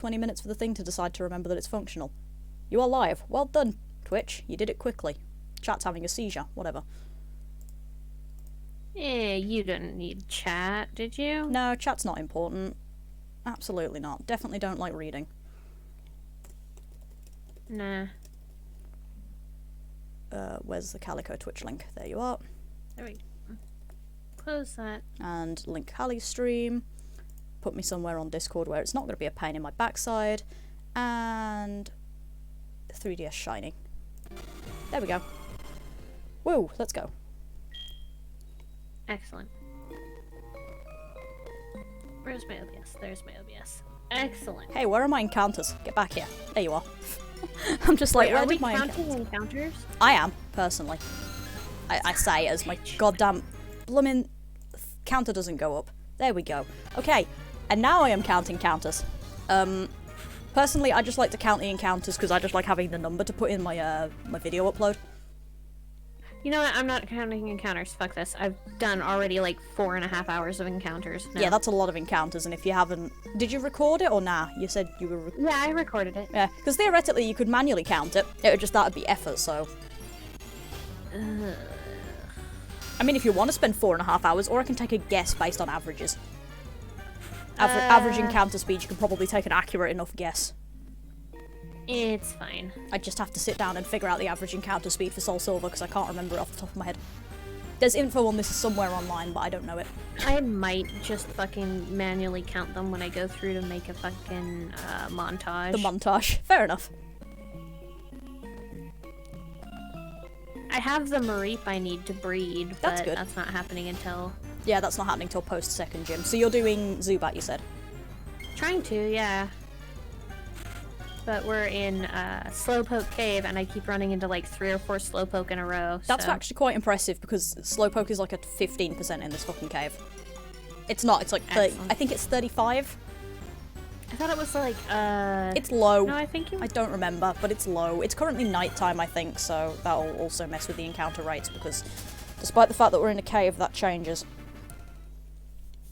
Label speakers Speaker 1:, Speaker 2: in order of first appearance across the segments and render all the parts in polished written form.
Speaker 1: 20 minutes for the thing to decide to remember that it's functional. You are live. Well done, Twitch. You did it quickly. Chat's having a seizure. Whatever.
Speaker 2: You didn't need chat, did you?
Speaker 1: No, chat's not important. Absolutely not. Definitely don't like reading.
Speaker 2: Nah.
Speaker 1: Where's the Calico Twitch link? There you are.
Speaker 2: There we go. Close that.
Speaker 1: And link Kali's stream. Put me somewhere on Discord where it's not going to be a pain in my backside. And 3DS Shiny. There we go. Woo, let's go.
Speaker 2: Excellent. Where's my OBS? There's my OBS. Excellent.
Speaker 1: Hey, where are my encounters? Get back here. There you are. I'm just like, where did my
Speaker 2: encounters?
Speaker 1: I am, personally. I say as my goddamn bloomin' counter doesn't go up. There we go. Okay, and now I am counting counters. Personally, I just like to count the encounters because I just like having the number to put in my my video upload.
Speaker 2: You know what? I'm not counting encounters. Fuck this. I've done already like 4.5 hours of encounters. No.
Speaker 1: Yeah, that's a lot of encounters, and if you haven't... Did you record it or nah? You said you were...
Speaker 2: Yeah, I recorded it.
Speaker 1: Yeah, because theoretically you could manually count it. It would just... That would be effort, so... I mean, if you want to spend 4.5 hours, or I can take a guess based on averages. Average encounter speed, you can probably take an accurate enough guess.
Speaker 2: It's fine.
Speaker 1: I just have to sit down and figure out the average encounter speed for SoulSilver because I can't remember it off the top of my head. There's info on this somewhere online, but I don't know it.
Speaker 2: I might just fucking manually count them when I go through to make a fucking montage.
Speaker 1: The montage. Fair enough.
Speaker 2: I have the Mareep I need to breed,
Speaker 1: That's
Speaker 2: but
Speaker 1: good.
Speaker 2: That's not happening until...
Speaker 1: Yeah, that's not happening till post-second gym. So you're doing Zubat, you said?
Speaker 2: Trying to, yeah. But we're in Slowpoke Cave, and I keep running into like 3 or 4 Slowpoke in a row.
Speaker 1: That's
Speaker 2: so.
Speaker 1: actually quite impressive because Slowpoke is like at 15% in this fucking cave. It's not, it's like 30, I think it's 35.
Speaker 2: I thought it was like,
Speaker 1: It's low.
Speaker 2: No, I think
Speaker 1: I don't remember, but it's low. It's currently nighttime, I think, so that'll also mess with the encounter rates because despite the fact that we're in a cave, that changes.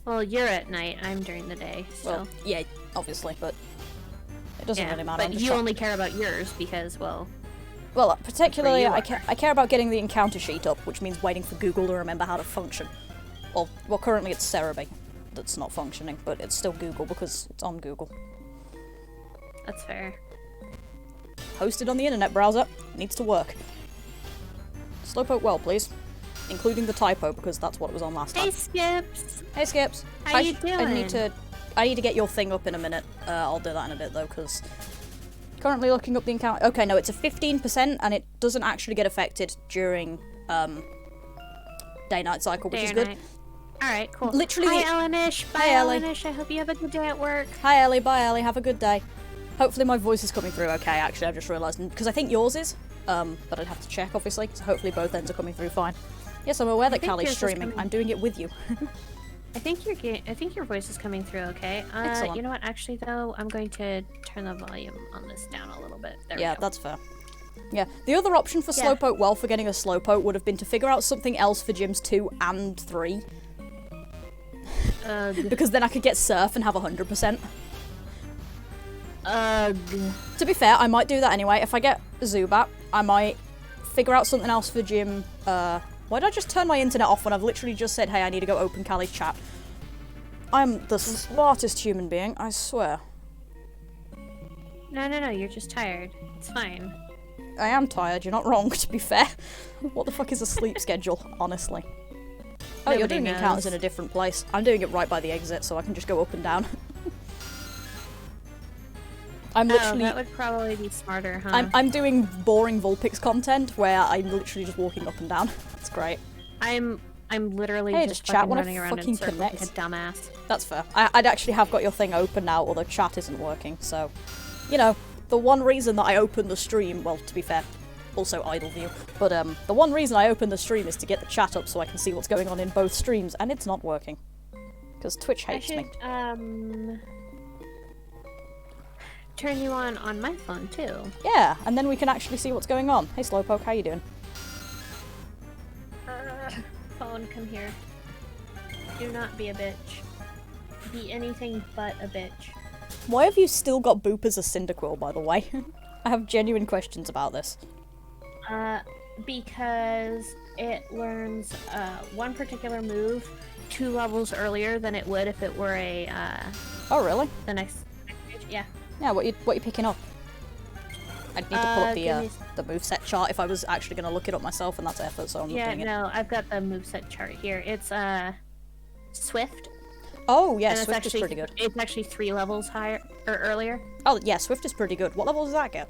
Speaker 2: Well, you're at night, I'm during the day, so...
Speaker 1: Well, yeah, obviously, but it doesn't really matter.
Speaker 2: But you only care about yours because, well...
Speaker 1: Well, particularly, I care about getting the encounter sheet up, which means waiting for Google to remember how to function. Well, currently it's Cerebi that's not functioning, but it's still Google because it's on Google.
Speaker 2: That's fair.
Speaker 1: Hosted on the internet browser. Needs to work. Slowpoke well, please. Including the typo, because that's what it was on last time.
Speaker 2: Hey, Skips!
Speaker 1: Hey, Skips!
Speaker 2: How you doing?
Speaker 1: I need to get your thing up in a minute. I'll do that in a bit, though, because... Currently looking up the encounter... Okay, no, it's a 15%, and it doesn't actually get affected during, day-night cycle, which is good.
Speaker 2: Alright, cool.
Speaker 1: Literally...
Speaker 2: Hi, Ellenish! Bye, Ellenish! I hope you have a good day at work.
Speaker 1: Hi, Ellie. Bye, Ellie. Have a good day. Hopefully my voice is coming through okay, actually. I've just realised. Because I think yours is. But I'd have to check, obviously. So hopefully both ends are coming through fine. Yes, I'm aware that Kali's streaming. I'm doing it with you.
Speaker 2: I think your voice is coming through okay.
Speaker 1: Excellent.
Speaker 2: You know what? Actually, though, I'm going to turn the volume on this down a little bit. There we
Speaker 1: Yeah,
Speaker 2: go.
Speaker 1: that's fair. Yeah, the other option for Slowpoke well for getting a Slowpoke would have been to figure out something else for gyms 2 and 3. Because then I could get Surf and have 100%. To be fair, I might do that anyway. If I get Zubat, I might figure out something else for gym. Why did I just turn my internet off when I've literally just said, hey, I need to go open Kali's chat? I'm the smartest human being, I swear.
Speaker 2: No, you're just tired. It's fine.
Speaker 1: I am tired, you're not wrong, to be fair. What the fuck is a sleep schedule, honestly? Oh, you're doing encounters in a different place. I'm doing it right by the exit, so I can just go up and down. I'm literally...
Speaker 2: that would probably be smarter, huh?
Speaker 1: I'm doing boring Vulpix content where I'm literally just walking up and down. It's great.
Speaker 2: I'm literally just
Speaker 1: chat
Speaker 2: fucking running around in circles like a dumbass.
Speaker 1: That's fair. I'd actually have got your thing open now, although chat isn't working, so... You know, the one reason that I opened the stream, well, to be fair, also idle view, but the one reason I opened the stream is to get the chat up so I can see what's going on in both streams, and it's not working. Because Twitch hates me.
Speaker 2: Turn you on my phone too.
Speaker 1: Yeah, and then we can actually see what's going on. Hey Slowpoke, how you doing?
Speaker 2: Phone, come here. Do not be a bitch. Be anything but a bitch.
Speaker 1: Why have you still got Boop as a Cyndaquil, by the way? I have genuine questions about this.
Speaker 2: Because it learns one particular move 2 levels earlier than it would if it were a
Speaker 1: Oh, really?
Speaker 2: the next stage. Yeah.
Speaker 1: Yeah, what you picking up? I'd need to pull up the moveset chart if I was actually going to look it up myself, and that's effort, so I'm not doing it.
Speaker 2: Yeah, no, I've got the moveset chart here. It's Swift.
Speaker 1: Oh, yeah, Swift is pretty good.
Speaker 2: It's actually 3 levels higher or earlier.
Speaker 1: Oh, yeah, Swift is pretty good. What level does that get?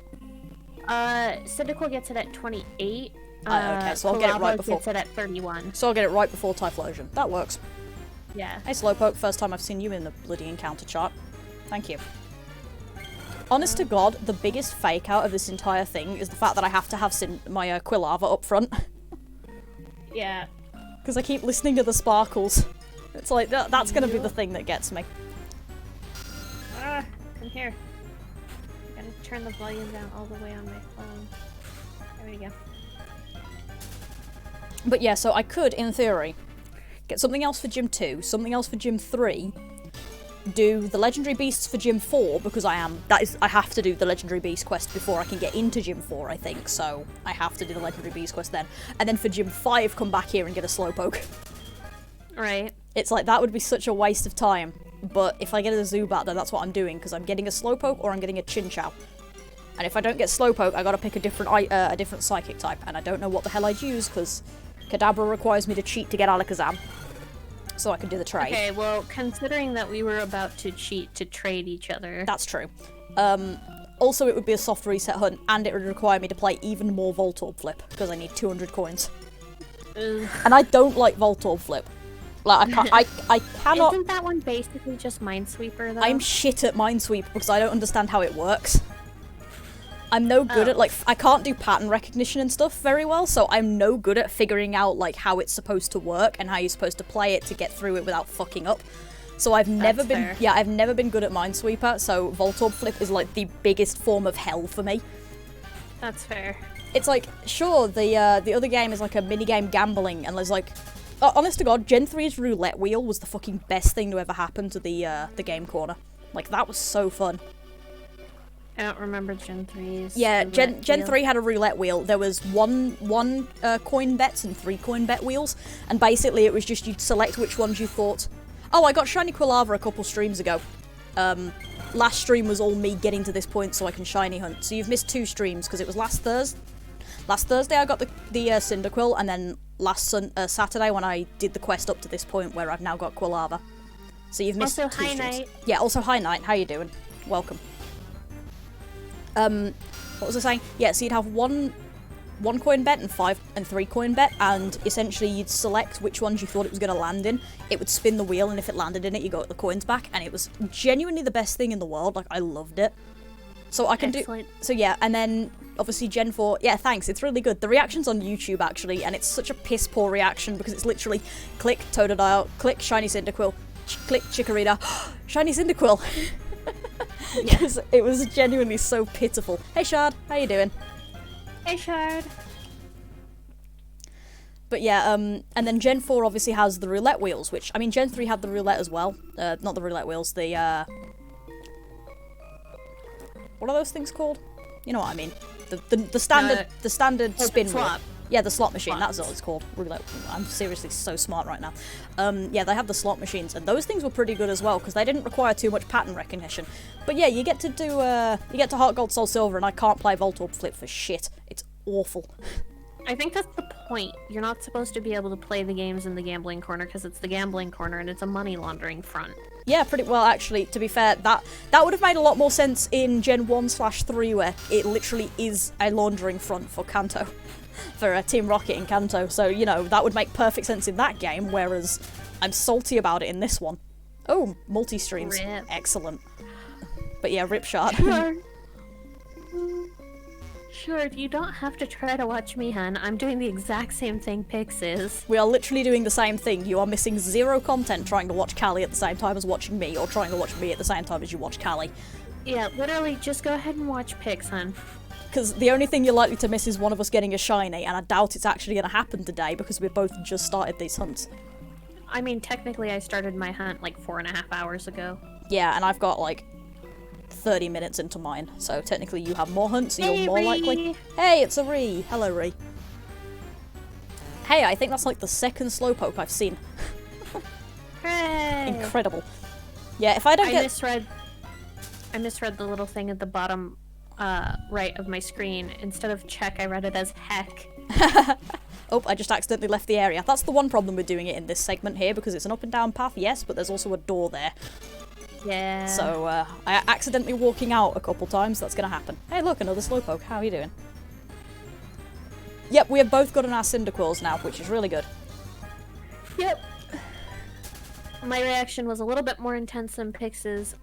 Speaker 2: Cyndaquil gets it at 28.
Speaker 1: Okay, so I'll get it right before.
Speaker 2: Gets it at 31.
Speaker 1: So I'll get it right before Typhlosion. That works.
Speaker 2: Yeah.
Speaker 1: Hey, Slowpoke, first time I've seen you in the bloody encounter chart. Thank you. Honest to God, the biggest fake out of this entire thing is the fact that I have to have my Quilava up front.
Speaker 2: Yeah.
Speaker 1: Because I keep listening to the sparkles. It's like, that's going to be the thing that gets me.
Speaker 2: Come here. I gotta turn the volume down all the way on my phone. There we go.
Speaker 1: But yeah, so I could, in theory, get something else for Gym 2, something else for Gym 3, do the Legendary Beasts for Gym 4, because I have to do the Legendary Beast quest before I can get into Gym 4, I think, so I have to do the Legendary Beast quest then. And then for Gym 5, come back here and get a Slowpoke.
Speaker 2: Right.
Speaker 1: It's like, that would be such a waste of time. But if I get a Zubat, then that's what I'm doing, because I'm getting a Slowpoke or I'm getting a Chinchou. And if I don't get Slowpoke, I gotta pick a different Psychic type, and I don't know what the hell I'd use, because Kadabra requires me to cheat to get Alakazam. So I can do the trade.
Speaker 2: Okay, well, considering that we were about to cheat to trade each other...
Speaker 1: That's true. Also, it would be a soft reset hunt, and it would require me to play even more Voltorb Flip, because I need 200 coins.
Speaker 2: Ugh.
Speaker 1: And I don't like Voltorb Flip. Like, I cannot...
Speaker 2: Isn't that one basically just Minesweeper, though?
Speaker 1: I'm shit at Minesweeper because I don't understand how it works. I'm no good at, like, I can't do pattern recognition and stuff very well, so I'm no good at figuring out, like, how it's supposed to work and how you're supposed to play it to get through it without fucking up. So I've never been good at Minesweeper, so Voltorb Flip is, like, the biggest form of hell for me.
Speaker 2: That's fair.
Speaker 1: It's like, sure, the other game is, like, a minigame gambling, and there's, like... honest to God, Gen 3's Roulette Wheel was the fucking best thing to ever happen to the game corner. Like, that was so fun.
Speaker 2: I don't remember Gen 3's.
Speaker 1: Yeah, Gen 3 had a roulette wheel. There was one coin bets and 3 coin bet wheels, and basically it was just you'd select which ones you thought. Oh, I got Shiny Quilava a couple streams ago. Last stream was all me getting to this point so I can shiny hunt. So you've missed 2 streams because it was last Thursday. Last Thursday I got the Cyndaquil, and then last Saturday when I did the quest up to this point where I've now got Quilava. So you've missed 2 streams. Also, hi Night. Yeah, also hi Night. How you doing? Welcome. What was I saying? Yeah, so you'd have one coin bet and 3 coin bet, and essentially you'd select which ones you thought it was going to land in. It would spin the wheel, and if it landed in it, you got the coins back, and it was genuinely the best thing in the world. Like, I loved it. So I can do... So yeah, and then obviously Gen 4... Yeah, thanks, it's really good. The reaction's on YouTube, actually, and it's such a piss-poor reaction because it's literally click Totodile, click Shiny Cyndaquil, click Chikorita, Shiny Cyndaquil. Because it was genuinely so pitiful. Hey Shard, how you doing?
Speaker 2: Hey Shard.
Speaker 1: But yeah, and then Gen 4 obviously has the roulette wheels, which, I mean, Gen 3 had the roulette as well. Not the roulette wheels, the, what are those things called? You know what I mean. The standard spin wheel. Yeah, the slot machine, that's what it's called. Roulette. I'm seriously so smart right now. Yeah, they have the slot machines, and those things were pretty good as well, because they didn't require too much pattern recognition. But yeah, you get to do, you get to Heart Gold, Soul Silver, and I can't play Voltorb Flip for shit. It's awful.
Speaker 2: I think that's the point. You're not supposed to be able to play the games in the gambling corner, because it's the gambling corner, and it's a money laundering front. Yeah, pretty well, actually, to be fair, that would have made a lot more sense in Gen 1/3, where it literally is a laundering front for Kanto. For Team Rocket in Kanto, so, you know, that would make perfect sense in that game, whereas I'm salty about it in this one. Oh, multi-streams. Rip. Excellent. But yeah, rip Shard. Sure, you don't have to try to watch me, hun. I'm doing the exact same thing Pix is.
Speaker 1: We are literally doing the same thing. You are missing 0 content trying to watch Kali at the same time as watching me, or trying to watch me at the same time as you watch Kali.
Speaker 2: Yeah, literally, just go ahead and watch Pix, hun.
Speaker 1: Because the only thing you're likely to miss is one of us getting a shiny, and I doubt it's actually going to happen today because we've both just started these hunts.
Speaker 2: I mean, technically I started my hunt like 4.5 hours ago.
Speaker 1: Yeah, and I've got like 30 minutes into mine, so technically you have more hunts, so
Speaker 2: hey,
Speaker 1: you're more likely. Hey, it's a Ree. Hello, Ree. Hey, I think that's like the second Slowpoke I've seen.
Speaker 2: Hooray.
Speaker 1: Incredible. Yeah, if I don't get...
Speaker 2: I misread the little thing at the bottom right of my screen. Instead of check, I read it as heck.
Speaker 1: Oh, I just accidentally left the area. That's the one problem with doing it in this segment here, because it's an up and down path, yes, but there's also a door there.
Speaker 2: Yeah.
Speaker 1: So, I accidentally walking out a couple times, that's gonna happen. Hey, look, another Slowpoke. How are you doing? Yep, we have both gotten our Cyndaquils now, which is really good.
Speaker 2: Yep. My reaction was a little bit more intense than Pix's,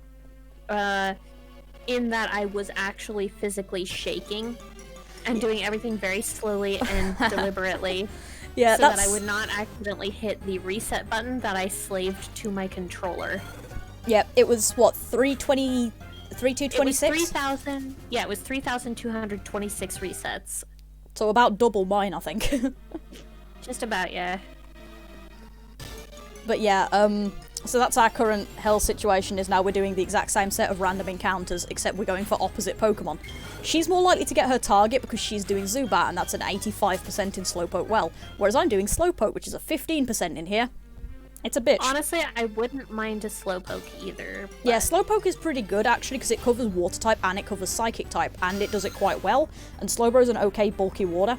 Speaker 2: in that I was actually physically shaking and doing everything very slowly and deliberately,
Speaker 1: yeah,
Speaker 2: so that I would not accidentally hit the reset button that I slaved to my controller.
Speaker 1: Yep, it was, what, 320... 3226?
Speaker 2: It was 3,000... Yeah, it was 3,226 resets.
Speaker 1: So about double mine, I think.
Speaker 2: Just about, yeah.
Speaker 1: But yeah, so that's our current hell situation, is now we're doing the exact same set of random encounters, except we're going for opposite Pokemon. She's more likely to get her target because she's doing Zubat, and that's an 85% in Slowpoke Well, whereas I'm doing Slowpoke, which is a 15% in here. It's a bitch.
Speaker 2: Honestly, I wouldn't mind a Slowpoke either. But...
Speaker 1: Yeah, Slowpoke is pretty good, actually, because it covers Water type and it covers Psychic type, and it does it quite well, and Slowbro's an okay bulky water.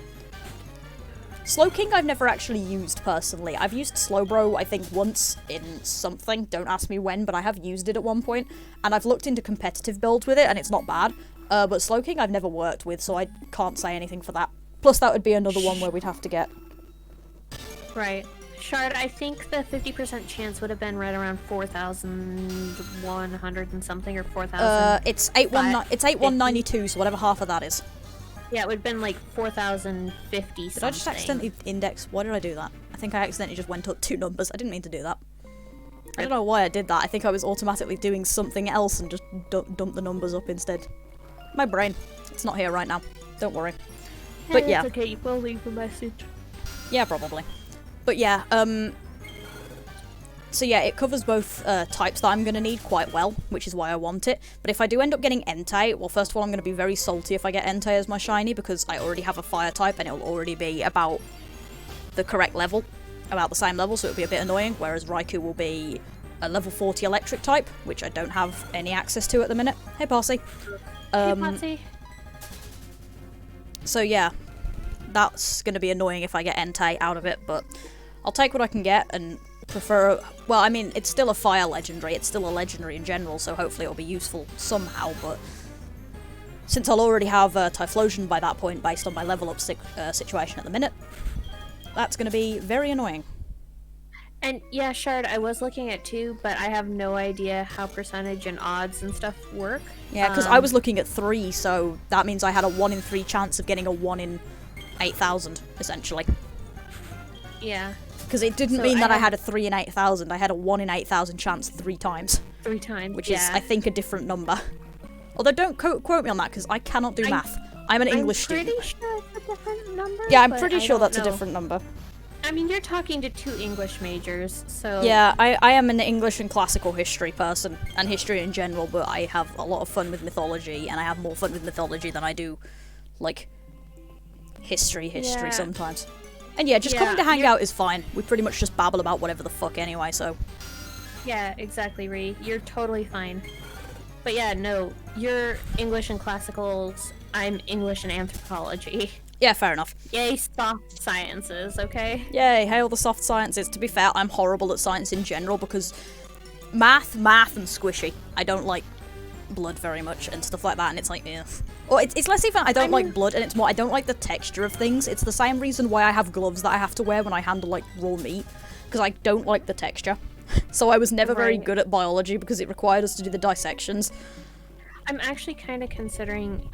Speaker 1: Slowking I've never actually used, personally. I've used Slowbro, I think, once in something. Don't ask me when, but I have used it at one point. And I've looked into competitive builds with it, and it's not bad. But Slowking I've never worked with, so I can't say anything for that. Plus, that would be another one where we'd have to get...
Speaker 2: Right. Shard, I think the 50% chance would have been right around 4,100 and something, or 4,000.
Speaker 1: It's 8,192, so whatever half of that is.
Speaker 2: Yeah, it would have been like 4,050 something.
Speaker 1: Did I just accidentally index? Why did I do that? I think I accidentally just went up 2 numbers. I didn't mean to do that. I don't know why I did that. I think I was automatically doing something else and just dumped the numbers up instead. My brain. It's not here right now. Don't worry. But yeah.
Speaker 2: It's okay, we'll leave a message.
Speaker 1: Yeah, probably. But yeah, so yeah, it covers both types that I'm going to need quite well, which is why I want it. But if I do end up getting Entei, well, first of all, I'm going to be very salty if I get Entei as my shiny, because I already have a fire type and it'll already be about the correct level, about the same level, so it'll be a bit annoying, whereas Raikou will be a level 40 electric type, which I don't have any access to at the minute. Hey, Parsi.
Speaker 2: Hey, Parsi.
Speaker 1: So yeah, that's going to be annoying if I get Entei out of it, but I'll take what I can get and prefer... Well, I mean, it's still a fire legendary, it's still a legendary in general, so hopefully it'll be useful somehow, but since I'll already have Typhlosion by that point based on my level up situation at the minute, that's going to be very annoying.
Speaker 2: And yeah, Shard, I was looking at 2, but I have no idea how percentage and odds and stuff work.
Speaker 1: Yeah, because I was looking at 3, so that means I had a 1 in 3 chance of getting a 1 in 8,000, essentially.
Speaker 2: Yeah.
Speaker 1: Because it didn't mean that I had a 3 in 8,000, I had a 1 in 8,000 chance 3 times.
Speaker 2: 3 times,
Speaker 1: which is, I think, a different number. Although don't quote me on that, because I cannot do math. I'm an English student.
Speaker 2: I'm pretty sure it's a different number.
Speaker 1: Yeah, I'm pretty sure that's a different number.
Speaker 2: I mean, you're talking to 2 English majors, so...
Speaker 1: Yeah, I am an English and classical history person, and history in general, but I have a lot of fun with mythology, and I have more fun with mythology than I do, like, history sometimes. And yeah, just coming to hang out is fine. We pretty much just babble about whatever the fuck anyway, so...
Speaker 2: Yeah, exactly, Ree. You're totally fine. But yeah, no, you're English and classicals, I'm English and anthropology.
Speaker 1: Yeah, fair enough.
Speaker 2: Yay, soft sciences, okay?
Speaker 1: Yay, hail the soft sciences. To be fair, I'm horrible at science in general because math, and squishy. I don't like blood very much and stuff like that, and it's like, ugh. Or it's less even I don't like blood, and it's more I don't like the texture of things. It's the same reason why I have gloves that I have to wear when I handle, like, raw meat, because I don't like the texture. So I was never very good at biology because it required us to do the dissections.
Speaker 2: I'm actually kind of considering,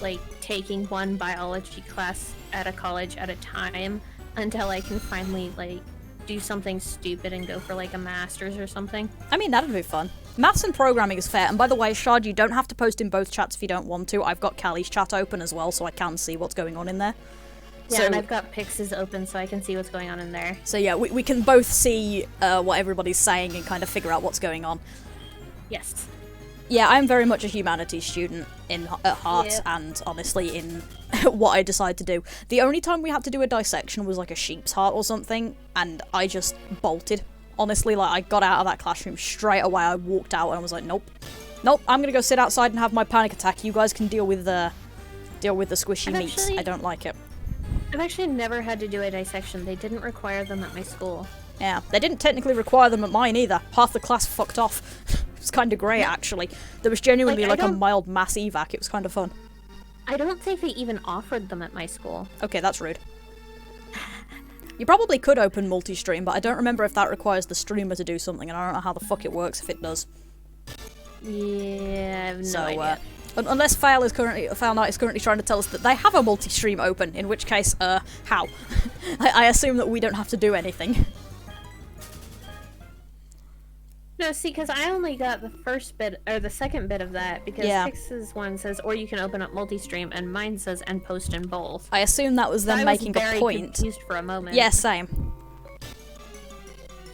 Speaker 2: like, taking one biology class at a college at a time until I can finally, like, do something stupid and go for, like, a master's or something.
Speaker 1: I mean, that'd be fun. Maths and programming is fair, and by the way, Shard, you don't have to post in both chats if you don't want to. I've got Kali's chat open as well, so I can see what's going on in there.
Speaker 2: Yeah, so, and I've got Pix's open, so I can see what's going on in there.
Speaker 1: So yeah, we can both see what everybody's saying and kind of figure out what's going on.
Speaker 2: Yes.
Speaker 1: Yeah, I'm very much a humanities student at heart, and honestly in what I decide to do. The only time we had to do a dissection was like a sheep's heart or something, and I just bolted. Honestly, like, I got out of that classroom straight away. I walked out and I was like, nope. Nope, I'm gonna go sit outside and have my panic attack. You guys can deal with the squishy meats. I don't like it.
Speaker 2: I've actually never had to do a dissection. They didn't require them at my school.
Speaker 1: Yeah, they didn't technically require them at mine either. Half the class fucked off. It was kind of great, actually. There was genuinely like a mild mass evac. It was kind of fun.
Speaker 2: I don't think they even offered them at my school.
Speaker 1: Okay, that's rude. You probably could open multi-stream, but I don't remember if that requires the streamer to do something, and I don't know how the fuck it works if it does.
Speaker 2: Yeah, I have no idea.
Speaker 1: Unless Fail Knight is currently trying to tell us that they have a multi-stream open, in which case, how? I assume that we don't have to do anything.
Speaker 2: No, see, because I only got the first bit, or the second bit of that, because Pix's one says, or you can open up multi-stream, and mine says, and post in both.
Speaker 1: I assume that was them making a point.
Speaker 2: I was confused for a moment.
Speaker 1: Yeah, same.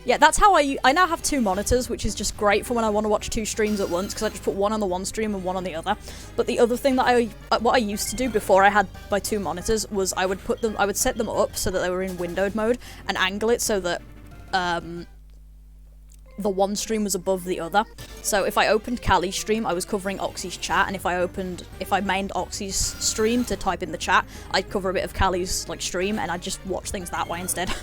Speaker 1: Yeah, that's how I now have 2 monitors, which is just great for when I want to watch 2 streams at once, because I just put one on the one stream and one on the other. But the other thing that what I used to do before I had my 2 monitors was I would set them up so that they were in windowed mode and angle it so that, the one stream was above the other. So if I opened Kali's stream, I was covering Oxy's chat, and if I mained Oxy's stream to type in the chat, I'd cover a bit of Kali's like stream, and I'd just watch things that way instead.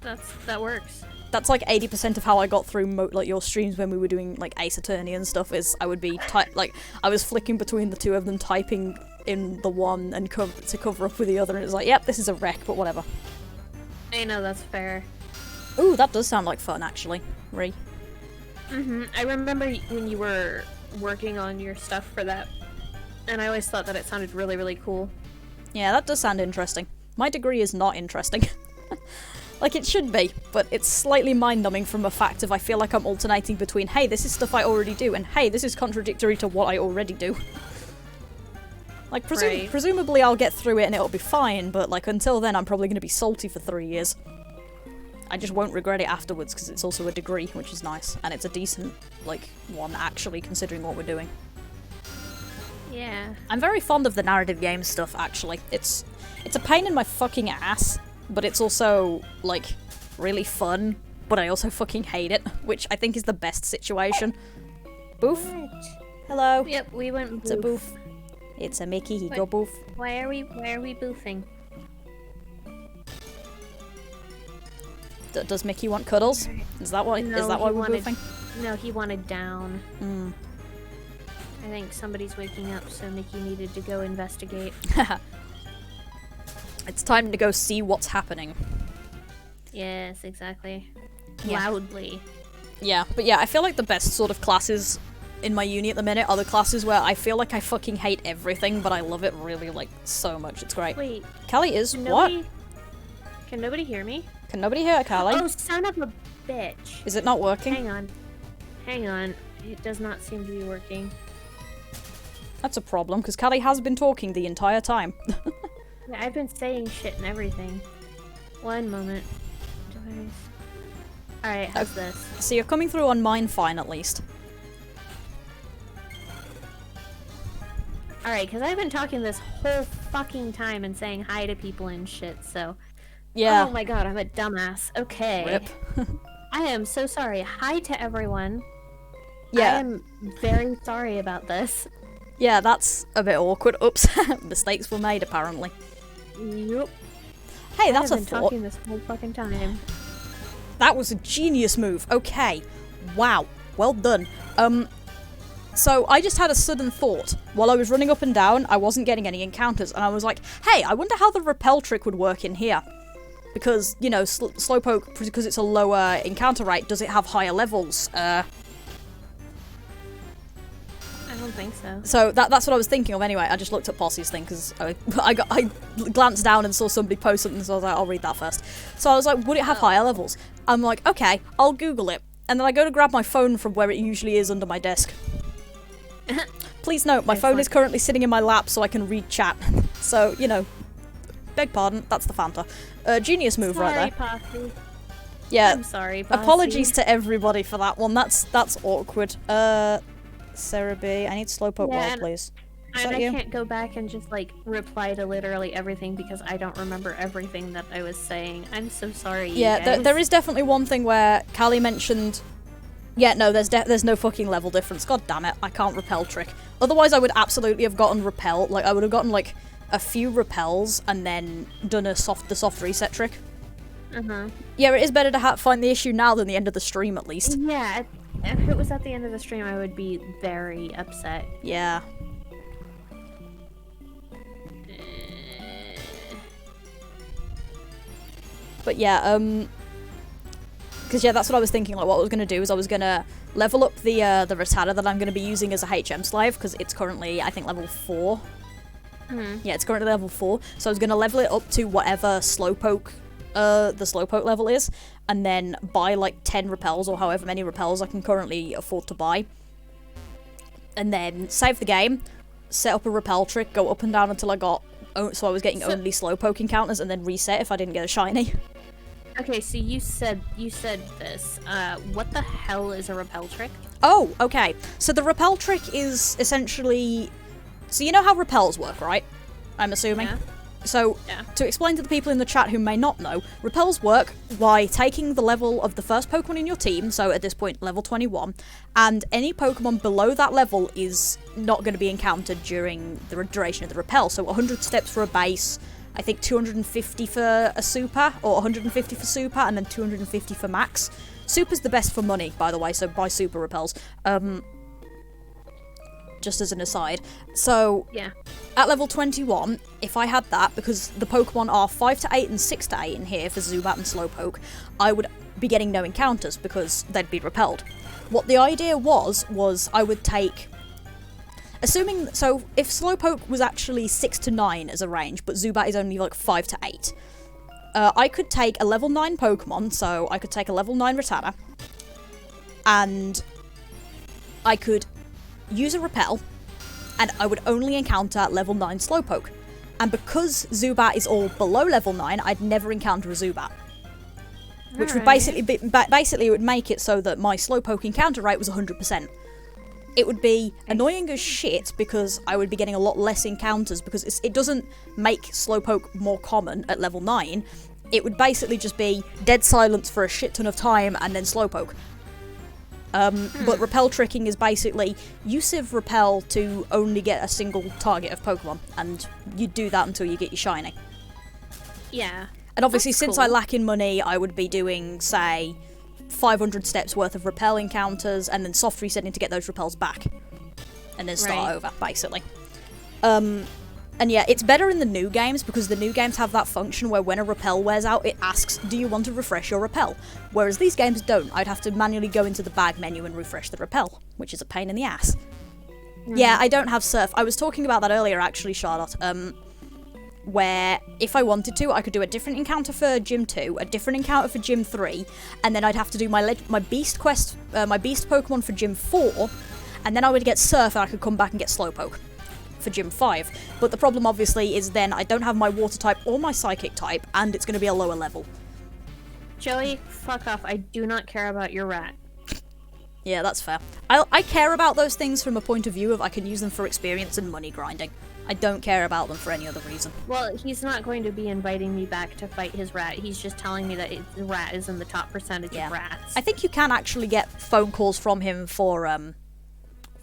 Speaker 2: That works.
Speaker 1: That's like 80% of how I got through like your streams when we were doing like Ace Attorney and stuff. Is I would be I was flicking between the 2 of them, typing in the one and to cover up with the other, and it's like, yep, this is a wreck, but whatever.
Speaker 2: I know, that's fair.
Speaker 1: Ooh, that does sound like fun, actually. Ree.
Speaker 2: I remember when you were working on your stuff for that, and I always thought that it sounded really, really cool.
Speaker 1: Yeah, that does sound interesting. My degree is not interesting. Like, it should be, but it's slightly mind-numbing from a fact of I feel like I'm alternating between, hey, this is stuff I already do, and hey, this is contradictory to what I already do. Like, presumably I'll get through it and it'll be fine, but, like, until then I'm probably going to be salty for 3 years. I just won't regret it afterwards, because it's also a degree, which is nice, and it's a decent, like, one, actually, considering what we're doing.
Speaker 2: Yeah.
Speaker 1: I'm very fond of the narrative game stuff, actually. It's a pain in my fucking ass, but it's also, like, really fun, but I also fucking hate it, which I think is the best situation. Boof?
Speaker 2: What?
Speaker 1: Hello?
Speaker 2: Yep, we went boof.
Speaker 1: It's a boof. It's a Mickey, he go boof.
Speaker 2: Why are we boofing?
Speaker 1: Does Mickey want cuddles? Is that why we're boofing?
Speaker 2: No, he wanted down. I think somebody's waking up, so Mickey needed to go investigate.
Speaker 1: It's time to go see what's happening.
Speaker 2: Yes, exactly.
Speaker 1: Yeah.
Speaker 2: Loudly.
Speaker 1: Yeah, but yeah, I feel like the best sort of classes in my uni at the minute are the classes where I feel like I fucking hate everything, but I love it really, like, so much. It's great.
Speaker 2: Wait.
Speaker 1: Kali is what?
Speaker 2: Can nobody hear me?
Speaker 1: Can nobody hear Kali?
Speaker 2: Oh, son of a bitch.
Speaker 1: Is it not working?
Speaker 2: Hang on. It does not seem to be working.
Speaker 1: That's a problem, because Kali has been talking the entire time.
Speaker 2: Yeah, I've been saying shit and everything. One moment. Alright, how's this?
Speaker 1: So you're coming through on mine fine, at least.
Speaker 2: Alright, because I've been talking this whole fucking time and saying hi to people and shit, so...
Speaker 1: Yeah.
Speaker 2: Oh my god, I'm a dumbass. Okay.
Speaker 1: Rip.
Speaker 2: I am so sorry. Hi to everyone.
Speaker 1: Yeah.
Speaker 2: I am very sorry about this.
Speaker 1: Yeah, that's a bit awkward. Oops. Mistakes were made, apparently.
Speaker 2: Yep.
Speaker 1: Hey, that's a
Speaker 2: I've been
Speaker 1: thought.
Speaker 2: talking this whole fucking time.
Speaker 1: That was a genius move. Okay. Wow. Well done. So I just had a sudden thought. While I was running up and down, I wasn't getting any encounters, and I was like, hey, I wonder how the repel trick would work in here. Because, you know, Slowpoke, because it's a lower encounter rate, does it have higher levels?
Speaker 2: I don't think so.
Speaker 1: So that's what I was thinking of anyway. I just looked at Posse's thing because I glanced down and saw somebody post something, so I was like, I'll read that first. So I was like, would it have higher levels? I'm like, okay, I'll Google it. And then I go to grab my phone from where it usually is under my desk. Please note, my phone is currently sitting in my lap so I can read chat. So, you know, beg pardon, that's the Fanta. Genius move right there.
Speaker 2: Posse.
Speaker 1: Yeah.
Speaker 2: I'm sorry, Posse.
Speaker 1: Apologies to everybody for that one. That's awkward. Sarah B. I need Slowpoke Wild, please.
Speaker 2: And I can't go back and just, like, reply to literally everything because I don't remember everything that I was saying. I'm so sorry, you guys.
Speaker 1: There is definitely one thing where Kali mentioned... Yeah, no, there's no fucking level difference. God damn it, I can't repel trick. Otherwise, I would absolutely have gotten repel. Like, I would have gotten, like, a few repels and then done the soft reset trick. Yeah, it is better to find the issue now than the end of the stream, at least.
Speaker 2: Yeah, if it was at the end of the stream, I would be very upset.
Speaker 1: Yeah. But yeah, because yeah, that's what I was thinking. Like, what I was gonna do is I was gonna level up the Rattata that I'm gonna be using as a HM slave because it's currently, I think, level 4. Yeah, it's currently level 4. So I was gonna level it up to whatever Slowpoke, the Slowpoke level is, and then buy like 10 repels or however many repels I can currently afford to buy, and then save the game, set up a repel trick, go up and down until I got. So I was getting only Slowpoke encounters, and then reset if I didn't get a shiny.
Speaker 2: Okay, so you said this. What the hell is a repel trick?
Speaker 1: Oh, okay. So the repel trick is essentially... So you know how repels work, right? I'm assuming?
Speaker 2: Yeah.
Speaker 1: So, to explain to the people in the chat who may not know, repels work by taking the level of the first Pokemon in your team, so at this point level 21, and any Pokemon below that level is not going to be encountered during the duration of the repel. So 100 steps for a base, I think 250 for a super, or 150 for super, and then 250 for max. Super's the best for money, by the way, so buy super repels. Just as an aside. So,
Speaker 2: yeah.
Speaker 1: At level 21, if I had that, because the Pokemon are 5 to 8 and 6 to 8 in here for Zubat and Slowpoke, I would be getting no encounters because they'd be repelled. What the idea was I would take... Assuming... So, if Slowpoke was actually 6 to 9 as a range, but Zubat is only like 5 to 8, I could take a level 9 Pokemon, so I could take a level 9 Rattata, and I could use a repel, and I would only encounter level 9 Slowpoke. And because Zubat is all below level 9, I'd never encounter a Zubat. Which would basically it would make it so that my Slowpoke encounter rate was 100%. It would be annoying as shit because I would be getting a lot less encounters because it doesn't make Slowpoke more common at level 9. It would basically just be dead silence for a shit ton of time and then Slowpoke. But repel tricking is basically you civ repel to only get a single target of Pokemon, and you do that until you get your shiny.
Speaker 2: Yeah.
Speaker 1: And obviously, since I lack in money, I would be doing, say, 500 steps worth of repel encounters, and then soft resetting to get those repels back, and then start over, basically. And yeah, it's better in the new games because the new games have that function where when a repel wears out, it asks, do you want to refresh your repel? Whereas these games don't. I'd have to manually go into the bag menu and refresh the repel, which is a pain in the ass. Yeah, I don't have Surf. I was talking about that earlier, actually, Charlotte. Where, if I wanted to, I could do a different encounter for Gym 2, a different encounter for Gym 3, and then I'd have to do my Beast quest, my Beast Pokemon for Gym 4, and then I would get Surf and I could come back and get Slowpoke for Gym 5. But the problem, obviously, is then I don't have my Water type or my Psychic type, and it's going to be a lower level.
Speaker 2: Joey, fuck off. I do not care about your rat.
Speaker 1: Yeah, that's fair. I care about those things from a point of view of I can use them for experience and money grinding. I don't care about them for any other reason.
Speaker 2: Well, he's not going to be inviting me back to fight his rat. He's just telling me that the rat is in the top percentage of rats.
Speaker 1: I think you can actually get phone calls from him for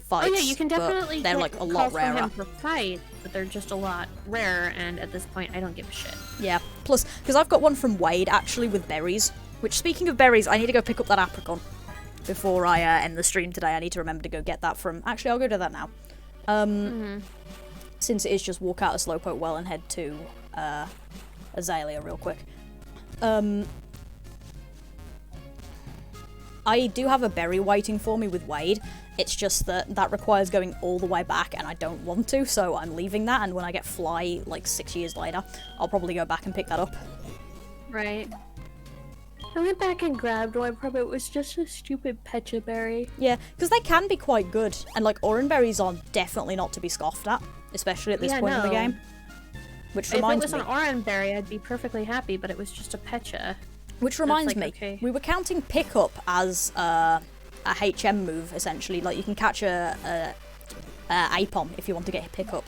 Speaker 1: fights.
Speaker 2: Oh yeah, you can definitely
Speaker 1: they're like a lot rarer.
Speaker 2: From him for fights, but they're just a lot rarer, and at this point, I don't give a shit.
Speaker 1: Yeah, plus, because I've got one from Wade, actually, with berries. Which, speaking of berries, I need to go pick up that apricot before I end the stream today. I need to remember to go get that from... Actually, I'll go do that now. Since it is just walk out of Slowpoke Well and head to Azalea real quick. I do have a berry waiting for me with Wade. It's just that requires going all the way back, and I don't want to, so I'm leaving that, and when I get Fly, like 6 years later, I'll probably go back and pick that up.
Speaker 2: Right. I went back and grabbed one, probably it was just a stupid Pecha berry.
Speaker 1: Yeah, because they can be quite good, and like Oran berries are definitely not to be scoffed at, especially at this point in the game. Which reminds me...
Speaker 2: If it was an Oran berry, I'd be perfectly happy, but it was just a Pecha.
Speaker 1: Which reminds me, we were counting pickup as a HM move, essentially. Like, you can catch a Apom if you want to get a pickup.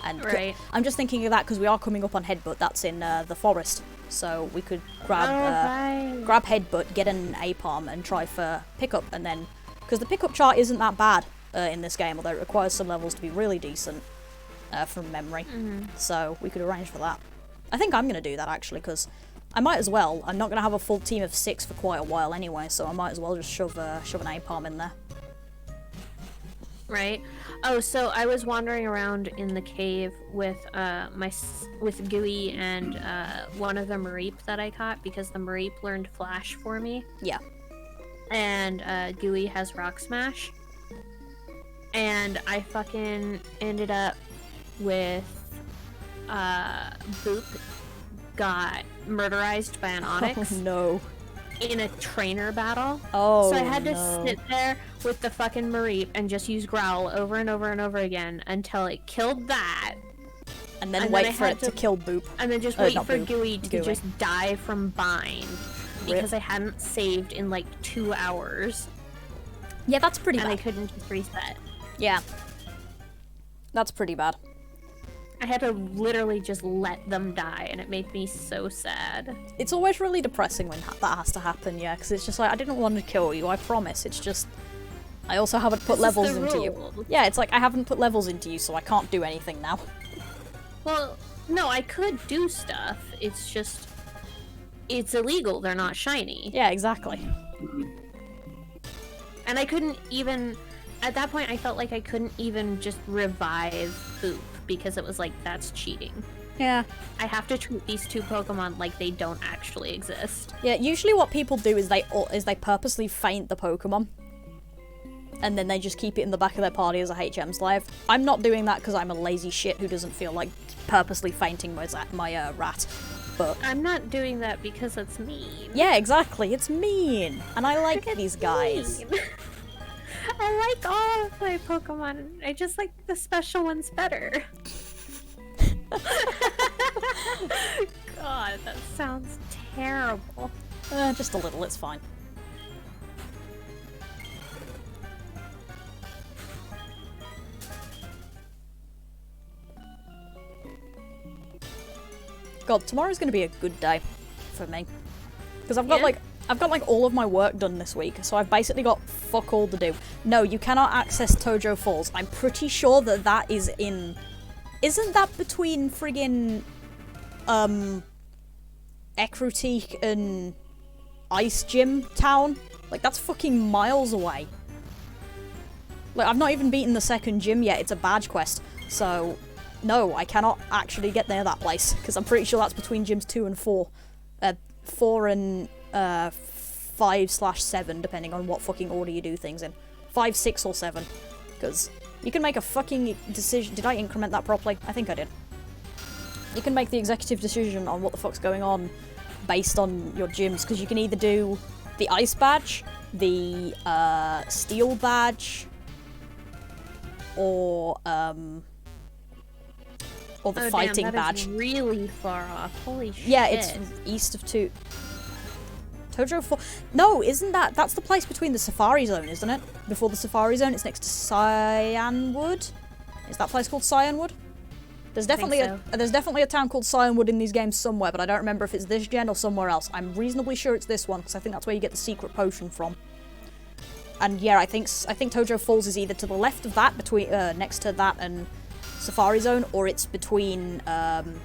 Speaker 1: And
Speaker 2: right.
Speaker 1: I'm just thinking of that because we are coming up on Headbutt. That's in the forest. So we could grab grab Headbutt, get an Apom, and try for pickup. And then, because the pickup chart isn't that bad in this game, although it requires some levels to be really decent from memory. So we could arrange for that. I think I'm going to do that, actually, because I might as well. I'm not going to have a full team of 6 for quite a while anyway, so I might as well just shove an Apom in there.
Speaker 2: Right. Oh, so I was wandering around in the cave with with Gooey and one of the Mareep that I caught because the Mareep learned Flash for me.
Speaker 1: Yeah.
Speaker 2: And Gooey has Rock Smash. And I fucking ended up with Boop got murderized by an Onyx.
Speaker 1: Oh no.
Speaker 2: In a trainer battle.
Speaker 1: Oh,
Speaker 2: so I had to
Speaker 1: no.
Speaker 2: sit there with the fucking Mareep and just use Growl over and over and over again until it killed that.
Speaker 1: And then wait for it to kill Boop.
Speaker 2: And then just wait for
Speaker 1: Boop.
Speaker 2: Gooey to just die from bind. Because I hadn't saved in like 2 hours.
Speaker 1: Yeah, that's pretty bad.
Speaker 2: And I couldn't just reset.
Speaker 1: Yeah. That's pretty bad.
Speaker 2: I had to literally just let them die, and it made me so sad.
Speaker 1: It's always really depressing when that has to happen, yeah, because it's just like, I didn't want to kill you, I promise. It's just, I also haven't put levels into you. Yeah, it's like, I haven't put levels into you, so I can't do anything now.
Speaker 2: Well, no, I could do stuff. It's just, it's illegal. They're not shiny.
Speaker 1: Yeah, exactly.
Speaker 2: And I couldn't even, at that point, I felt like I couldn't even just revive Boop. Because it was like, that's cheating.
Speaker 1: Yeah.
Speaker 2: I have to treat these 2 Pokemon like they don't actually exist.
Speaker 1: Yeah, usually what people do is they purposely feint the Pokemon. And then they just keep it in the back of their party as a HM slave. I'm not doing that because I'm a lazy shit who doesn't feel like purposely feinting my rat. But
Speaker 2: I'm not doing that because it's mean.
Speaker 1: Yeah, exactly. It's mean. And I like these guys.
Speaker 2: I like all of my Pokemon. I just like the special ones better. God, that sounds terrible.
Speaker 1: Just a little, it's fine. God, tomorrow's gonna be a good day for me. Because I've got like all of my work done this week, so I've basically got fuck all to do. No, you cannot access Tojo Falls. I'm pretty sure that is in... Isn't that between friggin... Ekrutik and Ice Gym Town? Like, that's fucking miles away. Like, I've not even beaten the second gym yet. It's a badge quest. So, no, I cannot actually get near that place, because I'm pretty sure that's between gyms 2 and 4. 4 and... 5/7, depending on what fucking order you do things in. 5, 6, or 7. Because you can make a fucking decision. Did I increment that properly? I think I did. You can make the executive decision on what the fuck's going on based on your gyms, because you can either do the ice badge, the steel badge, or the fighting badge.
Speaker 2: Is really far off. Holy shit.
Speaker 1: Yeah, it's east of 2. Tojo Falls. No, isn't that's the place between the Safari Zone, isn't it? Before the Safari Zone, it's next to Cyanwood. Is that place called Cyanwood? There's definitely a town called Cyanwood in these games somewhere, but I don't remember if it's this gen or somewhere else. I'm reasonably sure it's this one, because I think that's where you get the secret potion from. And yeah, I think Tojo Falls is either to the left of that, between next to that and Safari Zone, or it's between Ekrotik.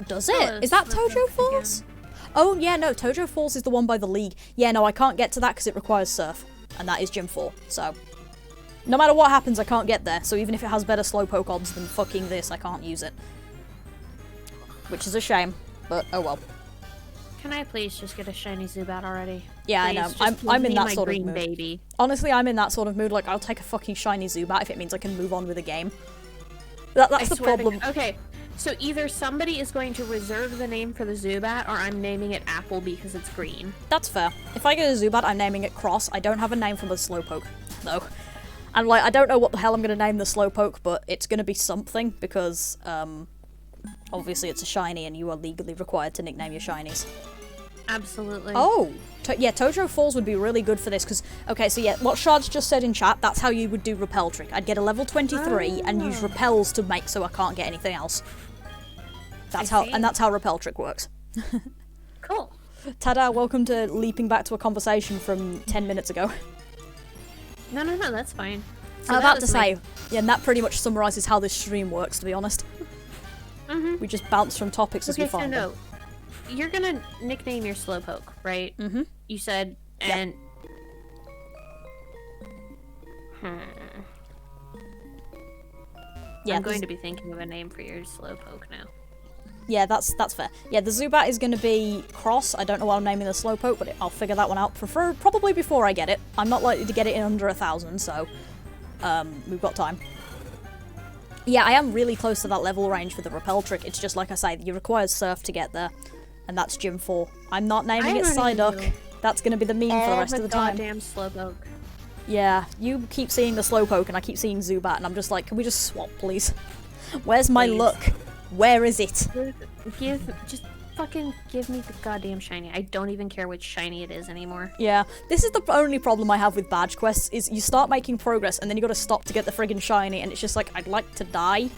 Speaker 1: Does it? Is that Tojo Falls? Oh yeah, no, Tojo Falls is the one by the League. Yeah, no, I can't get to that because it requires Surf, and that is Gym 4, so... No matter what happens, I can't get there, so even if it has better Slowpoke odds than fucking this, I can't use it. Which is a shame, but oh well.
Speaker 2: Can I please just get a shiny Zubat already?
Speaker 1: Yeah,
Speaker 2: please,
Speaker 1: I know. I'm in that sort of mood.
Speaker 2: Baby.
Speaker 1: Honestly, I'm in that sort of mood. Like, I'll take a fucking shiny Zubat if it means I can move on with the game. That's the problem.
Speaker 2: Okay, so either somebody is going to reserve the name for the Zubat, or I'm naming it Apple because it's green.
Speaker 1: That's fair. If I get a Zubat, I'm naming it Cross. I don't have a name for the Slowpoke, though. And, like, I don't know what the hell I'm going to name the Slowpoke, but it's going to be something, because, Obviously, it's a shiny, and you are legally required to nickname your shinies.
Speaker 2: Absolutely.
Speaker 1: Oh, yeah, Tojo Falls would be really good for this, because, okay, so yeah, what Shard's just said in chat, that's how you would do Repel Trick. I'd get a level 23 and use Repels to make so I can't get anything else. That's how Repel Trick works.
Speaker 2: Cool.
Speaker 1: Tada, welcome to leaping back to a conversation from 10 minutes ago.
Speaker 2: No, that's fine. So
Speaker 1: I'm about to say, yeah, and that pretty much summarises how this stream works, to be honest. We just bounce from topics as we find them.
Speaker 2: You're gonna nickname your Slowpoke, right?
Speaker 1: Mm-hmm.
Speaker 2: You said, and...
Speaker 1: Yeah,
Speaker 2: I'm going to be thinking of a name for your Slowpoke now.
Speaker 1: Yeah, that's fair. Yeah, the Zubat is going to be Cross. I don't know what I'm naming the Slowpoke, but I'll figure that one out probably before I get it. I'm not likely to get it in under 1,000, so we've got time. Yeah, I am really close to that level range for the Repel Trick. It's just like I say, you require Surf to get there, and that's Gym 4. I'm not naming it Psyduck. That's going to be the meme for the rest of the time.
Speaker 2: Goddamn Slowpoke.
Speaker 1: Yeah, you keep seeing the Slowpoke, and I keep seeing Zubat, and I'm just like, can we just swap, please? Where's my luck? Where is it?
Speaker 2: Just fucking give me the goddamn shiny. I don't even care which shiny it is anymore.
Speaker 1: Yeah, this is the only problem I have with badge quests, is you start making progress and then you gotta stop to get the friggin' shiny, and it's just like, I'd like to die.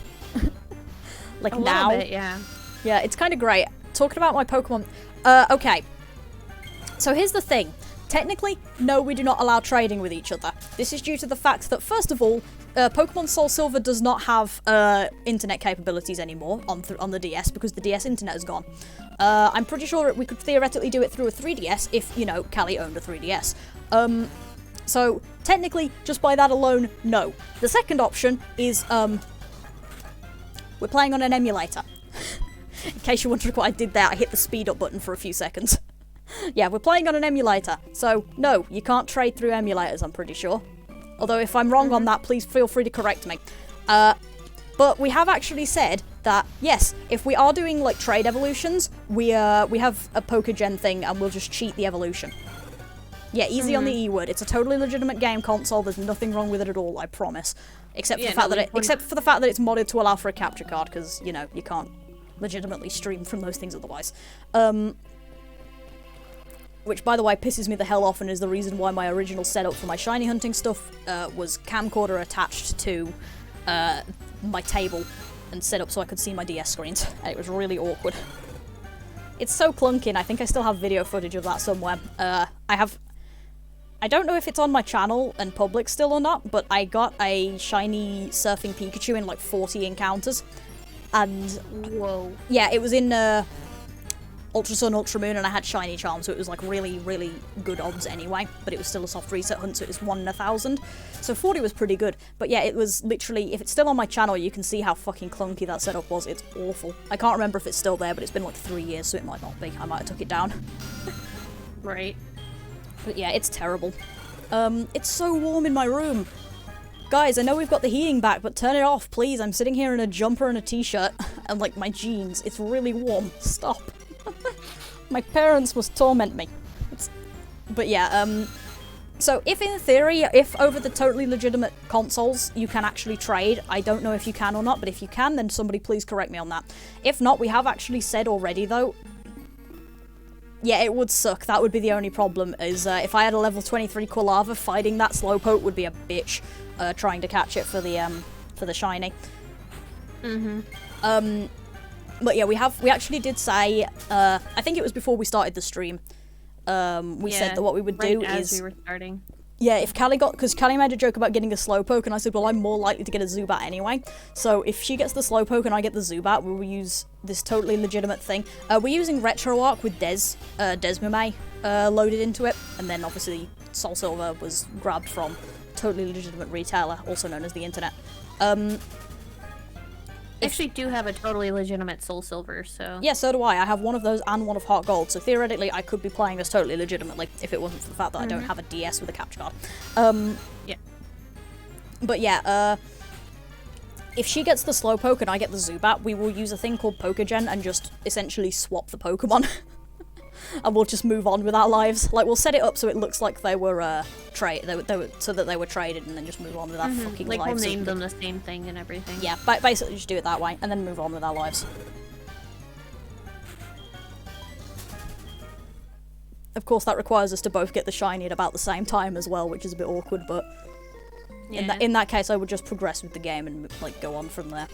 Speaker 1: Like, now.
Speaker 2: A little bit, yeah.
Speaker 1: Yeah, it's kind of great. Talking about my Pokemon... okay. So here's the thing. Technically, no, we do not allow trading with each other. This is due to the fact that, first of all, Pokemon SoulSilver does not have internet capabilities anymore on the DS, because the DS internet is gone. I'm pretty sure we could theoretically do it through a 3DS if, you know, Kali owned a 3DS. So, technically, just by that alone, no. The second option is, we're playing on an emulator. In case you're wondering what I did there, I hit the speed up button for a few seconds. Yeah, we're playing on an emulator, so no, you can't trade through emulators, I'm pretty sure. Although if I'm wrong on that, please feel free to correct me. But we have actually said that, yes, if we are doing, like, trade evolutions, we have a Pokegen thing and we'll just cheat the evolution. Yeah, easy on the E word. It's a totally legitimate game console. There's nothing wrong with it at all, I promise. Except for the fact that it's modded to allow for a capture card, because, you know, you can't legitimately stream from those things otherwise. Which, by the way, pisses me the hell off and is the reason why my original setup for my shiny hunting stuff was camcorder attached to my table and set up so I could see my DS screens. And it was really awkward. It's so clunky, and I think I still have video footage of that somewhere. I don't know if it's on my channel and public still or not, but I got a shiny surfing Pikachu in like 40 encounters. And,
Speaker 2: whoa.
Speaker 1: Yeah, it was in Ultra Sun, Ultra Moon, and I had shiny charm, so it was like really, really good odds anyway, but it was still a soft reset hunt, so it was 1 in 1,000. So 40 was pretty good, but yeah, it was literally, if it's still on my channel, you can see how fucking clunky that setup was. It's awful. I can't remember if it's still there, but it's been like 3 years, so it might not be. I might have took it down.
Speaker 2: Right.
Speaker 1: But yeah, it's terrible. It's so warm in my room. Guys, I know we've got the heating back, but turn it off, please. I'm sitting here in a jumper and a t-shirt, and like my jeans. It's really warm. Stop. My parents must torment me. But yeah, so if in theory, if over the totally legitimate consoles you can actually trade, I don't know if you can or not, but if you can, then somebody please correct me on that. If not, we have actually said already though, yeah, it would suck. That would be the only problem, is if I had a level 23 Quilava, fighting that Slowpoke would be a bitch, trying to catch it for the shiny. But yeah, we actually did say, I think it was before we started the stream, we said that what we would do is...
Speaker 2: as we were starting.
Speaker 1: Yeah, if Kali because Kali made a joke about getting a Slowpoke, and I said, well, I'm more likely to get a Zubat anyway. So if she gets the Slowpoke and I get the Zubat, we will use this totally legitimate thing. We're using RetroArch with Desmume loaded into it, and then obviously SoulSilver was grabbed from totally legitimate retailer, also known as the internet.
Speaker 2: I actually do have a totally legitimate SoulSilver, so...
Speaker 1: Yeah, so do I. I have one of those and one of Heart Gold, so theoretically I could be playing this totally legitimately if it wasn't for the fact that I don't have a DS with a capture card.
Speaker 2: Yeah.
Speaker 1: But yeah, if she gets the Slowpoke and I get the Zubat, we will use a thing called Pokegen and just essentially swap the Pokemon. and we'll just move on with our lives. Like, we'll set it up so it looks like they were so that they were traded, and then just move on with our fucking
Speaker 2: like,
Speaker 1: lives.
Speaker 2: We'll name them the same thing and everything.
Speaker 1: Yeah, basically just do it that way, and then move on with our lives. Of course, that requires us to both get the shiny at about the same time as well, which is a bit awkward, but in that case, I would just progress with the game and, like, go on from there.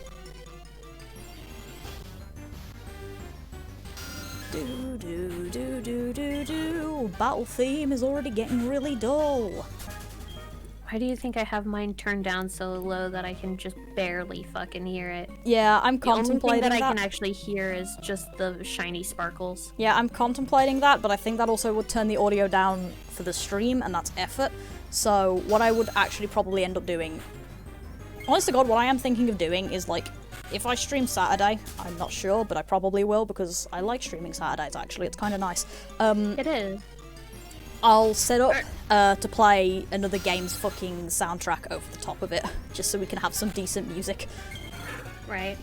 Speaker 1: Battle theme is already getting really dull.
Speaker 2: Why do you think I have mine turned down so low that I can just barely fucking hear it?
Speaker 1: Yeah, I'm contemplating
Speaker 2: The only thing that
Speaker 1: I
Speaker 2: can actually hear is just the shiny sparkles.
Speaker 1: Yeah, I'm contemplating that, but I think that also would turn the audio down for the stream, and that's effort. So what I would actually probably end up doing... Honest to God, what I am thinking of doing is, like, if I stream Saturday, I'm not sure, but I probably will, because I like streaming Saturdays, actually. It's kind of nice.
Speaker 2: It is.
Speaker 1: I'll set up to play another game's fucking soundtrack over the top of it, just so we can have some decent music.
Speaker 2: Right.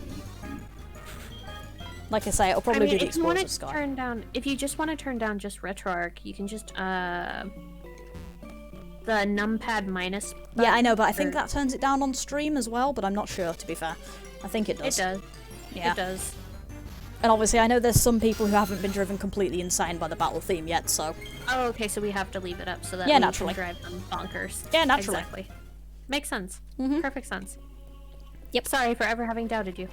Speaker 1: Like I say, I'll probably do the Explorers of Sky.
Speaker 2: If you just want to turn down just RetroArch, you can just, the numpad minus button.
Speaker 1: Yeah, I know, but I think that turns it down on stream as well, but I'm not sure, to be fair. I think it does.
Speaker 2: It does.
Speaker 1: Yeah.
Speaker 2: It does.
Speaker 1: And obviously, I know there's some people who haven't been driven completely insane by the battle theme yet, so...
Speaker 2: Oh, okay, so we have to leave it up so that we
Speaker 1: naturally.
Speaker 2: can drive them bonkers.
Speaker 1: Yeah, naturally.
Speaker 2: Exactly. Makes sense.
Speaker 1: Mm-hmm.
Speaker 2: Perfect sense.
Speaker 1: Yep.
Speaker 2: Sorry for ever having doubted you.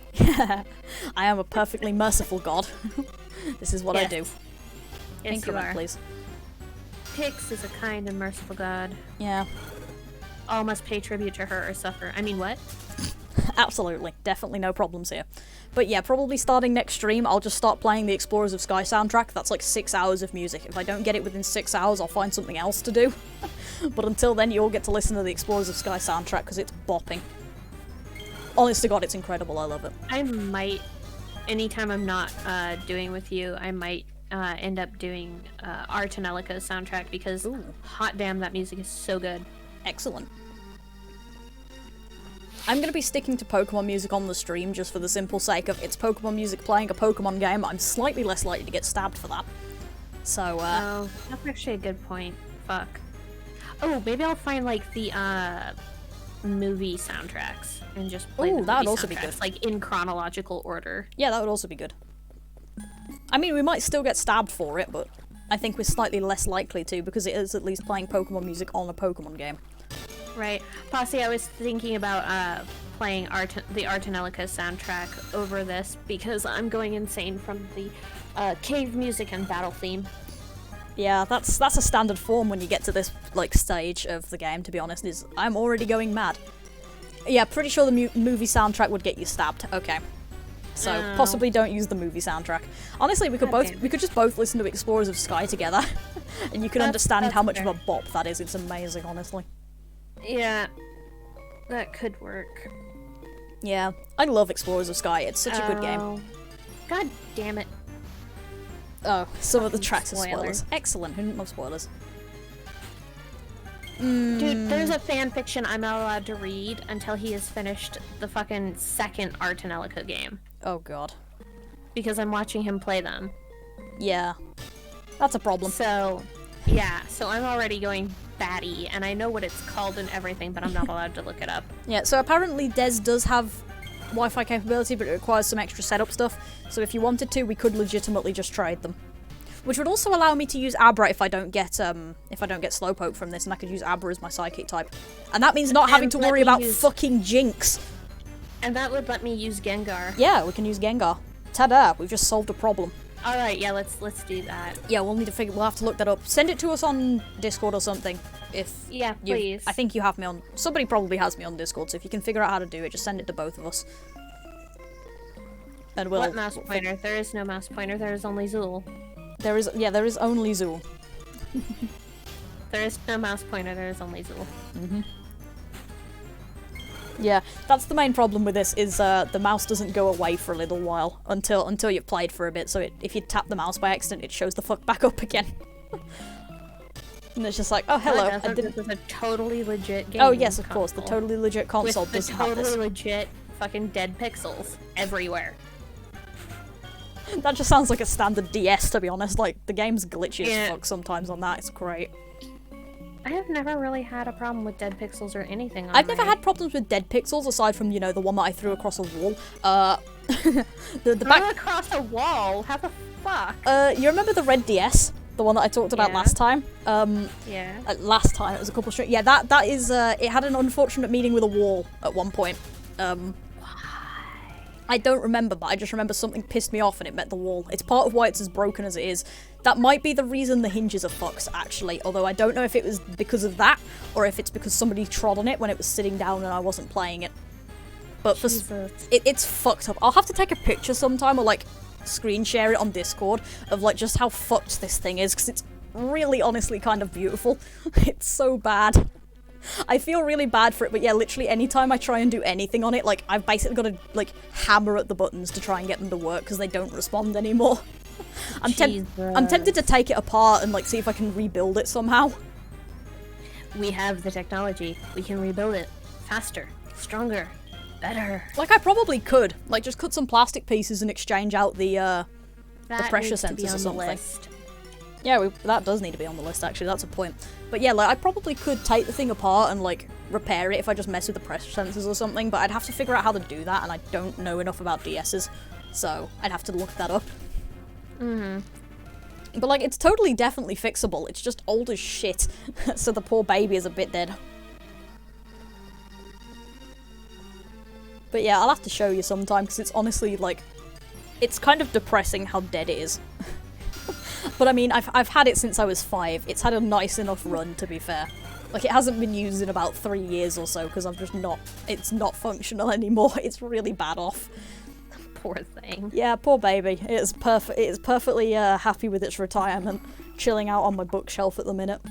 Speaker 1: I am a perfectly merciful god. This is what I do.
Speaker 2: Yes,
Speaker 1: Increment,
Speaker 2: you are.
Speaker 1: please.
Speaker 2: Pix is a kind and merciful god.
Speaker 1: Yeah.
Speaker 2: All must pay tribute to her or suffer. I mean, what?
Speaker 1: Absolutely. Definitely no problems here. But yeah, probably starting next stream, I'll just start playing the Explorers of Sky soundtrack. That's like 6 hours of music. If I don't get it within 6 hours, I'll find something else to do. But until then, you all get to listen to the Explorers of Sky soundtrack, because it's bopping. Honest to God, it's incredible. I love it.
Speaker 2: I might, anytime I'm not doing with you, I might end up doing Artanelica's soundtrack, because hot damn, that music is so good.
Speaker 1: Excellent. I'm going to be sticking to Pokemon music on the stream just for the simple sake of it's Pokemon music playing a Pokemon game. I'm slightly less likely to get stabbed for that. So,
Speaker 2: Oh, that's actually a good point. Fuck. Oh, maybe I'll find, like, the, movie soundtracks and just play the movie
Speaker 1: that would also be
Speaker 2: soundtracks,
Speaker 1: good.
Speaker 2: like, in chronological order.
Speaker 1: Yeah, that would also be good. I mean, we might still get stabbed for it, but I think we're slightly less likely to, because it is at least playing Pokemon music on a Pokemon game.
Speaker 2: Right. Posse, I was thinking about playing the Artanelica soundtrack over this because I'm going insane from the cave music and battle theme.
Speaker 1: Yeah, that's a standard form when you get to this like stage of the game, to be honest, is I'm already going mad. Yeah, pretty sure the movie soundtrack would get you stabbed. Okay. So, possibly don't use the movie soundtrack. Honestly, we could just both listen to Explorers of Sky together, and you can understand how much of a bop that is. It's amazing, honestly.
Speaker 2: Yeah, that could work.
Speaker 1: Yeah, I love Explorers of Sky. It's such a good game.
Speaker 2: God damn it.
Speaker 1: Oh, some of the
Speaker 2: Fucking
Speaker 1: tracks are
Speaker 2: spoiler.
Speaker 1: spoilers. Excellent, who didn't love spoilers?
Speaker 2: Dude, there's a fan fiction I'm not allowed to read until he has finished the fucking second Artanelica game.
Speaker 1: Oh god.
Speaker 2: Because I'm watching him play them.
Speaker 1: Yeah. That's a problem.
Speaker 2: So, yeah, so I'm already going batty, and I know what it's called and everything, but I'm not allowed to look it up.
Speaker 1: Yeah, so apparently Des does have Wi-Fi capability, but it requires some extra setup stuff. So if you wanted to, we could legitimately just trade them. Which would also allow me to use Abra if I don't get Slowpoke from this, and I could use Abra as my Psychic type. And that means not having to worry about fucking Jinx.
Speaker 2: And that would let me use Gengar.
Speaker 1: Yeah, we can use Gengar. Ta-da! We've just solved a problem.
Speaker 2: All right, yeah, let's do that.
Speaker 1: Yeah, we'll have to look that up. Send it to us on Discord or something.
Speaker 2: Yeah, please.
Speaker 1: I think you have me on. Somebody probably has me on Discord, so if you can figure out how to do it, just send it to both of us. And
Speaker 2: what mouse pointer? There is no mouse pointer. There is only Zool.
Speaker 1: There is only Zool.
Speaker 2: There is no mouse pointer. There is only Zool.
Speaker 1: Mm-hmm. Yeah, that's the main problem with this, is the mouse doesn't go away for a little while until you've played for a bit, so if you tap the mouse by accident, it shows the fuck back up again. And it's just like, oh, hello.
Speaker 2: This is a totally legit game.
Speaker 1: Oh, yes, of course, the totally legit console does have this.
Speaker 2: With the totally legit fucking dead pixels everywhere.
Speaker 1: That just sounds like a standard DS, to be honest. Like, the game's glitchy as fuck sometimes on that. It's great.
Speaker 2: I have never really had a problem with dead pixels or anything on
Speaker 1: I've never had problems with dead pixels, aside from, you know, the one that I threw across a wall. The back...
Speaker 2: across a wall? How the fuck?
Speaker 1: You remember the red DS? The one that I talked about last time?
Speaker 2: Yeah.
Speaker 1: Last time, it was a couple of straight. Yeah, that is, it had an unfortunate meeting with a wall at one point. I don't remember, but I just remember something pissed me off and it met the wall. It's part of why it's as broken as it is. That might be the reason the hinges are fucked, actually, although I don't know if it was because of that, or if it's because somebody trod on it when it was sitting down and I wasn't playing it. But for it's fucked up. I'll have to take a picture sometime, or like, screen share it on Discord, of like, just how fucked this thing is, because it's really, honestly, kind of beautiful. It's so bad. I feel really bad for it, but yeah, literally anytime I try and do anything on it, like, I've basically got to, like, hammer at the buttons to try and get them to work, because they don't respond anymore. I'm tempted to take it apart and, like, see if I can rebuild it somehow.
Speaker 2: We have the technology. We can rebuild it. Faster. Stronger. Better.
Speaker 1: Like, I probably could. Like, just cut some plastic pieces and exchange out the pressure sensors or something. Yeah, that does need to be on the list, actually. That's a point. But yeah, like, I probably could take the thing apart and, like, repair it if I just mess with the pressure sensors or something, but I'd have to figure out how to do that, and I don't know enough about DSs, so I'd have to look that up. But, like, it's totally definitely fixable. It's just old as shit, so the poor baby is a bit dead. But yeah, I'll have to show you sometime, because it's honestly, like, it's kind of depressing how dead it is. But I mean, I've had it since I was 5. It's had a nice enough run, to be fair. Like, it hasn't been used in about 3 years or so, because I'm just not... It's not functional anymore. It's really bad off.
Speaker 2: Poor thing.
Speaker 1: Yeah, poor baby. It is perfectly happy with its retirement. Chilling out on my bookshelf at the minute.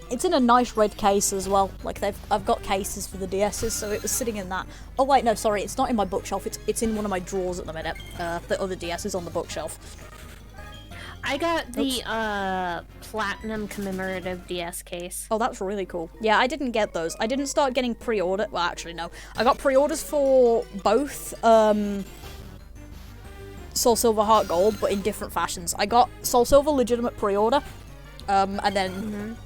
Speaker 1: It's in a nice red case as well. Like, I've got cases for the DSs, so it was sitting in that. Oh wait, no, sorry, it's not in my bookshelf. It's in one of my drawers at the minute. The other DS is on the bookshelf.
Speaker 2: I got the platinum commemorative DS case.
Speaker 1: Oh, that's really cool. Yeah, I didn't get those. I didn't start getting pre-order. Well, actually, no. I got pre-orders for both SoulSilver Heart Gold, but in different fashions. I got SoulSilver legitimate pre-order, and then.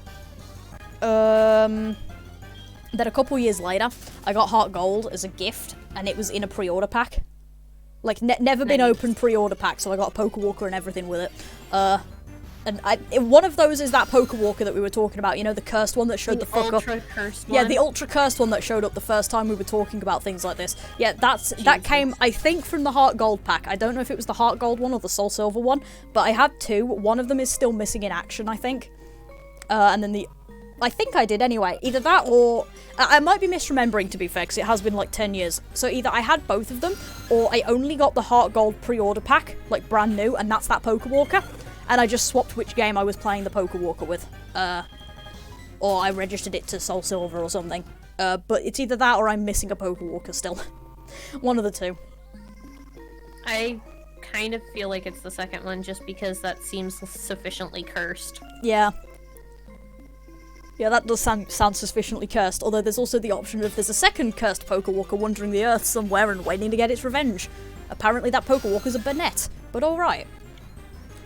Speaker 1: Then a couple years later, I got Heart Gold as a gift, and it was in a pre-order pack. Like, never been open pre-order pack, so I got a Pokewalker and everything with it. And one of those is that Pokewalker that we were talking about, you know, the cursed one that showed the fuck up.
Speaker 2: Ultra-cursed one?
Speaker 1: Yeah, the ultra-cursed one that showed up the first time we were talking about things like this. Yeah, that came, I think, from the Heart Gold pack. I don't know if it was the Heart Gold one or the SoulSilver one, but I had 2. One of them is still missing in action, I think. And then I think I did anyway. Either that or... I might be misremembering, to be fair, because it has been like 10 years. So either I had both of them, or I only got the Heart Gold pre-order pack, like brand new, and that's that Pokewalker. And I just swapped which game I was playing the Pokewalker with. Or I registered it to SoulSilver or something. But it's either that or I'm missing a Pokewalker still. One of the two.
Speaker 2: I kind of feel like it's the second one, just because that seems sufficiently cursed.
Speaker 1: Yeah. Yeah, that does sound sufficiently cursed, although there's also the option if there's a second cursed Pokewalker wandering the earth somewhere and waiting to get its revenge. Apparently that Pokewalker's a Burnett, but alright.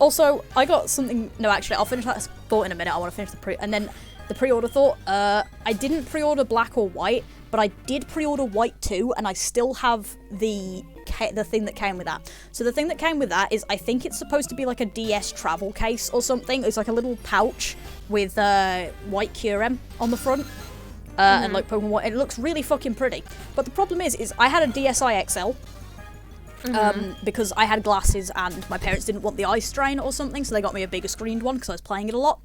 Speaker 1: Also, I got something... No, actually, I'll finish that thought in a minute. I want to finish the pre-order thought. I didn't pre-order black or white, but I did pre-order white too, and I still have the thing that came with that. So the thing that came with that is, I think it's supposed to be like a DS travel case or something. It's like a little pouch with white Kyurem on the front. And like Pokemon White. It looks really fucking pretty. But the problem is I had a DSi XL. Because I had glasses and my parents didn't want the eye strain or something, so they got me a bigger screened one because I was playing it a lot.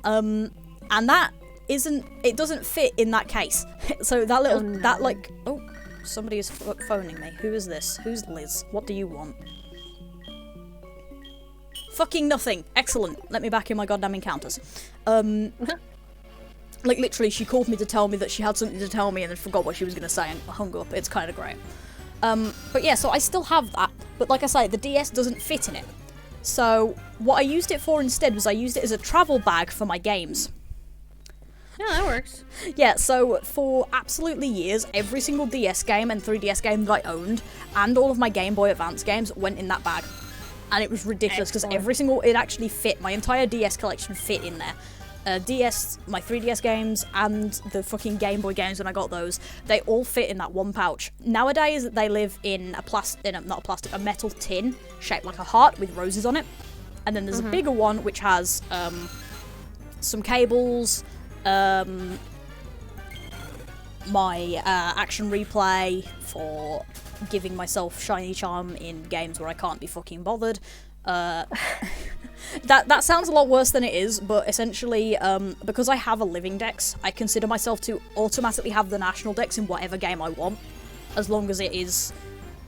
Speaker 1: And that it doesn't fit in that case. So that little, oh, somebody is phoning me. Who is this? Who's Liz? What do you want? Fucking nothing. Excellent. Let me back in my goddamn encounters. Like, literally, she called me to tell me that she had something to tell me and then forgot what she was going to say and hung up. It's kind of great. But yeah, so I still have that. But like I say, the DS doesn't fit in it. So what I used it for instead was I used it as a travel bag for my games.
Speaker 2: Yeah, that works.
Speaker 1: Yeah, so for absolutely years, every single DS game and 3DS game that I owned, and all of my Game Boy Advance games went in that bag. And it was ridiculous, because it actually fit, my entire DS collection fit in there. My 3DS games, and the fucking Game Boy games when I got those, they all fit in that one pouch. Nowadays, they live in a metal tin shaped like a heart with roses on it. And then there's a bigger one which has some cables, my action replay for giving myself shiny charm in games where I can't be fucking bothered. That sounds a lot worse than it is, but essentially, because I have a living dex, I consider myself to automatically have the national dex in whatever game I want, as long as it is,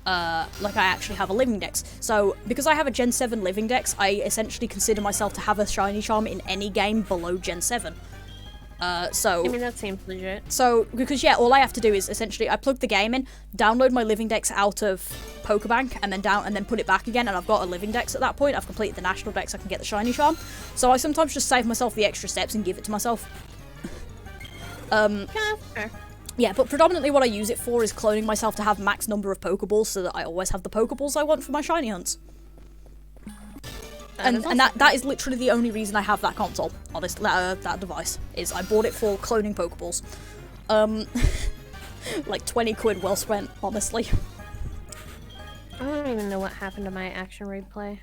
Speaker 1: like I actually have a living dex. So, because I have a Gen 7 living dex, I essentially consider myself to have a shiny charm in any game below Gen 7. I
Speaker 2: mean, that seems legit.
Speaker 1: So, because yeah, all I have to do is essentially, I plug the game in, download my living dex out of Pokebank, and then put it back again, and I've got a living dex at that point. I've completed the national dex, I can get the shiny charm. So I sometimes just save myself the extra steps and give it to myself. Yeah, but predominantly what I use it for is cloning myself to have max number of Pokeballs, so that I always have the Pokeballs I want for my shiny hunts. And that is literally the only reason I have that console, honestly, that device, is I bought it for cloning Pokeballs. Like 20 quid well spent, honestly.
Speaker 2: I don't even know what happened to my action replay.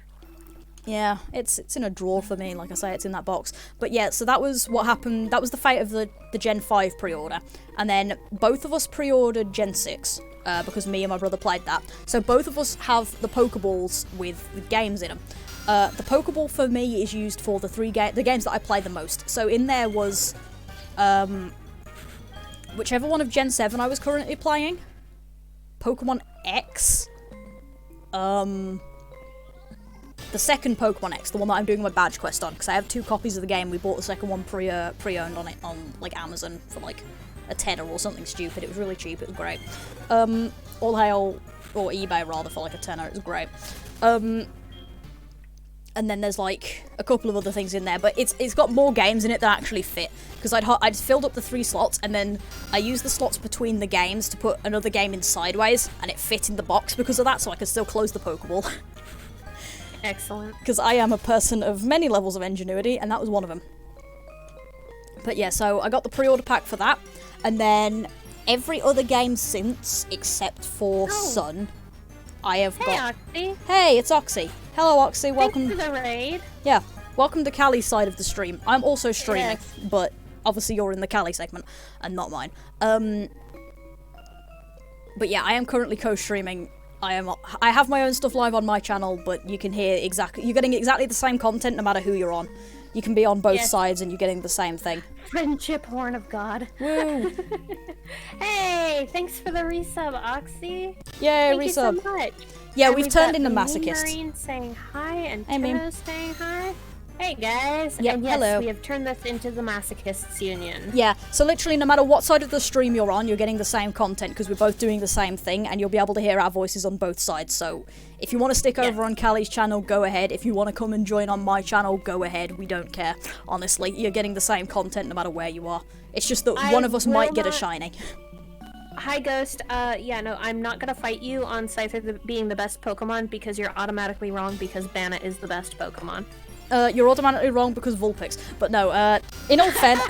Speaker 1: Yeah, it's in a drawer for me, like I say, it's in that box. But yeah, so that was what happened, that was the fate of the Gen 5 pre-order. And then both of us pre-ordered Gen 6, because me and my brother played that. So both of us have the Pokeballs with the games in them. The Pokeball for me is used for the games that I play the most. So in there was, whichever one of Gen 7 I was currently playing, Pokemon X, the second Pokemon X, the one that I'm doing my badge quest on, because I have 2 copies of the game. We bought the second one pre-owned on like Amazon for like a tenner or something stupid. It was really cheap. It was great. All hail, or eBay rather, for like a tenner. It was great. And then there's like a couple of other things in there, but it's got more games in it that actually fit, because I'd filled up the 3 slots, and then I used the slots between the games to put another game in sideways, and it fit in the box because of that, so I could still close the Pokeball.
Speaker 2: Excellent.
Speaker 1: Because I am a person of many levels of ingenuity, and that was one of them. But yeah, so I got the pre-order pack for that, and then every other game since, except for Sun, I have got...
Speaker 2: Oxy.
Speaker 1: Hey, it's Oxy. Hello, Oxy. Welcome.
Speaker 2: Thanks for the raid.
Speaker 1: Yeah, welcome to Kali's side of the stream. I'm also streaming, but obviously you're in the Kali segment and not mine. But yeah, I am currently co-streaming. I have my own stuff live on my channel, but you can hear you're getting exactly the same content no matter who you're on. You can be on both sides and you're getting the same thing.
Speaker 2: Friendship horn of God.
Speaker 1: Woo!
Speaker 2: Hey, thanks for the resub, Oxy.
Speaker 1: Yay,
Speaker 2: Thank
Speaker 1: resub.
Speaker 2: you so much.
Speaker 1: Yeah,
Speaker 2: and
Speaker 1: we've turned into
Speaker 2: got
Speaker 1: masochists.
Speaker 2: Marine saying hi, and
Speaker 1: Hey,
Speaker 2: Timo saying hi. Hey guys.
Speaker 1: Yep,
Speaker 2: and yes,
Speaker 1: hello.
Speaker 2: we have turned this into the Masochists Union.
Speaker 1: Yeah, so literally no matter what side of the stream you're on, you're getting the same content because we're both doing the same thing, and you'll be able to hear our voices on both sides. So if you want to stick over on Kali's channel, go ahead. If you want to come and join on my channel, go ahead. We don't care. Honestly, you're getting the same content no matter where you are. It's just that one of us might get a shiny.
Speaker 2: Hi, Ghost. Yeah, no, I'm not gonna fight you on Scyther being the best Pokemon because you're automatically wrong because Banna is the best Pokemon.
Speaker 1: You're automatically wrong because Vulpix. But no, in all fairness...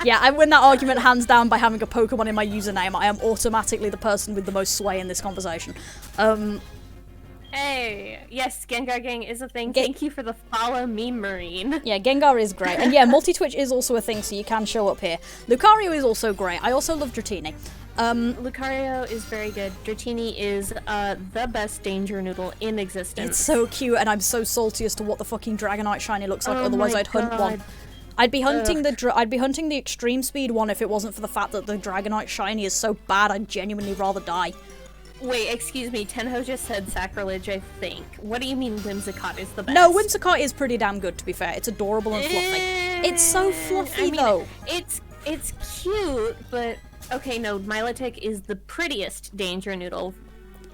Speaker 1: yeah, I win that argument hands down by having a Pokemon in my username. I am automatically the person with the most sway in this conversation.
Speaker 2: Hey, yes, Gengar Gang is a thing. Thank you for the follow me, Marine.
Speaker 1: Yeah, Gengar is great. And yeah, multi-Twitch is also a thing, so you can show up here. Lucario is also great. I also love Dratini.
Speaker 2: Lucario is very good. Dratini is the best danger noodle in existence.
Speaker 1: It's so cute, and I'm so salty as to what the fucking Dragonite shiny looks like.
Speaker 2: Oh
Speaker 1: Otherwise,
Speaker 2: my
Speaker 1: I'd hunt
Speaker 2: God.
Speaker 1: one. I'd be hunting the extreme speed one if it wasn't for the fact that the Dragonite shiny is so bad. I'd genuinely rather die.
Speaker 2: Wait, excuse me. Tenho just said sacrilege, I think. What do you mean Whimsicott is the best?
Speaker 1: No, Whimsicott is pretty damn good, to be fair. It's adorable and fluffy. It's so fluffy, though.
Speaker 2: It's cute, but... Okay, no, Milotic is the prettiest danger noodle.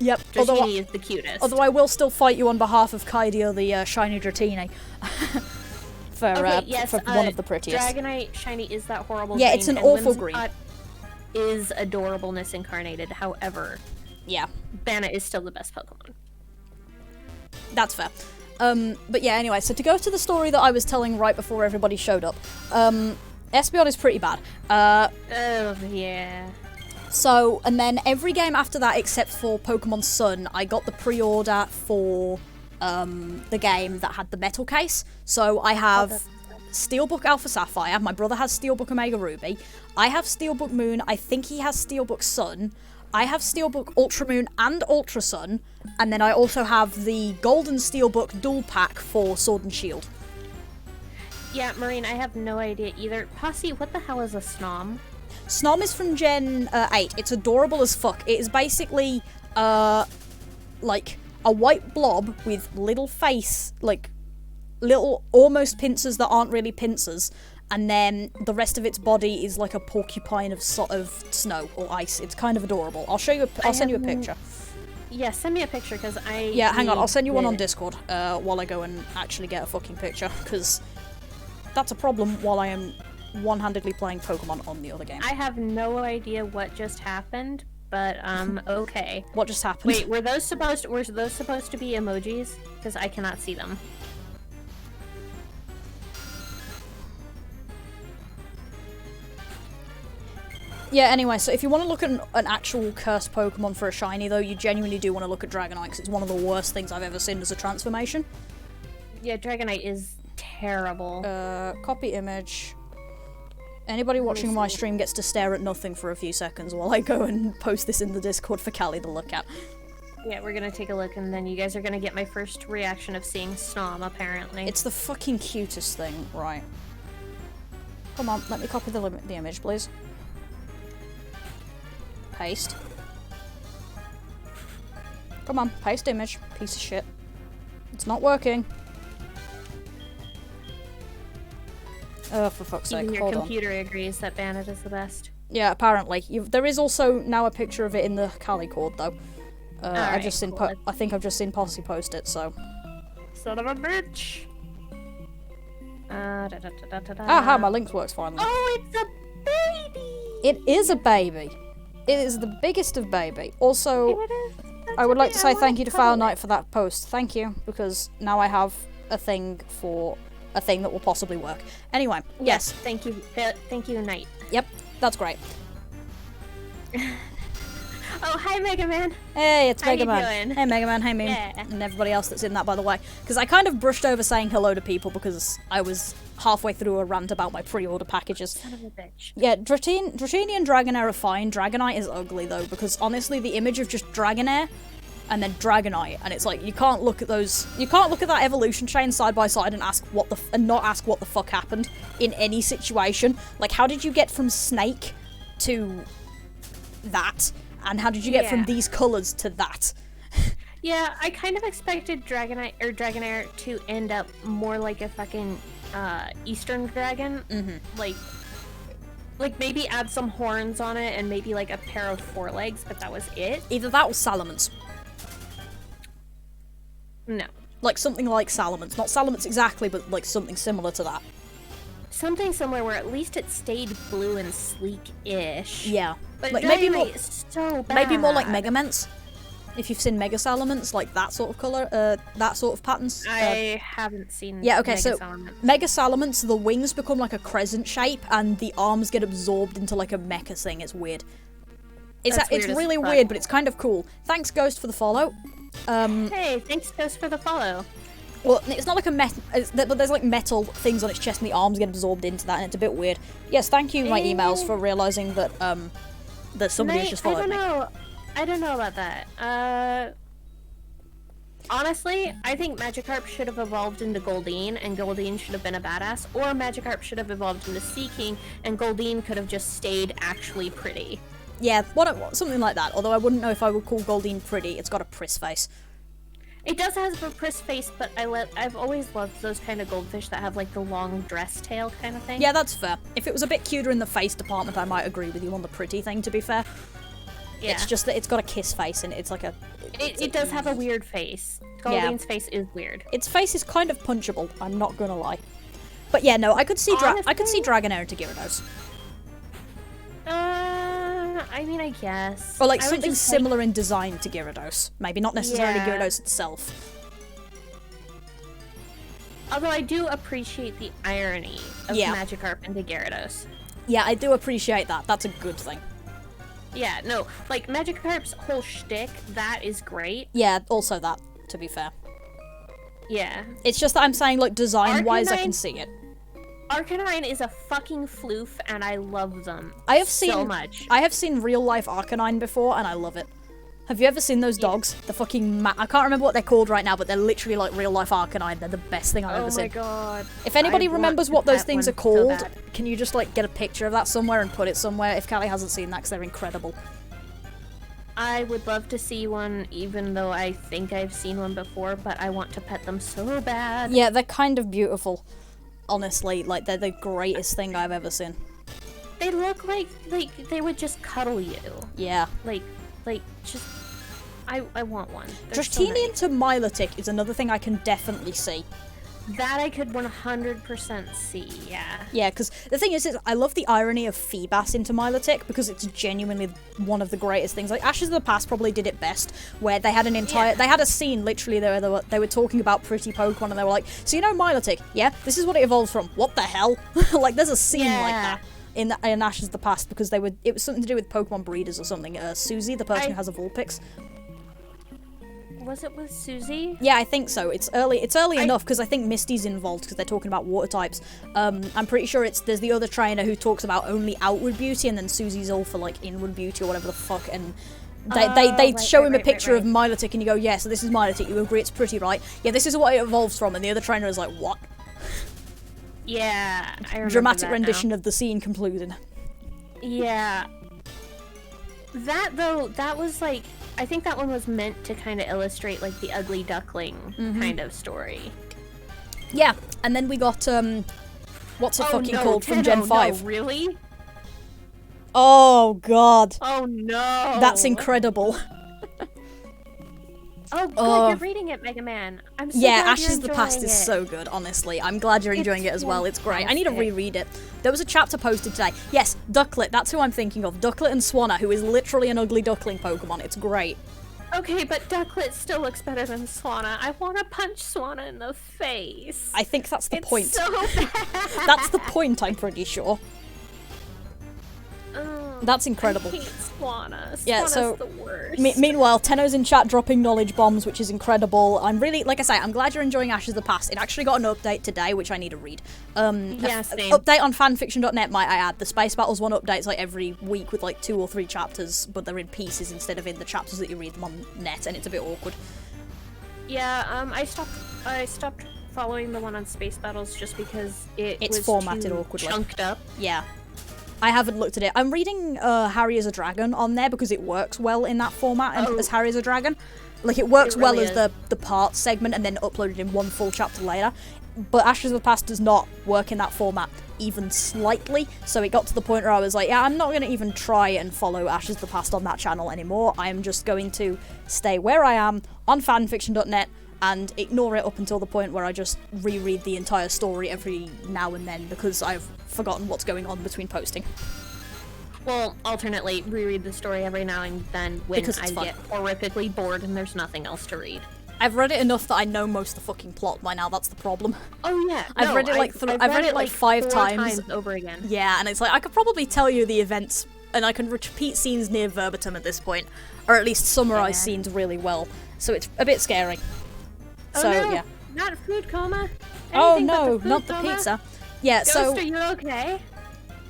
Speaker 1: Yep.
Speaker 2: Dratini is the cutest.
Speaker 1: Although I will still fight you on behalf of Kaidio, the shiny Dratini. for one of the prettiest.
Speaker 2: Dragonite shiny is that horrible
Speaker 1: Yeah,
Speaker 2: green,
Speaker 1: it's an
Speaker 2: and
Speaker 1: awful
Speaker 2: Whimsicott
Speaker 1: green.
Speaker 2: Is adorableness incarnated. However,
Speaker 1: yeah,
Speaker 2: Banna is still the best Pokemon.
Speaker 1: That's fair. But yeah, anyway, so to go to the story that I was telling right before everybody showed up, Espeon is pretty bad.
Speaker 2: Oh, yeah.
Speaker 1: So, and then every game after that, except for Pokemon Sun, I got the pre-order for the game that had the metal case. So I have Steelbook Alpha Sapphire, my brother has Steelbook Omega Ruby, I have Steelbook Moon, I think he has Steelbook Sun, I have Steelbook Ultra Moon and Ultra Sun, and then I also have the Golden Steelbook dual pack for Sword and Shield.
Speaker 2: Yeah, Marine, I have no idea either. Posse, what the hell is a Snom?
Speaker 1: Snom is from Gen 8. It's adorable as fuck. It is basically, like, a white blob with little face, like, little almost pincers that aren't really pincers, and then the rest of its body is like a porcupine of snow or ice. It's kind of adorable. I'll show you. I'll send you a picture.
Speaker 2: Yeah, send me a picture because I.
Speaker 1: Yeah, hang on. I'll send you one on Discord while I go and actually get a fucking picture, because that's a problem while I am one-handedly playing Pokemon on the other game.
Speaker 2: I have no idea what just happened, but okay.
Speaker 1: What just happened?
Speaker 2: Wait, were those supposed to be emojis? Because I cannot see them.
Speaker 1: Yeah, anyway, so if you want to look at an actual cursed Pokemon for a shiny, though, you genuinely do want to look at Dragonite, because it's one of the worst things I've ever seen as a transformation.
Speaker 2: Yeah, Dragonite is terrible.
Speaker 1: Copy image. Anybody watching my stream gets to stare at nothing for a few seconds while I go and post this in the Discord for Kali to look at.
Speaker 2: Yeah, we're gonna take a look, and then you guys are gonna get my first reaction of seeing Snom, apparently.
Speaker 1: It's the fucking cutest thing, right. Come on, let me copy the image, please. Paste. Come on, paste image. Piece of shit. It's not working. Oh, for fuck's sake,
Speaker 2: Even your
Speaker 1: hold on.
Speaker 2: computer agrees that Bannet is the best.
Speaker 1: Yeah, apparently. There is also now a picture of it in the Calicord, though. I think I've just seen Posse post it, so.
Speaker 2: Son of a bitch!
Speaker 1: Aha, my links works finally.
Speaker 2: Oh, it's a baby!
Speaker 1: It is a baby. It is the biggest of baby. Also, I would like to say thank you to Foul Knight for that post. Thank you, because now I have a thing that will possibly work. Anyway, yes.
Speaker 2: Thank you, Knight.
Speaker 1: Yep, that's great.
Speaker 2: Oh, hi, Mega Man.
Speaker 1: Hey, it's Mega
Speaker 2: Man.
Speaker 1: Doing? Hey, Mega Man. Hey, Meme.
Speaker 2: Yeah.
Speaker 1: And everybody else that's in that, by the way. Because I kind of brushed over saying hello to people because I was halfway through a rant about my pre-order packages.
Speaker 2: Son of a bitch.
Speaker 1: Yeah, Dratini and Dragonair are fine. Dragonite is ugly, though, because honestly, the image of just Dragonair and then Dragonite, and it's like, you can't look at that evolution chain side by side and not ask what the fuck happened in any situation. Like, how did you get from Snake to that? And how did you get from these colours to that?
Speaker 2: Yeah, I kind of expected Dragonair to end up more like a fucking Eastern dragon.
Speaker 1: Mm-hmm.
Speaker 2: Like maybe add some horns on it and maybe like a pair of forelegs, but that was it.
Speaker 1: Either that or Salamence.
Speaker 2: No.
Speaker 1: Like something like Salamence. Not Salamence exactly, but like something similar to that.
Speaker 2: Something similar where at least it stayed blue and sleek-ish.
Speaker 1: Yeah.
Speaker 2: But
Speaker 1: like
Speaker 2: maybe is so bad.
Speaker 1: Maybe more like Megaments. If you've seen Mega Salamence, like that sort of colour, that sort of patterns.
Speaker 2: I haven't seen
Speaker 1: Yeah, okay,
Speaker 2: Mega
Speaker 1: so
Speaker 2: Salamence.
Speaker 1: Mega Salamence, the wings become like a crescent shape and the arms get absorbed into like a mecha thing. It's weird. It's really weird, but it's kind of cool. Thanks, Ghost, for the follow.
Speaker 2: Hey, thanks, Ghost, for the follow.
Speaker 1: Well, it's not like but there's like metal things on its chest and the arms get absorbed into that, and it's a bit weird. Yes, thank you, my emails, for realising that that somebody has just followed me.
Speaker 2: I don't know about that. Honestly, I think Magikarp should have evolved into Goldeen, and Goldeen should have been a badass, or Magikarp should have evolved into Seaking, and Goldeen could have just stayed actually pretty.
Speaker 1: Yeah, something like that, although I wouldn't know if I would call Goldeen pretty. It's got a priss face.
Speaker 2: It does have a priss face, but I've always loved those kind of goldfish that have like the long dress tail kind of thing.
Speaker 1: Yeah, that's fair. If it was a bit cuter in the face department, I might agree with you on the pretty thing, to be fair. Yeah. It's just that it's got a kiss face and it's like a...
Speaker 2: It does have a weird face. Goldeen's face is weird.
Speaker 1: Its face is kind of punchable, I'm not gonna lie. But yeah, no, I could see Dragonair into Gyarados.
Speaker 2: I mean, I guess.
Speaker 1: Or like something similar in design to Gyarados. Maybe not necessarily Gyarados itself.
Speaker 2: Although I do appreciate the irony of Magikarp into Gyarados.
Speaker 1: Yeah, I do appreciate that. That's a good thing.
Speaker 2: Yeah, no, like Magikarp's whole shtick, that is great.
Speaker 1: Yeah, also that, to be fair.
Speaker 2: Yeah.
Speaker 1: It's just that I'm saying, like, design-wise, I can see it.
Speaker 2: Arcanine is a fucking floof, and I love them so much.
Speaker 1: I have seen real-life Arcanine before, and I love it. Have you ever seen those dogs? The fucking I can't remember what they're called right now, but they're literally like real-life Arcanine. They're the best thing I've ever seen.
Speaker 2: Oh my god.
Speaker 1: If anybody remembers what those things are called, can you just, like, get a picture of that somewhere and put it somewhere? If Kali hasn't seen that, because they're incredible.
Speaker 2: I would love to see one, even though I think I've seen one before, but I want to pet them so bad.
Speaker 1: Yeah, they're kind of beautiful. Honestly, like, they're the greatest thing I've ever seen.
Speaker 2: They look like they would just cuddle you.
Speaker 1: Yeah.
Speaker 2: Like, just... I want one.
Speaker 1: Dratini into Milotic is another thing I can definitely see.
Speaker 2: That I could 100% see, yeah.
Speaker 1: Yeah, because the thing is I love the irony of Feebas into Milotic, because it's genuinely one of the greatest things. Like, Ashes of the Past probably did it best, where they had an entire... They had a scene, literally, they were talking about pretty Pokemon, and they were like, so you know Milotic, yeah? This is what it evolves from. What the hell? Like, there's a scene like that in Ashes of the Past, because it was something to do with Pokemon breeders or something. Susie, the person who has a Vulpix.
Speaker 2: Was it with Susie?
Speaker 1: Yeah, I think so. It's early enough, because I think Misty's involved, because they're talking about water types. I'm pretty sure there's the other trainer who talks about only outward beauty, and then Susie's all for, like, inward beauty or whatever the fuck, and they show him a picture of Milotic, and you go, yeah, so this is Milotic, you agree it's pretty, right? Yeah, this is what it evolves from, and the other trainer is like, what?
Speaker 2: Yeah, I remember
Speaker 1: Dramatic
Speaker 2: that
Speaker 1: rendition
Speaker 2: now.
Speaker 1: of the scene concluded.
Speaker 2: Yeah. That, though, that was, like... I think that one was meant to kind of illustrate, like, the ugly duckling kind of story.
Speaker 1: Yeah, and then we got, what's it called from Gen 5?
Speaker 2: No, really?
Speaker 1: Oh, God.
Speaker 2: Oh, no.
Speaker 1: That's incredible.
Speaker 2: Oh, good, you're reading it, Mega Man. I'm so glad
Speaker 1: Ashes of
Speaker 2: you're
Speaker 1: the Past
Speaker 2: enjoying
Speaker 1: is
Speaker 2: it.
Speaker 1: so good, honestly. I'm glad you're enjoying it as well. It's great. I need to reread it. There was a chapter posted today. Yes, Ducklet, that's who I'm thinking of. Ducklet and Swanna, who is literally an ugly duckling Pokemon. It's great.
Speaker 2: Okay, but Ducklet still looks better than Swanna. I want to punch Swanna in the face.
Speaker 1: I think that's the point.
Speaker 2: So bad.
Speaker 1: That's the point, I'm pretty sure. That's incredible.
Speaker 2: I hate Swanna.
Speaker 1: Yeah,
Speaker 2: Swanna's the worst.
Speaker 1: Meanwhile, Tenno's in chat dropping knowledge bombs, which is incredible. I'm really, like I say, I'm glad you're enjoying Ashes of the Past. It actually got an update today, which I need to read.
Speaker 2: Yeah, same.
Speaker 1: Update on fanfiction.net, might I add. The Space Battles one updates like every week with like 2 or 3 chapters, but they're in pieces instead of in the chapters that you read them on net, and it's a bit awkward.
Speaker 2: Yeah, I stopped following the one on Space Battles just because it's was
Speaker 1: formatted
Speaker 2: too
Speaker 1: awkwardly.
Speaker 2: chunked up.
Speaker 1: Yeah. I haven't looked at it. I'm reading Harry as a Dragon on there because it works well in that format as Harry as a Dragon. Like, it works well as the parts segment and then uploaded in one full chapter later. But Ashes of the Past does not work in that format even slightly, so it got to the point where I was like, yeah, I'm not going to even try and follow Ashes of the Past on that channel anymore. I am just going to stay where I am on fanfiction.net and ignore it up until the point where I just reread the entire story every now and then because I've forgotten what's going on between posting.
Speaker 2: Well, alternately, reread the story every now and then when I get horrifically bored and there's nothing else to read.
Speaker 1: I've read it enough that I know most of the fucking plot by now, that's the problem.
Speaker 2: Oh yeah,
Speaker 1: I've read it like 5 times
Speaker 2: over again.
Speaker 1: Yeah, and it's like, I could probably tell you the events, and I can repeat scenes near verbatim at this point, or at least summarize scenes really well, so it's a bit scary.
Speaker 2: Oh
Speaker 1: so,
Speaker 2: no,
Speaker 1: yeah.
Speaker 2: not food coma.
Speaker 1: Oh
Speaker 2: Anything
Speaker 1: no,
Speaker 2: but the
Speaker 1: not the
Speaker 2: coma?
Speaker 1: pizza. Yeah,
Speaker 2: Ghost,
Speaker 1: so...
Speaker 2: are you okay?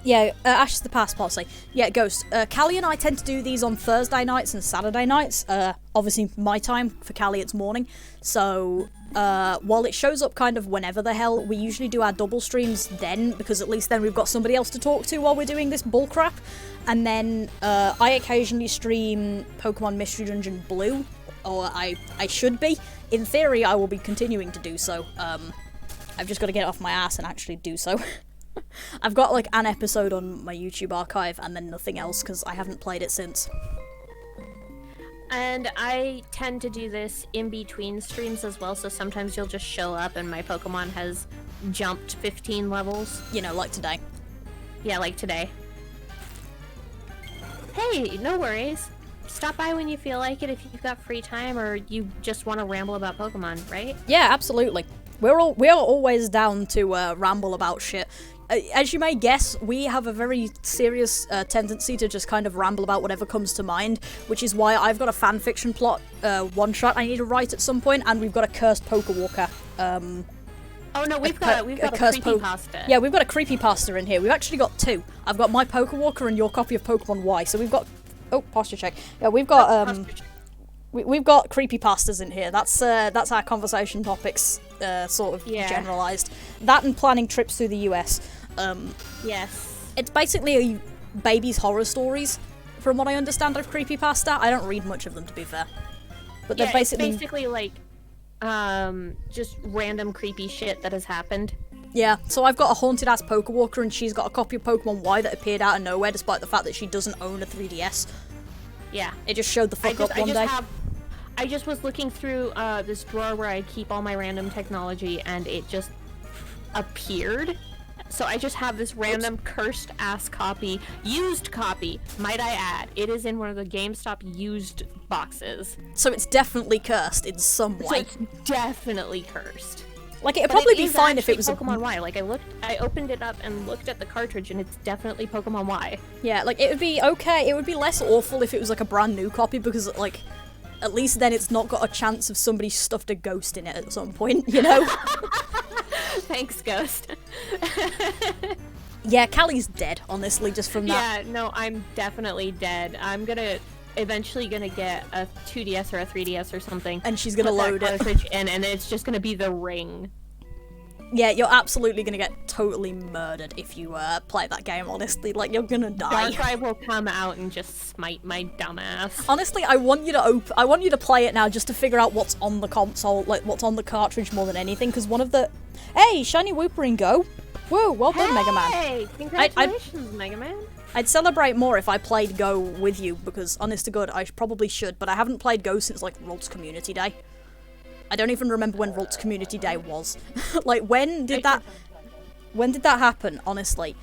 Speaker 1: Yeah, Ashes of the Past, possibly. Yeah, Ghost. Kali and I tend to do these on Thursday nights and Saturday nights. Obviously, my time. For Kali, it's morning. So, while it shows up kind of whenever the hell, we usually do our double streams then, because at least then we've got somebody else to talk to while we're doing this bullcrap. And then, I occasionally stream Pokemon Mystery Dungeon Blue, or I should be. In theory, I will be continuing to do so. I've just got to get it off my ass and actually do so. I've got like an episode on my YouTube archive and then nothing else because I haven't played it since.
Speaker 2: And I tend to do this in between streams as well, so sometimes you'll just show up and my Pokemon has jumped 15 levels.
Speaker 1: You know, like today.
Speaker 2: Yeah, like today. Hey, no worries. Stop by when you feel like it if you've got free time or you just want to ramble about Pokemon, right?
Speaker 1: Yeah, absolutely. We are always down to ramble about shit. As you may guess, we have a very serious tendency to just kind of ramble about whatever comes to mind, which is why I've got a fanfiction plot one-shot I need to write at some point, and we've got a cursed Pokewalker.
Speaker 2: Oh no, we've got a creepypasta.
Speaker 1: Yeah, we've got a creepypasta in here. We've actually got two. I've got my Pokewalker and your copy of Pokemon Y. So we've got... Oh, posture check. Yeah, we've got we've got creepypastas in here. That's our conversation topics, sort of generalized. That and planning trips through the US.
Speaker 2: Yes.
Speaker 1: It's basically babies' horror stories, from what I understand of creepypasta. I don't read much of them, to be fair. But they're basically...
Speaker 2: it's basically like, just random creepy shit that has happened.
Speaker 1: Yeah, so I've got a haunted-ass Pokewalker, and she's got a copy of Pokemon Y that appeared out of nowhere, despite the fact that she doesn't own a 3DS.
Speaker 2: Yeah.
Speaker 1: It just showed the fuck up one day.
Speaker 2: I just was looking through this drawer where I keep all my random technology, and it just appeared. So I just have this random cursed-ass copy, used copy, might I add. It is in one of the GameStop used boxes.
Speaker 1: So it's definitely cursed in some way.
Speaker 2: So it's definitely cursed.
Speaker 1: Like, it'd probably be fine if it was
Speaker 2: Pokemon Y. Like, I opened it up and looked at the cartridge, and it's definitely Pokemon Y.
Speaker 1: Yeah, like, it would be okay. It would be less awful if it was, like, a brand new copy, because, like, at least then it's not got a chance of somebody stuffed a ghost in it at some point, you know?
Speaker 2: Thanks, Ghost.
Speaker 1: Yeah, Callie's dead, honestly, just from that.
Speaker 2: Yeah, no, I'm definitely dead. I'm eventually gonna get a 2DS or a 3DS or something.
Speaker 1: And she's gonna load it.
Speaker 2: And it's just gonna be the ring.
Speaker 1: Yeah, you're absolutely gonna get totally murdered if you play that game, honestly. Like, you're gonna die.
Speaker 2: Darkrai will come out and just smite my dumbass.
Speaker 1: Honestly, I want you to play it now just to figure out what's on the console, like what's on the cartridge more than anything, because one of the... Hey, shiny Wooper Go! Whoa, well done, Mega Man.
Speaker 2: Hey, congratulations, Mega Man.
Speaker 1: I'd celebrate more if I played Go with you, because, honest to God, I probably should, but I haven't played Go since, like, Rult's Community Day. I don't even remember when Rult's Community Day was. Like, when did that happen, honestly?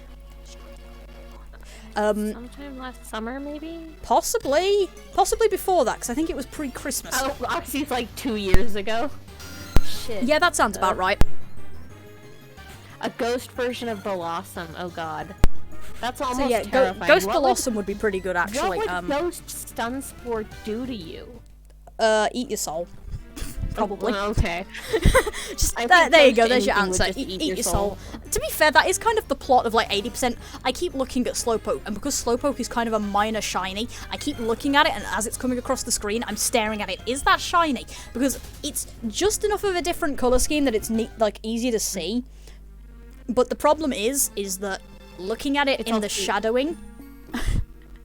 Speaker 2: Sometime last summer, maybe?
Speaker 1: Possibly before that, because I think it was pre-Christmas.
Speaker 2: Oh, obviously it's like 2 years ago. Shit.
Speaker 1: Yeah, that sounds about right.
Speaker 2: A ghost version of Blossom, oh god. That's almost terrifying.
Speaker 1: Ghost Blossom would be pretty good, actually.
Speaker 2: What would Ghost Stun Spore do to you?
Speaker 1: Eat your soul. Probably.
Speaker 2: Oh, okay.
Speaker 1: There you go, there's your answer. Eat your soul. To be fair, that is kind of the plot of like 80%. I keep looking at Slowpoke, and because Slowpoke is kind of a minor shiny, I keep looking at it, and as it's coming across the screen, I'm staring at it. Is that shiny? Because it's just enough of a different colour scheme that it's like easy to see. But the problem is that looking at it in the shadowing...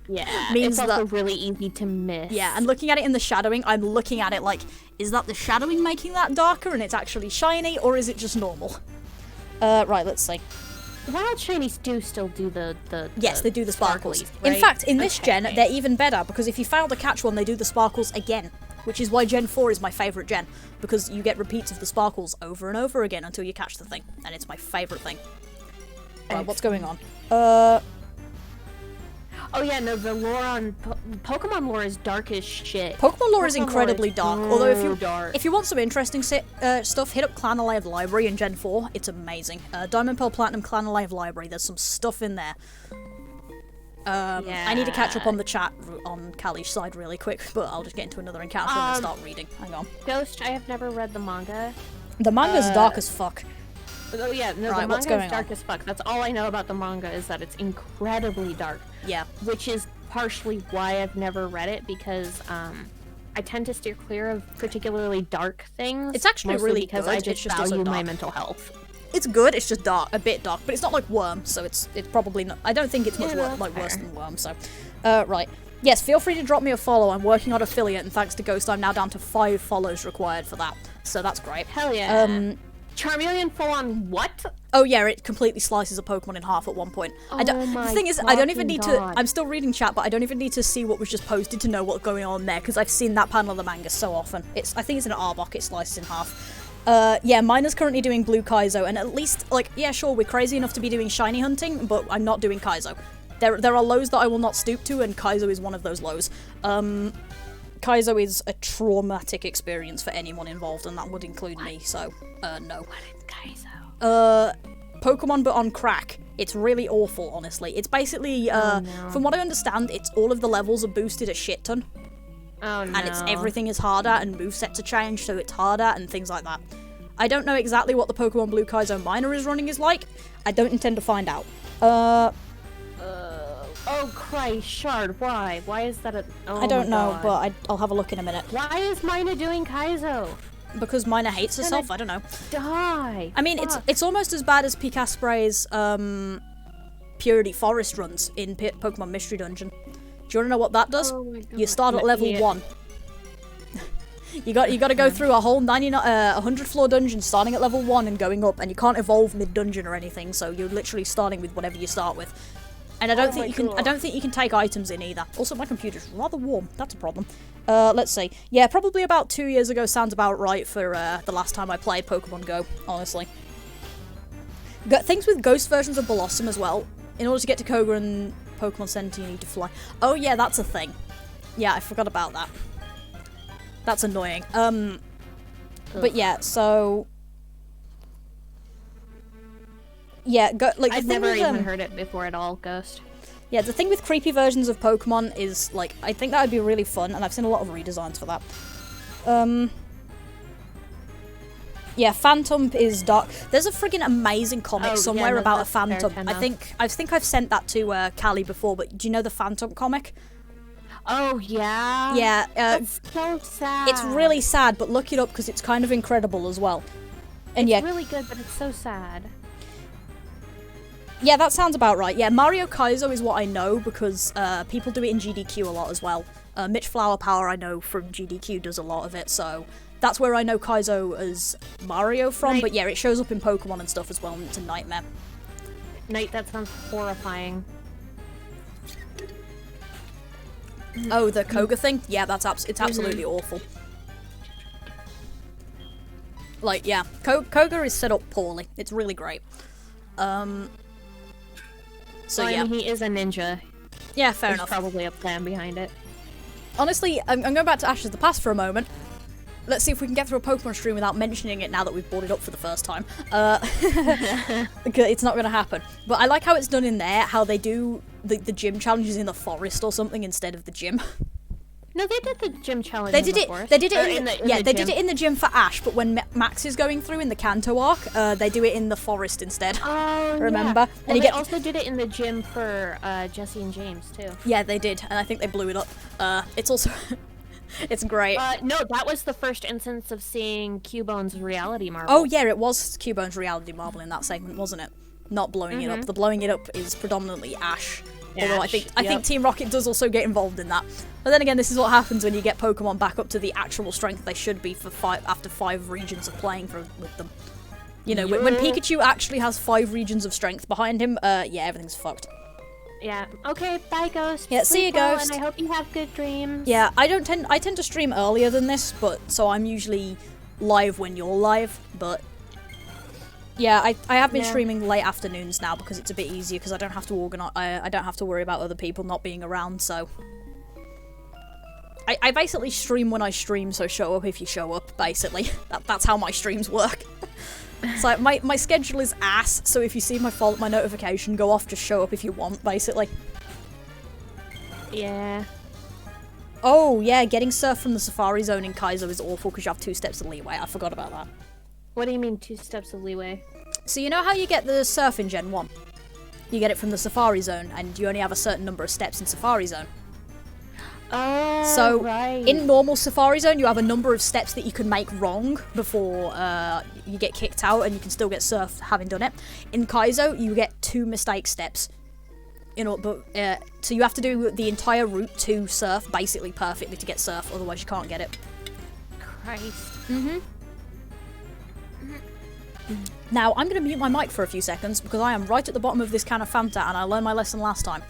Speaker 2: Yeah,
Speaker 1: means
Speaker 2: it's also really easy to miss.
Speaker 1: Yeah, and looking at it in the shadowing, I'm looking at it like, is that the shadowing making that darker and it's actually shiny, or is it just normal? Right, let's see.
Speaker 2: Wild shinies do still do the
Speaker 1: yes, they do the sparkles.
Speaker 2: Right?
Speaker 1: In fact, in this gen, they're even better, because if you fail to catch one, they do the sparkles again. Which is why Gen 4 is my favourite gen, because you get repeats of the sparkles over and over again until you catch the thing, and it's my favourite thing. Right, what's going on?
Speaker 2: Oh yeah, no, the lore on Pokemon lore is dark as shit.
Speaker 1: Pokemon lore is incredibly dark, although if you want some interesting stuff, hit up Clan Alive Library in Gen 4, it's amazing. Diamond Pearl Platinum Clan Alive Library, there's some stuff in there. I need to catch up on the chat on Callie's side really quick, but I'll just get into another encounter and start reading. Hang on.
Speaker 2: Ghost, I have never read the manga.
Speaker 1: The manga's dark as fuck.
Speaker 2: Oh yeah, no,
Speaker 1: right,
Speaker 2: the manga is dark as fuck. That's all I know about the manga, is that it's incredibly dark.
Speaker 1: Yeah.
Speaker 2: Which is partially why I've never read it, because I tend to steer clear of particularly dark things.
Speaker 1: It's actually really
Speaker 2: because
Speaker 1: good.
Speaker 2: I just value my mental health.
Speaker 1: It's good, it's just dark, a bit dark, but it's not like Worm, so it's probably not. I don't think it's much worse than Worm, so. Right. Yes, feel free to drop me a follow. I'm working on affiliate, and thanks to Ghost, I'm now down to 5 follows required for that. So that's great.
Speaker 2: Hell yeah. Charmeleon full on what?
Speaker 1: Oh yeah, it completely slices a Pokemon in half at one point. The thing is, I don't even need to. I'm still reading chat, but I don't even need to see what was just posted to know what's going on there because I've seen that panel of the manga so often. I think it's an Arbok. It slices in half. Yeah, mine is currently doing Blue Kaizo, and at least, like, yeah, sure, we're crazy enough to be doing shiny hunting, but I'm not doing Kaizo. There are lows that I will not stoop to, and Kaizo is one of those lows. Kaizo is a traumatic experience for anyone involved, and that would include me, so, no.
Speaker 2: What is Kaizo?
Speaker 1: Pokemon but on crack. It's really awful, honestly. It's basically, from what I understand, it's all of the levels are boosted a shit ton.
Speaker 2: Oh, no.
Speaker 1: And everything is harder, and movesets are changed, so it's harder, and things like that. I don't know exactly what the Pokemon Blue Kaizo Minor is running is like. I don't intend to find out.
Speaker 2: Oh, Christ, Shard, why? Why is that a... Oh,
Speaker 1: I don't know, but I'll have a look in a minute.
Speaker 2: Why is Mina doing Kaizo?
Speaker 1: Because Mina hates herself, I don't know.
Speaker 2: Die!
Speaker 1: I mean, it's almost as bad as Picaspray's, Purity Forest runs in Pokemon Mystery Dungeon. Do you want to know what that does?
Speaker 2: Oh my God.
Speaker 1: You start at level 1. You got to go through a whole 100 floor dungeon starting at level 1 and going up, and you can't evolve mid-dungeon or anything, so you're literally starting with whatever you start with. And I don't think you can take items in either. Also, my computer's rather warm. That's a problem. Let's see. Yeah, probably about 2 years ago sounds about right for the last time I played Pokemon Go, honestly. Got things with ghost versions of Blossom as well. In order to get to Koga and Pokemon Center, you need to fly. Oh yeah, that's a thing. Yeah, I forgot about that. That's annoying. But yeah, so... Yeah,
Speaker 2: I've never even heard it before at all, Ghost.
Speaker 1: Yeah, the thing with creepy versions of Pokemon is, like, I think that would be really fun, and I've seen a lot of redesigns for that. Yeah, Phantom is dark. There's a friggin' amazing comic somewhere about a Phantom. I think I've sent that to Kali before, but do you know the Phantom comic?
Speaker 2: Oh, yeah?
Speaker 1: Yeah.
Speaker 2: It's so sad.
Speaker 1: It's really sad, but look it up because it's kind of incredible as well. And
Speaker 2: it's really good, but it's so sad.
Speaker 1: Yeah, that sounds about right. Yeah, Mario Kaizo is what I know because people do it in GDQ a lot as well. Mitch Flower Power I know from GDQ does a lot of it, so that's where I know Kaizo as Mario from, but yeah, it shows up in Pokemon and stuff as well, and it's a nightmare.
Speaker 2: Knight, that sounds horrifying.
Speaker 1: Oh, the Koga thing? Yeah, it's absolutely awful. Like, yeah, Koga is set up poorly. It's really great. So
Speaker 2: well,
Speaker 1: yeah.
Speaker 2: I mean, he is a ninja.
Speaker 1: Yeah, fair
Speaker 2: There's
Speaker 1: enough.
Speaker 2: Probably a plan behind it.
Speaker 1: Honestly, I'm going back to Ashes of the Past for a moment. Let's see if we can get through a Pokemon stream without mentioning it now that we've brought it up for the first time. It's not going to happen. But I like how it's done in there, how they do the gym challenges in the forest or something instead of the gym.
Speaker 2: No, they did the gym challenge
Speaker 1: They did
Speaker 2: in the
Speaker 1: it.
Speaker 2: forest.
Speaker 1: They did it.
Speaker 2: They
Speaker 1: did it in the gym for Ash, but when Max is going through in the Kanto arc, they do it in the forest instead.
Speaker 2: Oh,
Speaker 1: remember?
Speaker 2: Yeah.
Speaker 1: And
Speaker 2: Well, they also did it in the gym for Jesse and James too.
Speaker 1: Yeah, they did, and I think they blew it up. It's also, it's great.
Speaker 2: No, that was the first instance of seeing Cubone's reality marble.
Speaker 1: Oh yeah, it was Cubone's reality marble in that segment, wasn't it? Not blowing it up. The blowing it up is predominantly Ash. Although I think Team Rocket does also get involved in that. But then again, this is what happens when you get Pokemon back up to the actual strength they should be for after 5 regions of playing with them. You know, when Pikachu actually has 5 regions of strength behind him, yeah, everything's fucked.
Speaker 2: Yeah. Okay, bye, Ghost.
Speaker 1: Yeah, see you, Ghost.
Speaker 2: And I hope you have good dreams.
Speaker 1: Yeah, I tend to stream earlier than this, but so I'm usually live when you're live, but yeah, I have been streaming late afternoons now because it's a bit easier because I don't have to organize. I don't have to worry about other people not being around. So I basically stream when I stream. So show up if you show up. Basically, that's how my streams work. It's like my schedule is ass. So if you see my notification go off, just show up if you want. Basically.
Speaker 2: Yeah.
Speaker 1: Oh yeah, getting surf from the Safari Zone in Kaizo is awful because you have 2 steps of leeway. I forgot about that.
Speaker 2: What do you mean 2 steps of leeway?
Speaker 1: So you know how you get the surf in Gen 1? You get it from the Safari Zone, and you only have a certain number of steps in Safari Zone.
Speaker 2: Oh,
Speaker 1: so
Speaker 2: right.
Speaker 1: In normal Safari Zone, you have a number of steps that you can make wrong before you get kicked out, and you can still get surf having done it. In Kaizo, you get 2 mistake steps. You know, but so you have to do the entire route to surf basically perfectly to get surf, otherwise you can't get it.
Speaker 2: Christ.
Speaker 1: Now, I'm going to mute my mic for a few seconds because I am right at the bottom of this can of Fanta and I learned my lesson last time.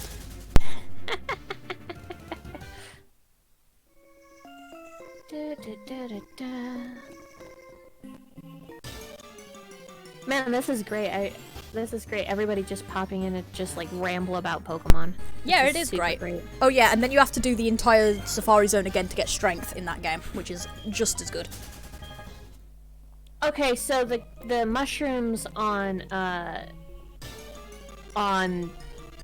Speaker 2: Man, this is great. This is great. Everybody just popping in and just like ramble about Pokemon.
Speaker 1: Yeah, it is great. Oh yeah, and then you have to do the entire Safari Zone again to get strength in that game, which is just as good.
Speaker 2: Okay, so the mushrooms on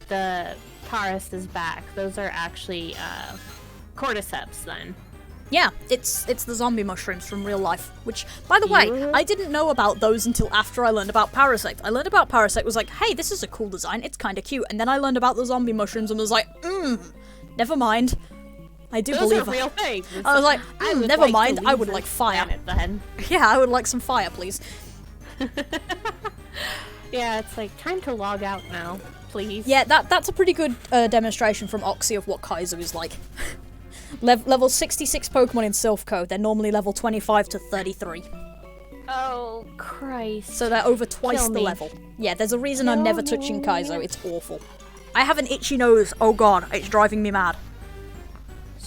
Speaker 2: the Paris' back, those are actually cordyceps then.
Speaker 1: Yeah, it's the zombie mushrooms from real life, which, by the way, I didn't know about those until after I learned about Parasect. I learned about Parasect, was like, hey, this is a cool design, it's kinda cute, and then I learned about the zombie mushrooms and was like, never mind. I do believe
Speaker 2: are real things.
Speaker 1: I was like, never mind, I would like fire.
Speaker 2: Then.
Speaker 1: Yeah, I would like some fire, please.
Speaker 2: Yeah, it's like, time to log out now, please.
Speaker 1: Yeah, that's a pretty good demonstration from Oxy of what Kaizo is like. Level 66 Pokemon in Silph Co, they're normally level 25 to 33.
Speaker 2: Oh, Christ.
Speaker 1: So they're over twice the level. Yeah, there's a reason I'm never touching Kaizo, it's awful. I have an itchy nose, oh god, it's driving me mad.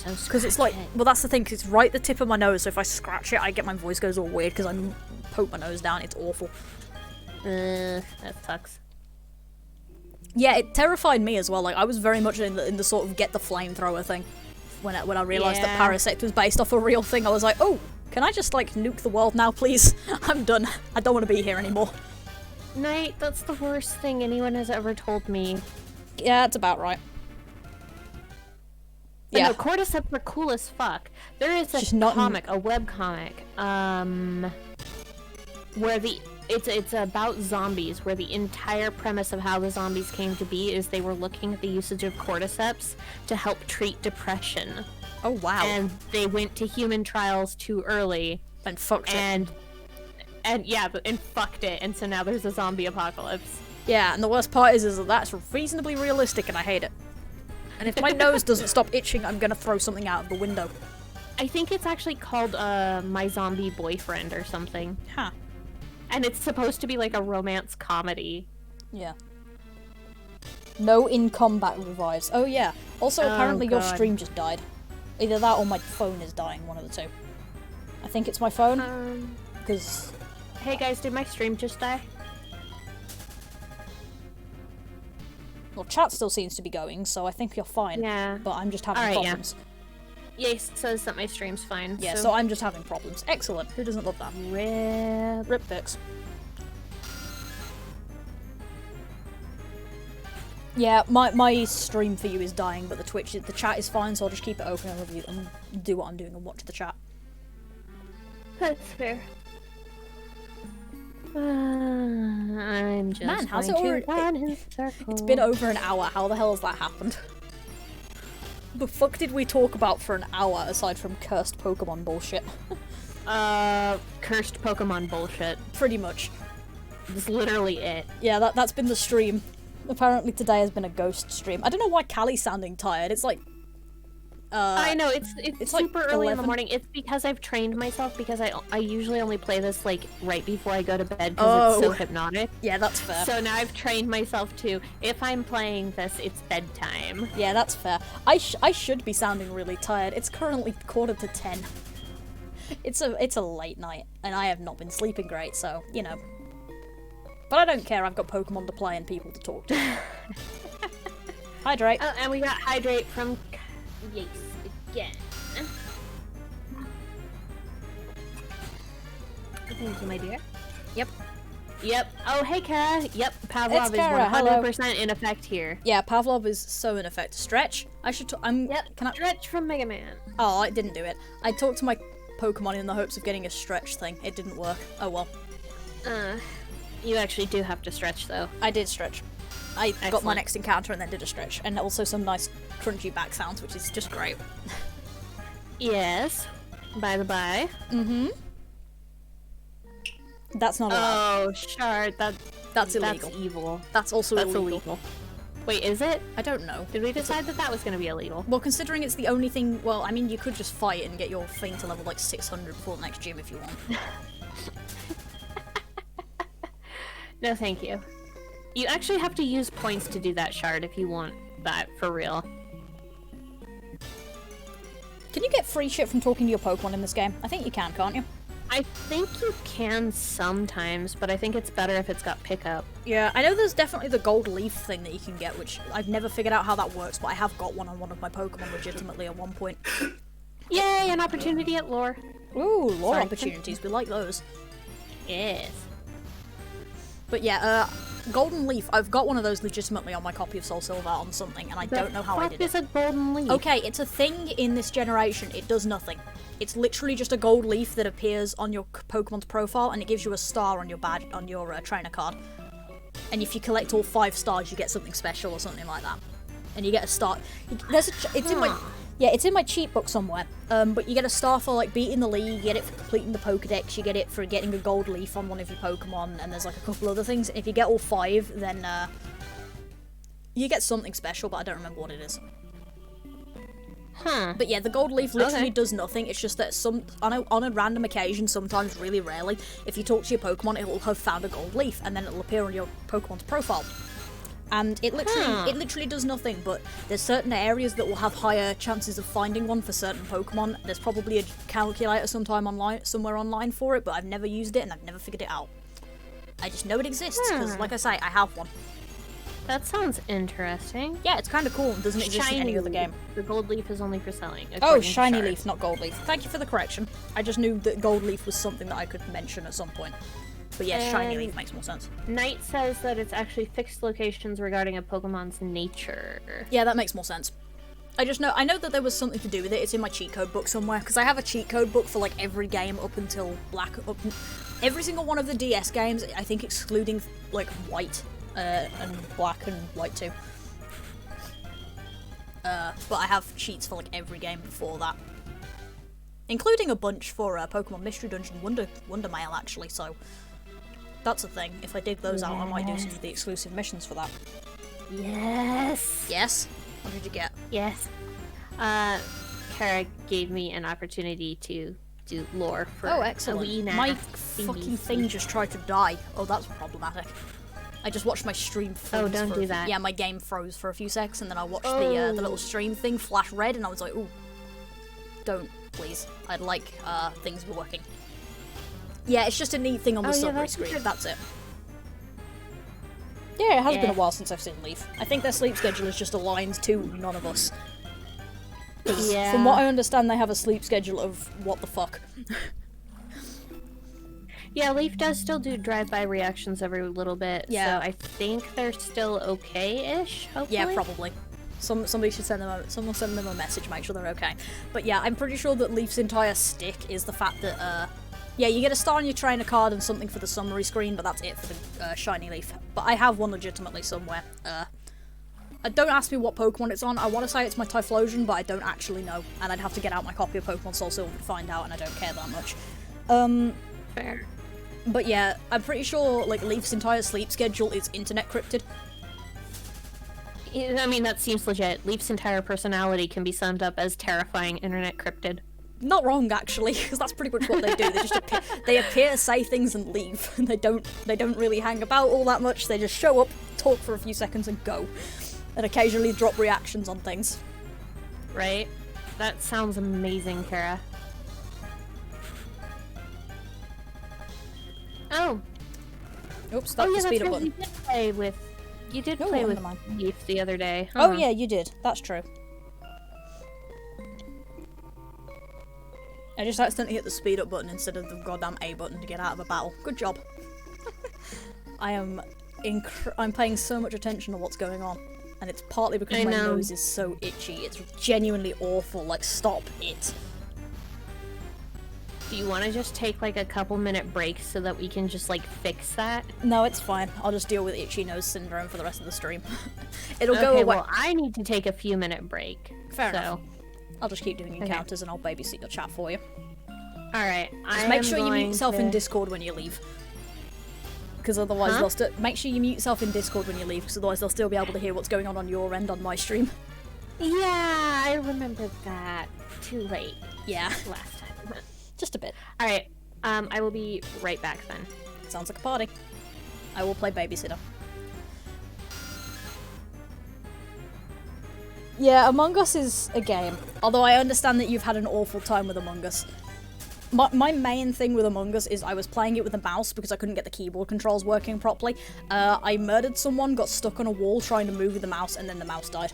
Speaker 1: Because it's like, well that's the thing, because it's right at the tip of my nose, so if I scratch it, I get my voice goes all weird because I poke my nose down, it's awful.
Speaker 2: That sucks.
Speaker 1: Yeah, it terrified me as well, like I was very much in the sort of get the flamethrower thing. When I realised that Parasect was based off a real thing, I was like, oh, can I just like nuke the world now please? I'm done, I don't want to be here anymore.
Speaker 2: Knight, that's the worst thing anyone has ever told me.
Speaker 1: Yeah, that's about right.
Speaker 2: Yeah. No, cordyceps are cool as fuck. There is a comic, a webcomic, where it's about zombies, where the entire premise of how the zombies came to be is they were looking at the usage of cordyceps to help treat depression.
Speaker 1: Oh wow.
Speaker 2: And they went to human trials too early.
Speaker 1: And fucked it.
Speaker 2: And fucked it, and so now there's a zombie apocalypse.
Speaker 1: Yeah, and the worst part is that that's reasonably realistic and I hate it. And if my nose doesn't stop itching, I'm gonna throw something out of the window.
Speaker 2: I think it's actually called My Zombie Boyfriend or something.
Speaker 1: Huh.
Speaker 2: And it's supposed to be like a romance comedy.
Speaker 1: Yeah. No in-combat revives. Oh yeah. Also, apparently your stream just died. Either that or my phone is dying, one of the two. I think it's my phone. Because...
Speaker 2: Hey guys, did my stream just die?
Speaker 1: Well, chat still seems to be going, so I think you're fine.
Speaker 2: Yeah.
Speaker 1: But I'm just having problems.
Speaker 2: Yeah, it says that my stream's fine.
Speaker 1: Yeah, so I'm just having problems. Excellent. Who doesn't love that? Rip fix. Yeah, my stream for you is dying, but the chat is fine, so I'll just keep it open and review and do what I'm doing and watch the chat.
Speaker 2: That's fair. I'm just
Speaker 1: Man, how's it already? It's been over an hour. How the hell has that happened? The fuck did we talk about for an hour aside from cursed Pokemon bullshit?
Speaker 2: Cursed Pokemon bullshit.
Speaker 1: Pretty much.
Speaker 2: That's literally it.
Speaker 1: Yeah, that's been the stream. Apparently today has been a ghost stream. I don't know why Callie's sounding tired. It's like...
Speaker 2: I know, it's super
Speaker 1: like
Speaker 2: early
Speaker 1: 11?
Speaker 2: in the morning. It's because I've trained myself, because I usually only play this, like, right before I go to bed, because it's so hypnotic.
Speaker 1: Yeah, that's fair.
Speaker 2: So now I've trained myself to, if I'm playing this, it's bedtime.
Speaker 1: Yeah, that's fair. I should be sounding really tired. It's currently 9:45. It's a late night, and I have not been sleeping great, so, you know. But I don't care, I've got Pokemon to play and people to talk to. Hydrate.
Speaker 2: Oh, and we got Hydrate from... Yes, again. Thank you, my dear.
Speaker 1: Yep.
Speaker 2: Oh, hey, Kara. Yep, Pavlov is
Speaker 1: Kara.
Speaker 2: 100% in effect here.
Speaker 1: Yeah, Pavlov is so in effect. Stretch.
Speaker 2: Stretch from Mega Man.
Speaker 1: Oh, I didn't do it. I talked to my Pokemon in the hopes of getting a stretch thing. It didn't work. Oh well.
Speaker 2: You actually do have to stretch, though.
Speaker 1: I did stretch. I got my next encounter and then did a stretch. And also some nice crunchy back sounds, which is just great.
Speaker 2: Yes. By the by.
Speaker 1: Mm-hmm. That's not allowed.
Speaker 2: Oh, shard.
Speaker 1: That's illegal.
Speaker 2: That's evil.
Speaker 1: That's also illegal.
Speaker 2: Wait, is it?
Speaker 1: I don't know.
Speaker 2: Did we decide that was going to be illegal?
Speaker 1: Well, considering it's the only thing... Well, I mean, you could just fight and get your thing to level, like, 600 before the next gym if you want.
Speaker 2: No, thank you. You actually have to use points to do that shard if you want that for real.
Speaker 1: Can you get free shit from talking to your Pokemon in this game? I think you can, can't you?
Speaker 2: I think you can sometimes, but I think it's better if it's got pickup.
Speaker 1: Yeah, I know there's definitely the gold leaf thing that you can get, which I've never figured out how that works, but I have got one on one of my Pokemon legitimately at one point.
Speaker 2: Yay, an opportunity at lore.
Speaker 1: Ooh, lore opportunities, we like those.
Speaker 2: Yes.
Speaker 1: But yeah, Golden Leaf, I've got one of those legitimately on my copy of SoulSilver on something, and I don't know how I did it.
Speaker 2: What is a Golden Leaf?
Speaker 1: Okay, it's a thing in this generation, it does nothing. It's literally just a gold leaf that appears on your Pokemon's profile, and it gives you a star on your badge, on your trainer card. And if you collect all 5 stars, you get something special or something like that. And you get a star. It's in my cheat book somewhere. But you get a star for like beating the league, you get it for completing the Pokedex, you get it for getting a gold leaf on one of your Pokemon, and there's like a couple other things. If you get all 5, then you get something special, but I don't remember what it is.
Speaker 2: Huh.
Speaker 1: But yeah, the gold leaf literally does nothing. It's just that on a random occasion, sometimes really rarely, if you talk to your Pokemon, it will have found a gold leaf, and then it'll appear on your Pokemon's profile. And it literally does nothing, but there's certain areas that will have higher chances of finding one for certain Pokemon. There's probably a calculator somewhere online for it, but I've never used it and I've never figured it out. I just know it exists, because like I say, I have one.
Speaker 2: That sounds interesting.
Speaker 1: Yeah, it's kind of cool and doesn't exist in any other game.
Speaker 2: The gold leaf is only for selling.
Speaker 1: Oh, shiny leaf, not gold leaf. Thank you for the correction. I just knew that gold leaf was something that I could mention at some point. But yeah, shiny leaf makes more sense.
Speaker 2: Knight says that it's actually fixed locations regarding a Pokemon's nature.
Speaker 1: Yeah, that makes more sense. I know that there was something to do with it. It's in my cheat code book somewhere, because I have a cheat code book for like every game up until every single one of the DS games, I think excluding like white. And black and white too. But I have cheats for like every game before that. Including a bunch for Pokemon Mystery Dungeon Wonder Mail actually, so that's a thing. If I dig those out, I might do some of the exclusive missions for that.
Speaker 2: Yes!
Speaker 1: Yes? What did you get?
Speaker 2: Yes. Kara gave me an opportunity to do lore for
Speaker 1: excellent. My fucking thing just tried to die. Oh, that's problematic. I just watched my stream freeze.
Speaker 2: Oh, don't do that.
Speaker 1: Yeah, my game froze for a few seconds, and then I watched the little stream thing flash red, and I was like, ooh, don't, please. I'd like things working. Yeah, it's just a neat thing on the summary screen. That's it. Yeah, it has been a while since I've seen Leaf. I think their sleep schedule is just aligned to none of us. From what I understand, they have a sleep schedule of what the fuck.
Speaker 2: Yeah, Leaf does still do drive-by reactions every little bit,
Speaker 1: yeah.
Speaker 2: So I think they're still okay-ish, hopefully?
Speaker 1: Yeah, probably. Somebody should send them a message, make sure they're okay. But yeah, I'm pretty sure that Leaf's entire stick is the fact that, yeah, you get a star on your trainer card and something for the summary screen, but that's it for the shiny Leaf. But I have one legitimately somewhere. Don't ask me what Pokemon it's on. I want to say it's my Typhlosion, but I don't actually know. And I'd have to get out my copy of Pokemon SoulSilver to find out, and I don't care that much.
Speaker 2: Fair.
Speaker 1: But yeah, I'm pretty sure, like, Leaf's entire sleep schedule is internet crypted.
Speaker 2: I mean, that seems legit. Leaf's entire personality can be summed up as terrifying internet cryptid.
Speaker 1: Not wrong, actually, because that's pretty much what they do. They just appear, say things, and leave. And they don't really hang about all that much. They just show up, talk for a few seconds, and go. And occasionally drop reactions on things.
Speaker 2: Right? That sounds amazing, Kara. Oh.
Speaker 1: Oops, that's the speed up button.
Speaker 2: You did play with Leaf the other day.
Speaker 1: Oh yeah, you did. That's true. I just accidentally hit the speed up button instead of the goddamn A button to get out of a battle. Good job. I'm paying so much attention to what's going on. And it's partly because my nose is so itchy. It's genuinely awful. Like, stop it.
Speaker 2: Do you want to just take like a couple-minute break so that we can just like fix that?
Speaker 1: No, it's fine. I'll just deal with itchy nose syndrome for the rest of the stream. It'll go away.
Speaker 2: Well, I need to take a few-minute break.
Speaker 1: Fair enough. I'll just keep doing encounters and I'll babysit your chat for you.
Speaker 2: Alright,
Speaker 1: just make sure you mute yourself in Discord when you leave. Because otherwise they'll still... Make sure you mute yourself in Discord when you leave, because otherwise they'll still be able to hear what's going on your end on my stream.
Speaker 2: Yeah, I remember that. Too late.
Speaker 1: Yeah.
Speaker 2: Last time.
Speaker 1: Just a bit.
Speaker 2: Alright, I will be right back then.
Speaker 1: Sounds like a party. I will play babysitter. Yeah, Among Us is a game. Although I understand that you've had an awful time with Among Us. My main thing with Among Us is I was playing it with a mouse because I couldn't get the keyboard controls working properly. I murdered someone, got stuck on a wall trying to move with the mouse, and then the mouse died.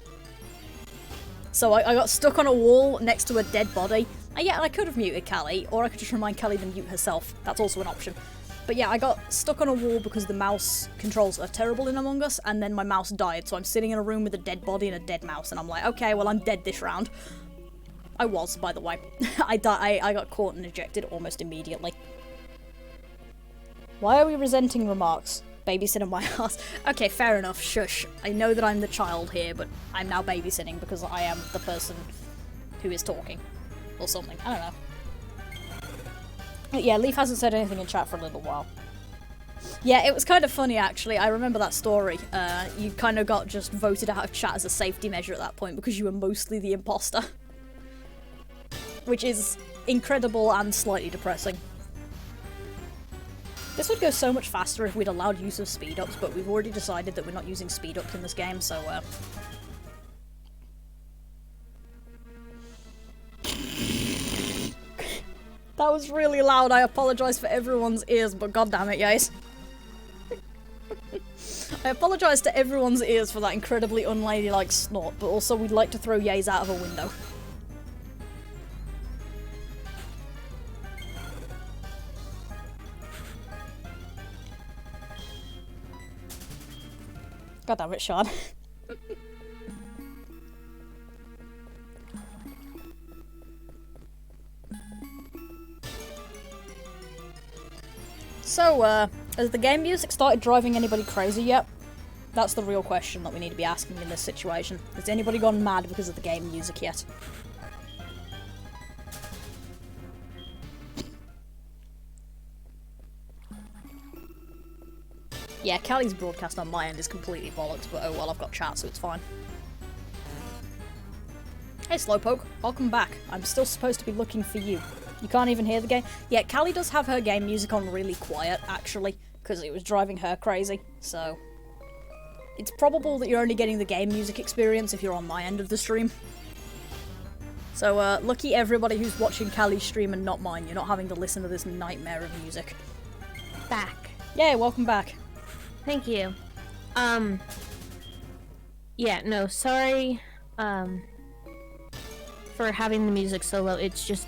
Speaker 1: So I got stuck on a wall next to a dead body. And yeah, I could have muted Kali, or I could just remind Kali to mute herself. That's also an option. But yeah, I got stuck on a wall because the mouse controls are terrible in Among Us, and then my mouse died, so I'm sitting in a room with a dead body and a dead mouse, and I'm like, okay, well, I'm dead this round. I was, by the way. I got caught and ejected almost immediately. Why are we resenting remarks? Babysitting my ass. Okay, fair enough, shush. I know that I'm the child here, but I'm now babysitting because I am the person who is talking. Or something, I don't know. Yeah, Leaf hasn't said anything in chat for a little while. Yeah, it was kind of funny, actually. I remember that story. You kind of got just voted out of chat as a safety measure at that point because you were mostly the imposter. Which is incredible and slightly depressing. This would go so much faster if we'd allowed use of speed-ups, but we've already decided that we're not using speed-ups in this game, so, That was really loud. I apologise for everyone's ears, but goddammit, guys. I apologise to everyone's ears for that incredibly unladylike snort, but also we'd like to throw Yays out of a window. Goddammit, Sean. So, has the game music started driving anybody crazy yet? That's the real question that we need to be asking in this situation. Has anybody gone mad because of the game music yet? Yeah, Kali's broadcast on my end is completely bollocks, but oh well, I've got chat, so it's fine. Hey Slowpoke, welcome back. I'm still supposed to be looking for you. You can't even hear the game? Yeah, Kali does have her game music on really quiet, actually, because it was driving her crazy, so... It's probable that you're only getting the game music experience if you're on my end of the stream. So, lucky everybody who's watching Kali's stream and not mine, you're not having to listen to this nightmare of music.
Speaker 2: Back.
Speaker 1: Yay, welcome back.
Speaker 2: Thank you. Yeah, no, sorry, for having the music so low, it's just...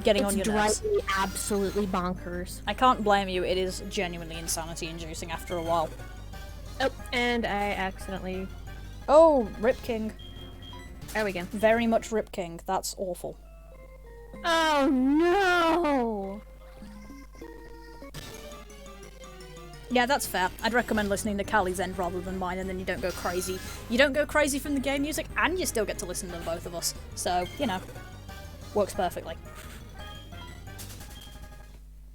Speaker 1: Getting on your nerves.
Speaker 2: It's driving me absolutely bonkers.
Speaker 1: I can't blame you, it is genuinely insanity-inducing after a while.
Speaker 2: Oh, and I accidentally...
Speaker 1: Oh, Rip King.
Speaker 2: There we go.
Speaker 1: Very much Rip King, that's awful.
Speaker 2: Oh no!
Speaker 1: Yeah, that's fair. I'd recommend listening to Kali's end rather than mine, and then you don't go crazy. You don't go crazy from the game music, and you still get to listen to both of us. So, you know, works perfectly.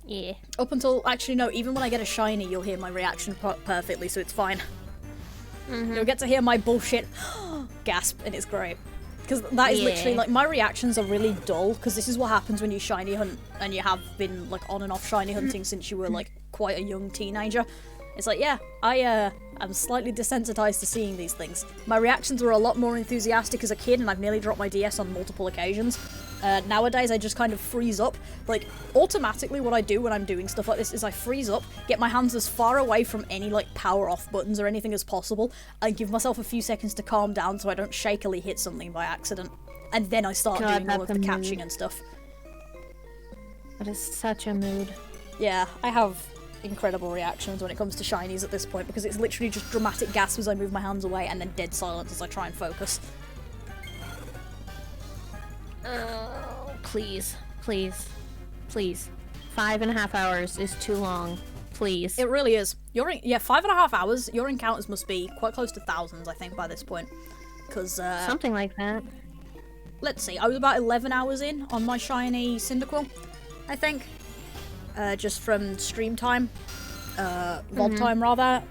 Speaker 2: Yeah.
Speaker 1: Up until, actually no, even when I get a shiny, you'll hear my reaction perfectly, so it's fine. You'll get to hear my bullshit gasp, and it's great. Because that is literally, like, my reactions are really dull, because this is what happens when you shiny hunt, and you have been, like, on and off shiny hunting since you were, like, quite a young teenager. It's like, yeah, I'm slightly desensitized to seeing these things. My reactions were a lot more enthusiastic as a kid, and I've nearly dropped my DS on multiple occasions. Nowadays, I just kind of freeze up. Like, automatically what I do when I'm doing stuff like this is I freeze up, get my hands as far away from any, like, power-off buttons or anything as possible, and give myself a few seconds to calm down so I don't shakily hit something by accident. And then I start doing all of the catching and stuff.
Speaker 2: That is such a mood.
Speaker 1: Yeah, I have incredible reactions when it comes to shinies at this point, because it's literally just dramatic gasps as I move my hands away, and then dead silence as I try and focus.
Speaker 2: Oh, please, please, please. 5.5 hours is too long. Please.
Speaker 1: It really is. Yeah, 5.5 hours. Your encounters must be quite close to thousands, I think, by this point. Because,
Speaker 2: something like that.
Speaker 1: Let's see, I was about 11 hours in on my shiny Cyndaquil, I think. Just from stream time. VOD time, rather.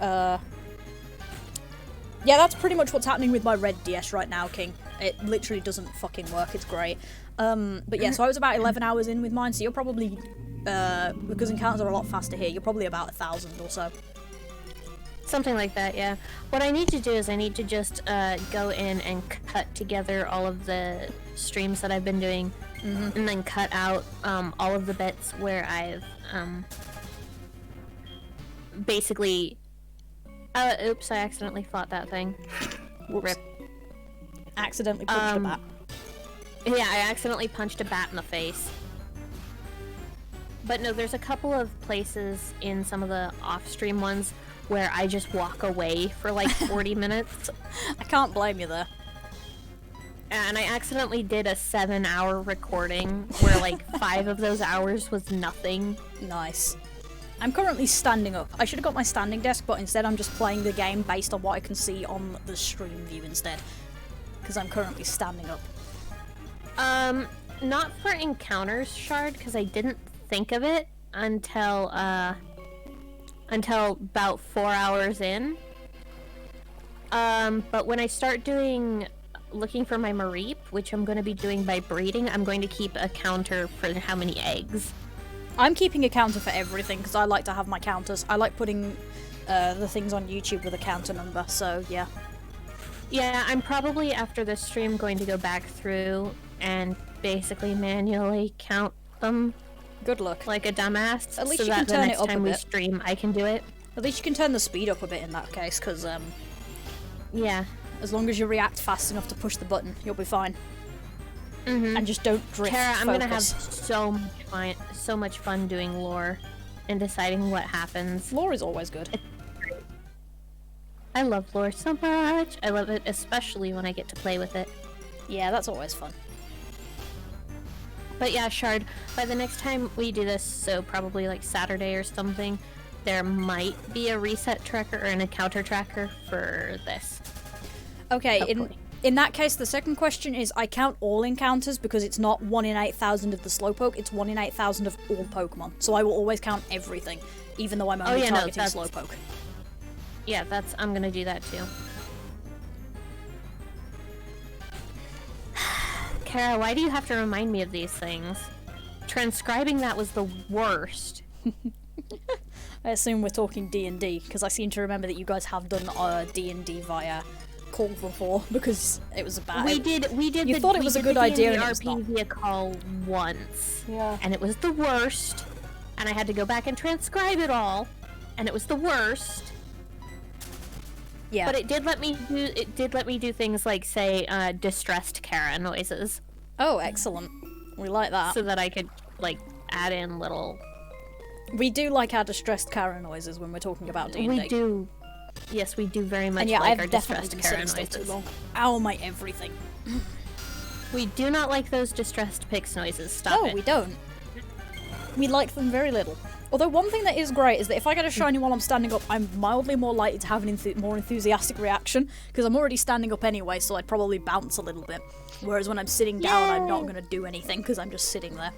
Speaker 1: Yeah, that's pretty much what's happening with my red DS right now, King. It literally doesn't fucking work, it's great. But yeah, so I was about 11 hours in with mine, so you're probably because encounters are a lot faster here. You're probably about 1,000 or so.
Speaker 2: Something like that, yeah. What I need to do is I need to just go in and cut together all of the streams that I've been doing, and then cut out all of the bits where I've basically... oops, I accidentally fought that thing.
Speaker 1: Whoops.
Speaker 2: Rip.
Speaker 1: Accidentally punched a bat.
Speaker 2: Yeah, I accidentally punched a bat in the face. But no, there's a couple of places in some of the off-stream ones where I just walk away for like 40 minutes.
Speaker 1: I can't blame you there.
Speaker 2: And I accidentally did a 7-hour recording where like 5 of those hours was nothing.
Speaker 1: Nice. I'm currently standing up. I should have got my standing desk, but instead I'm just playing the game based on what I can see on the stream view instead. Because I'm currently standing up.
Speaker 2: Not for encounters, Shard, because I didn't think of it until about 4 hours in. But when I start looking for my Mareep, which I'm going to be doing by breeding, I'm going to keep a counter for how many eggs.
Speaker 1: I'm keeping a counter for everything because I like to have my counters. I like putting the things on YouTube with a counter number, so yeah.
Speaker 2: Yeah, I'm probably after this stream going to go back through and basically manually count them.
Speaker 1: Good luck.
Speaker 2: Like a dumbass.
Speaker 1: At least
Speaker 2: so
Speaker 1: you can
Speaker 2: that
Speaker 1: turn
Speaker 2: the
Speaker 1: it
Speaker 2: next
Speaker 1: up a
Speaker 2: time we
Speaker 1: bit.
Speaker 2: stream, I can do it.
Speaker 1: At least you can turn the speed up a bit in that case, because
Speaker 2: yeah,
Speaker 1: as long as you react fast enough to push the button, you'll be fine. And just don't drift.
Speaker 2: Kara, I'm gonna have
Speaker 1: focus.
Speaker 2: so much fun doing lore and deciding what happens.
Speaker 1: Lore is always good.
Speaker 2: I love lore so much. I love it, especially when I get to play with it.
Speaker 1: Yeah, that's always fun.
Speaker 2: But yeah, Shard, by the next time we do this, so probably like Saturday or something, there might be a reset tracker or an encounter tracker for this.
Speaker 1: Okay,
Speaker 2: hopefully.
Speaker 1: in that case, the second question is I count all encounters because it's not 1 in 8,000 of the Slowpoke, it's 1 in 8,000 of all Pokemon. So I will always count everything, even though I'm only targeting Slowpoke.
Speaker 2: Yeah, I'm gonna do that too. Kara, why do you have to remind me of these things? Transcribing that was the worst.
Speaker 1: I assume we're talking D&D, because I seem to remember that you guys have done D&D via call before, because it was a bad...
Speaker 2: We did.
Speaker 1: You thought it was a good idea and it was not.
Speaker 2: via call once.
Speaker 1: Yeah.
Speaker 2: And it was the worst. And I had to go back and transcribe it all. And it was the worst.
Speaker 1: Yeah.
Speaker 2: But it did let me do things like say distressed Kara noises.
Speaker 1: Oh, excellent. We like that.
Speaker 2: So that I could like add in little...
Speaker 1: We do like our distressed Kara noises when we're talking about D&D.
Speaker 2: We do. Yes, we do very much
Speaker 1: and yeah,
Speaker 2: like
Speaker 1: I've
Speaker 2: our
Speaker 1: definitely
Speaker 2: distressed
Speaker 1: been
Speaker 2: Kara
Speaker 1: sitting still
Speaker 2: noises.
Speaker 1: too long. Ow, my everything.
Speaker 2: We do not like those distressed Pix noises. Stop it.
Speaker 1: No, we don't. We like them very little. Although one thing that is great is that if I get a shiny while I'm standing up, I'm mildly more likely to have an more enthusiastic reaction, because I'm already standing up anyway, so I'd probably bounce a little bit. Whereas when I'm sitting down, I'm not going to do anything, because I'm just sitting there.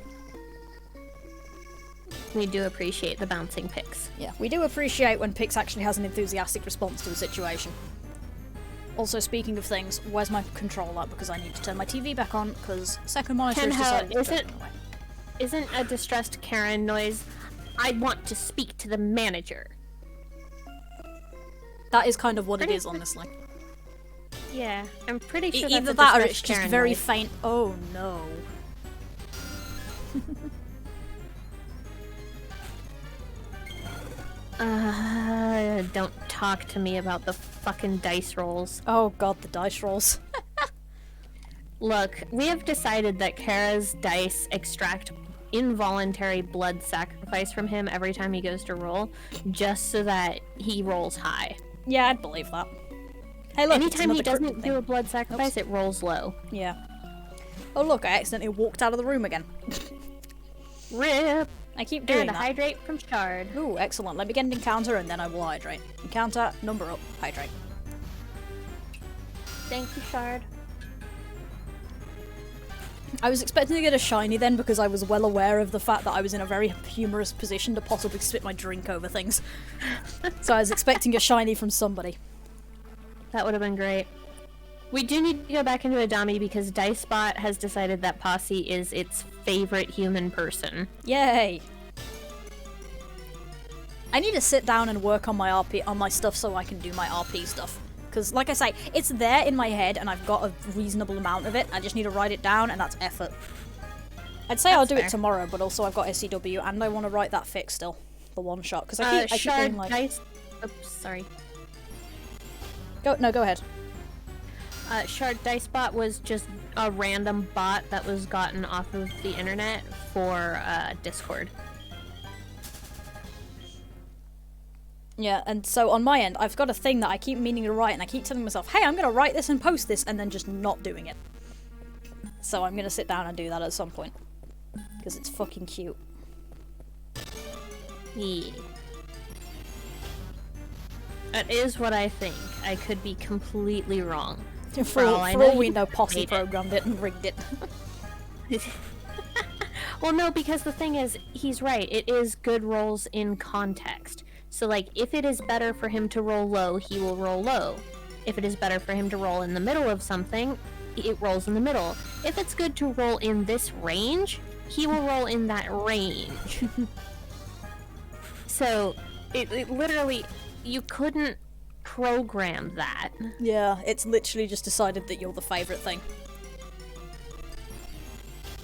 Speaker 2: We do appreciate the bouncing Pix.
Speaker 1: Yeah, we do appreciate when Pix actually has an enthusiastic response to a situation. Also, speaking of things, where's my control at? Because I need to turn my TV back on, because second monitor is decided to turn away.
Speaker 2: Isn't a distressed Karen noise, I want to speak to the manager?
Speaker 1: That is kind of what it is, honestly.
Speaker 2: Yeah, I'm pretty sure
Speaker 1: Either
Speaker 2: that's
Speaker 1: that
Speaker 2: a
Speaker 1: or it's just
Speaker 2: Karen
Speaker 1: very
Speaker 2: noise.
Speaker 1: faint. Oh no.
Speaker 2: Don't talk to me about the fucking dice rolls.
Speaker 1: Oh god, the dice rolls.
Speaker 2: Look, we have decided that Kara's dice extract involuntary blood sacrifice from him every time he goes to roll, just so that he rolls high.
Speaker 1: Yeah, I'd believe that. Hey, look,
Speaker 2: anytime he
Speaker 1: it's another
Speaker 2: doesn't
Speaker 1: cryptid
Speaker 2: do
Speaker 1: thing.
Speaker 2: a blood sacrifice, it rolls low.
Speaker 1: Yeah. Oh look, I accidentally walked out of the room again.
Speaker 2: RIP!
Speaker 1: I keep doing
Speaker 2: And a
Speaker 1: that.
Speaker 2: hydrate from Shard.
Speaker 1: Ooh, excellent. Let me get an encounter and then I will hydrate. Encounter, number up, hydrate.
Speaker 2: Thank you, Shard.
Speaker 1: I was expecting to get a shiny then because I was well aware of the fact that I was in a very humorous position to possibly spit my drink over things. So I was expecting a shiny from somebody.
Speaker 2: That would have been great. We do need to go back into Adami because Dicebot has decided that Posse is its favorite human person.
Speaker 1: Yay! I need to sit down and work on my RP, on my stuff so I can do my RP stuff. Because, like I say, it's there in my head and I've got a reasonable amount of it. I just need to write it down and that's effort. I'd say I'll do it tomorrow, but also I've got SCW and I want to write that fic still. The one shot. Because I keep being like...
Speaker 2: Dice... Oops, sorry.
Speaker 1: Go ahead.
Speaker 2: Shard Dice Bot was just a random bot that was gotten off of the internet for Discord.
Speaker 1: Yeah, and so on my end, I've got a thing that I keep meaning to write, and I keep telling myself, hey, I'm going to write this and post this, and then just not doing it. So I'm going to sit down and do that at some point. Because it's fucking cute.
Speaker 2: Yeah. That is what I think. I could be completely wrong.
Speaker 1: For all we know, Posse programmed it and rigged it.
Speaker 2: Well, no, because the thing is, he's right. It is good rolls in context. So, like, if it is better for him to roll low, he will roll low. If it is better for him to roll in the middle of something, it rolls in the middle. If it's good to roll in this range, he will roll in that range. So, it literally, you couldn't program that.
Speaker 1: Yeah, it's literally just decided that you're the favourite thing.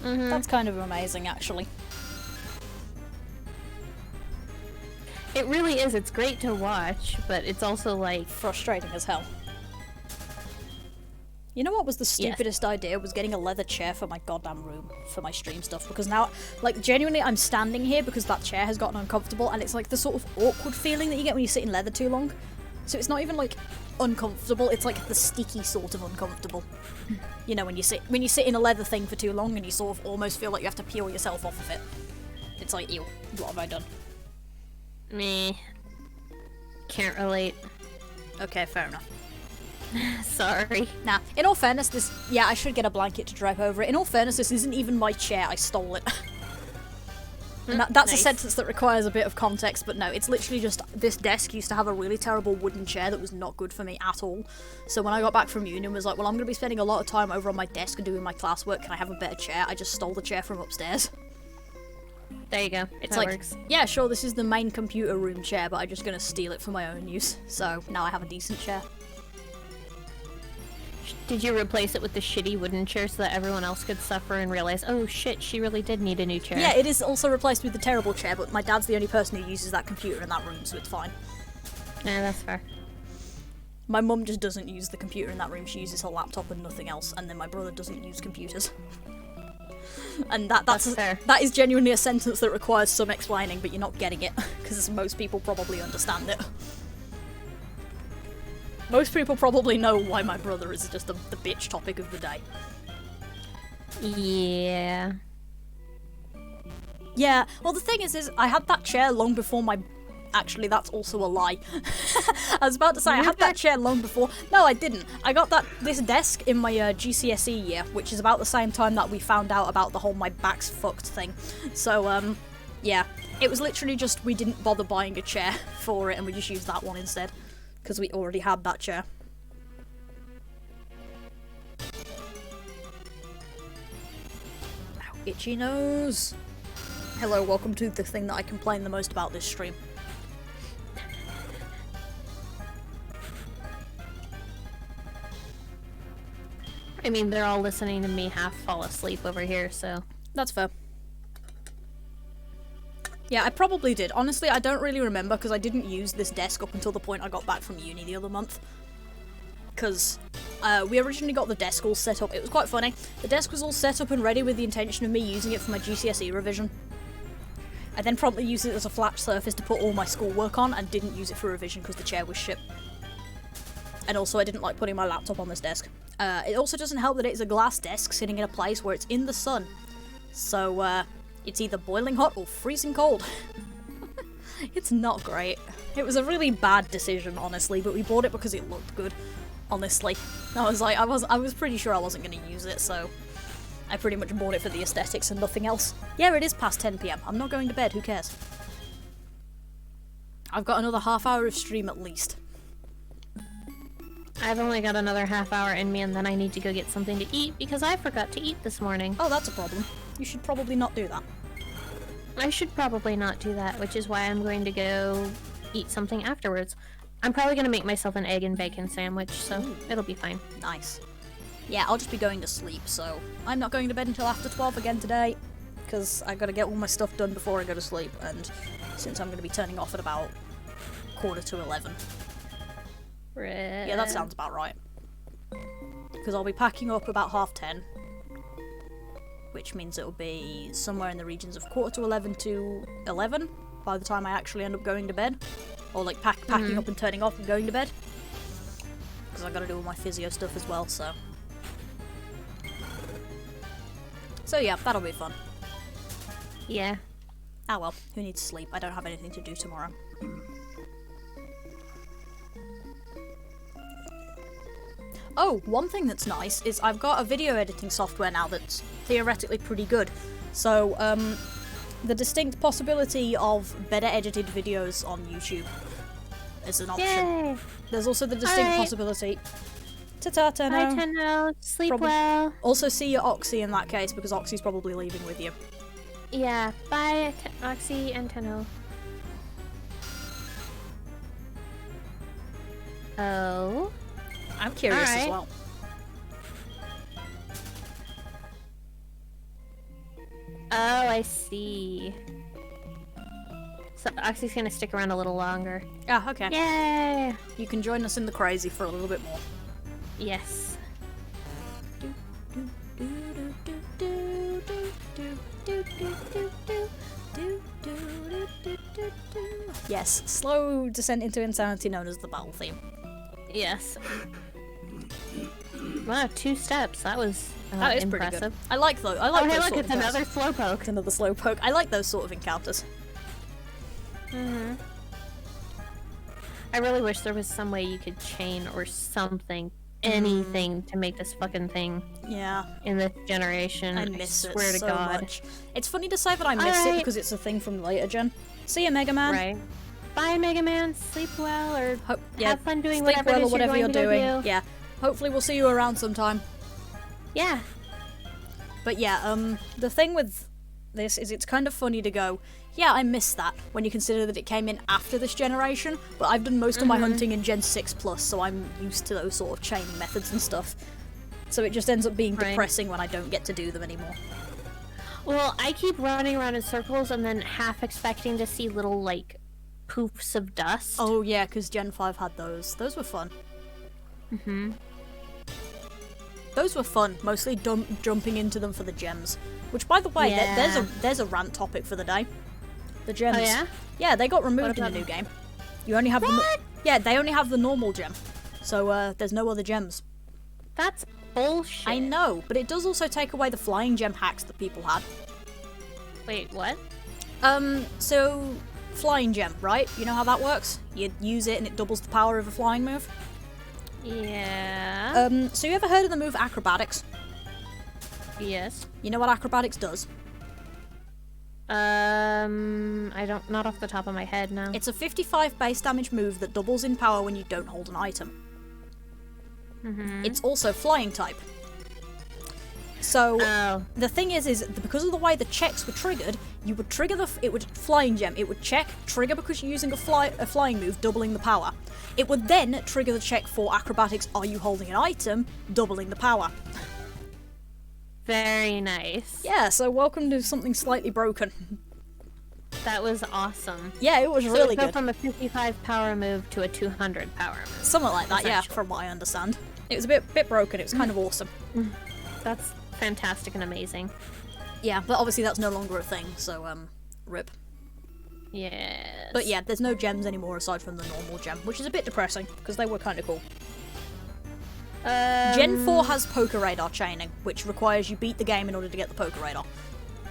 Speaker 2: Mm-hmm.
Speaker 1: That's kind of amazing, actually.
Speaker 2: It really is. It's great to watch, but it's also, like...
Speaker 1: frustrating as hell. You know what was the stupidest idea? Was getting a leather chair for my goddamn room, for my stream stuff, because now, like, genuinely, I'm standing here because that chair has gotten uncomfortable, and it's like the sort of awkward feeling that you get when you sit in leather too long. So it's not even, like, uncomfortable, it's like the sticky sort of uncomfortable. You know, when you sit in a leather thing for too long and you sort of almost feel like you have to peel yourself off of it. It's like, ew, what have I done?
Speaker 2: Meh. Can't relate.
Speaker 1: Okay, fair enough.
Speaker 2: Sorry.
Speaker 1: Nah, in all fairness, yeah, I should get a blanket to drape over it. In all fairness, this isn't even my chair, I stole it. And that's nice. A sentence that requires a bit of context, but no, it's literally just, this desk used to have a really terrible wooden chair that was not good for me at all. So when I got back from uni and was like, well, I'm going to be spending a lot of time over on my desk and doing my classwork, can I have a better chair? I just stole the chair from upstairs.
Speaker 2: There you go.
Speaker 1: It's like, works. Yeah, sure, this is the main computer room chair, but I'm just going to steal it for my own use. So now I have a decent chair.
Speaker 2: Did you replace it with the shitty wooden chair so that everyone else could suffer and realize, oh shit, she really did need a new chair?
Speaker 1: Yeah, it is also replaced with the terrible chair, but my dad's the only person who uses that computer in that room, so it's fine.
Speaker 2: Yeah, that's fair.
Speaker 1: My mum just doesn't use the computer in that room, she uses her laptop and nothing else, and then my brother doesn't use computers. And that's
Speaker 2: fair.
Speaker 1: That is genuinely a sentence that requires some explaining, but you're not getting it, because most people probably understand it. Most people probably know why my brother is just the bitch topic of the day.
Speaker 2: Yeah.
Speaker 1: Yeah, well the thing is I had that chair long before my... Actually, that's also a lie. I was about to say, I had that chair long before... No, I didn't. I got this desk in my GCSE year, which is about the same time that we found out about the whole my back's fucked thing. So, yeah. It was literally just, we didn't bother buying a chair for it, and we just used that one instead. Because we already had that chair. Ow, itchy nose. Hello, welcome to the thing that I complain the most about this stream.
Speaker 2: I mean, they're all listening to me half fall asleep over here, so...
Speaker 1: That's fair. Yeah, I probably did. Honestly, I don't really remember because I didn't use this desk up until the point I got back from uni the other month. Because we originally got the desk all set up. It was quite funny. The desk was all set up and ready with the intention of me using it for my GCSE revision. I then promptly used it as a flat surface to put all my schoolwork on and didn't use it for revision because the chair was shit. And also I didn't like putting my laptop on this desk. It also doesn't help that it's a glass desk sitting in a place where it's in the sun. So, it's either boiling hot or freezing cold. It's not great. It was a really bad decision, honestly, but we bought it because it looked good, honestly. I was like, I was pretty sure I wasn't going to use it, so I pretty much bought it for the aesthetics and nothing else. Yeah, it is past 10 PM. I'm not going to bed, who cares? I've got another half hour of stream at least.
Speaker 2: I've only got another half hour in me and then I need to go get something to eat because I forgot to eat this morning.
Speaker 1: Oh, that's a problem. You should probably not do that.
Speaker 2: I should probably not do that, which is why I'm going to go eat something afterwards. I'm probably going to make myself an egg and bacon sandwich, so it'll be fine.
Speaker 1: Nice. Yeah, I'll just be going to sleep, so I'm not going to bed until after 12 again today, because I gotta get all my stuff done before I go to sleep, and since I'm going to be turning off at about 11:45. Yeah, that sounds about right. Because I'll be packing up about 10:30, which means it'll be somewhere in the regions of 11:45 to 11 by the time I actually end up going to bed. Or like packing up and turning off and going to bed. Because I've got to do all my physio stuff as well, so. So yeah, that'll be fun.
Speaker 2: Yeah.
Speaker 1: Ah well, who needs sleep? I don't have anything to do tomorrow. Oh, one thing that's nice is I've got a video editing software now that's theoretically pretty good. So, the distinct possibility of better edited videos on YouTube is an option.
Speaker 2: Yay!
Speaker 1: There's also the distinct possibility. Ta-ta, Tenno.
Speaker 2: Bye, Tenno. Sleep well.
Speaker 1: Also, see your Oxy in that case, because Oxy's probably leaving with you.
Speaker 2: Yeah. Bye, Oxy and Tenno. Oh.
Speaker 1: I'm curious as well.
Speaker 2: Oh, I see. So Oxy's gonna stick around a little longer.
Speaker 1: Ah, okay.
Speaker 2: Yay!
Speaker 1: You can join us in the crazy for a little bit more.
Speaker 2: Yes.
Speaker 1: Yes, slow descent into insanity known as the battle theme.
Speaker 2: Yes. Wow, 2 steps. That was
Speaker 1: that is
Speaker 2: impressive.
Speaker 1: pretty good. I like those. I like those
Speaker 2: hey, look,
Speaker 1: sort
Speaker 2: it's
Speaker 1: of
Speaker 2: another
Speaker 1: encounters.
Speaker 2: slowpoke.
Speaker 1: It's another slowpoke. I like those sort of encounters.
Speaker 2: I really wish there was some way you could chain or something, anything to make this fucking thing.
Speaker 1: Yeah.
Speaker 2: In this generation.
Speaker 1: I miss it
Speaker 2: swear to
Speaker 1: so
Speaker 2: God.
Speaker 1: much. It's funny to say that I miss it because it's a thing from the later gen. See ya, Mega Man.
Speaker 2: Right. Bye, Mega Man. Sleep well, or have fun doing
Speaker 1: sleep
Speaker 2: whatever
Speaker 1: well
Speaker 2: it
Speaker 1: or
Speaker 2: is
Speaker 1: whatever
Speaker 2: you're going to
Speaker 1: doing.
Speaker 2: do.
Speaker 1: Yeah. Hopefully we'll see you around sometime.
Speaker 2: Yeah.
Speaker 1: But yeah, the thing with this is it's kind of funny to go, yeah, I missed that, when you consider that it came in after this generation, but I've done most of my hunting in Gen 6+, so I'm used to those sort of chaining methods and stuff. So it just ends up being depressing when I don't get to do them anymore.
Speaker 2: Well, I keep running around in circles and then half expecting to see little, like, poofs of dust.
Speaker 1: Oh yeah, because Gen 5 had those. Those were fun. Those were fun, mostly jumping into them for the gems. Which, by the way, there's a rant topic for the day. The gems.
Speaker 2: Oh yeah?
Speaker 1: Yeah, they got removed in the new game. You only have yeah, they only have the normal gem. So there's no other gems.
Speaker 2: That's bullshit.
Speaker 1: I know, but it does also take away the flying gem hacks that people had.
Speaker 2: Wait, what?
Speaker 1: So flying gem, right? You know how that works? You use it and it doubles the power of a flying move.
Speaker 2: Yeah.
Speaker 1: So you ever heard of the move acrobatics?
Speaker 2: Yes.
Speaker 1: You know what acrobatics does?
Speaker 2: I don't, not off the top of my head now.
Speaker 1: It's a 55 base damage move that doubles in power when you don't hold an item. It's also flying type. So the thing is because of the way the checks were triggered, you would trigger it would flying gem. It would check trigger because you're using a flying move, doubling the power. It would then trigger the check for acrobatics. Are you holding an item, doubling the power?
Speaker 2: Very nice.
Speaker 1: Yeah. So welcome to something slightly broken.
Speaker 2: That was awesome.
Speaker 1: Yeah, it was really good.
Speaker 2: From a 55 power move to a 200 power move.
Speaker 1: Something like that. Yeah, from what I understand. It was a bit broken. It was kind of awesome.
Speaker 2: That's fantastic and amazing.
Speaker 1: Yeah, but obviously that's no longer a thing, so, rip.
Speaker 2: Yes.
Speaker 1: But yeah, there's no gems anymore aside from the normal gem, which is a bit depressing, because they were kind of cool. Gen 4 has Poker Radar chaining, which requires you beat the game in order to get the Poker Radar.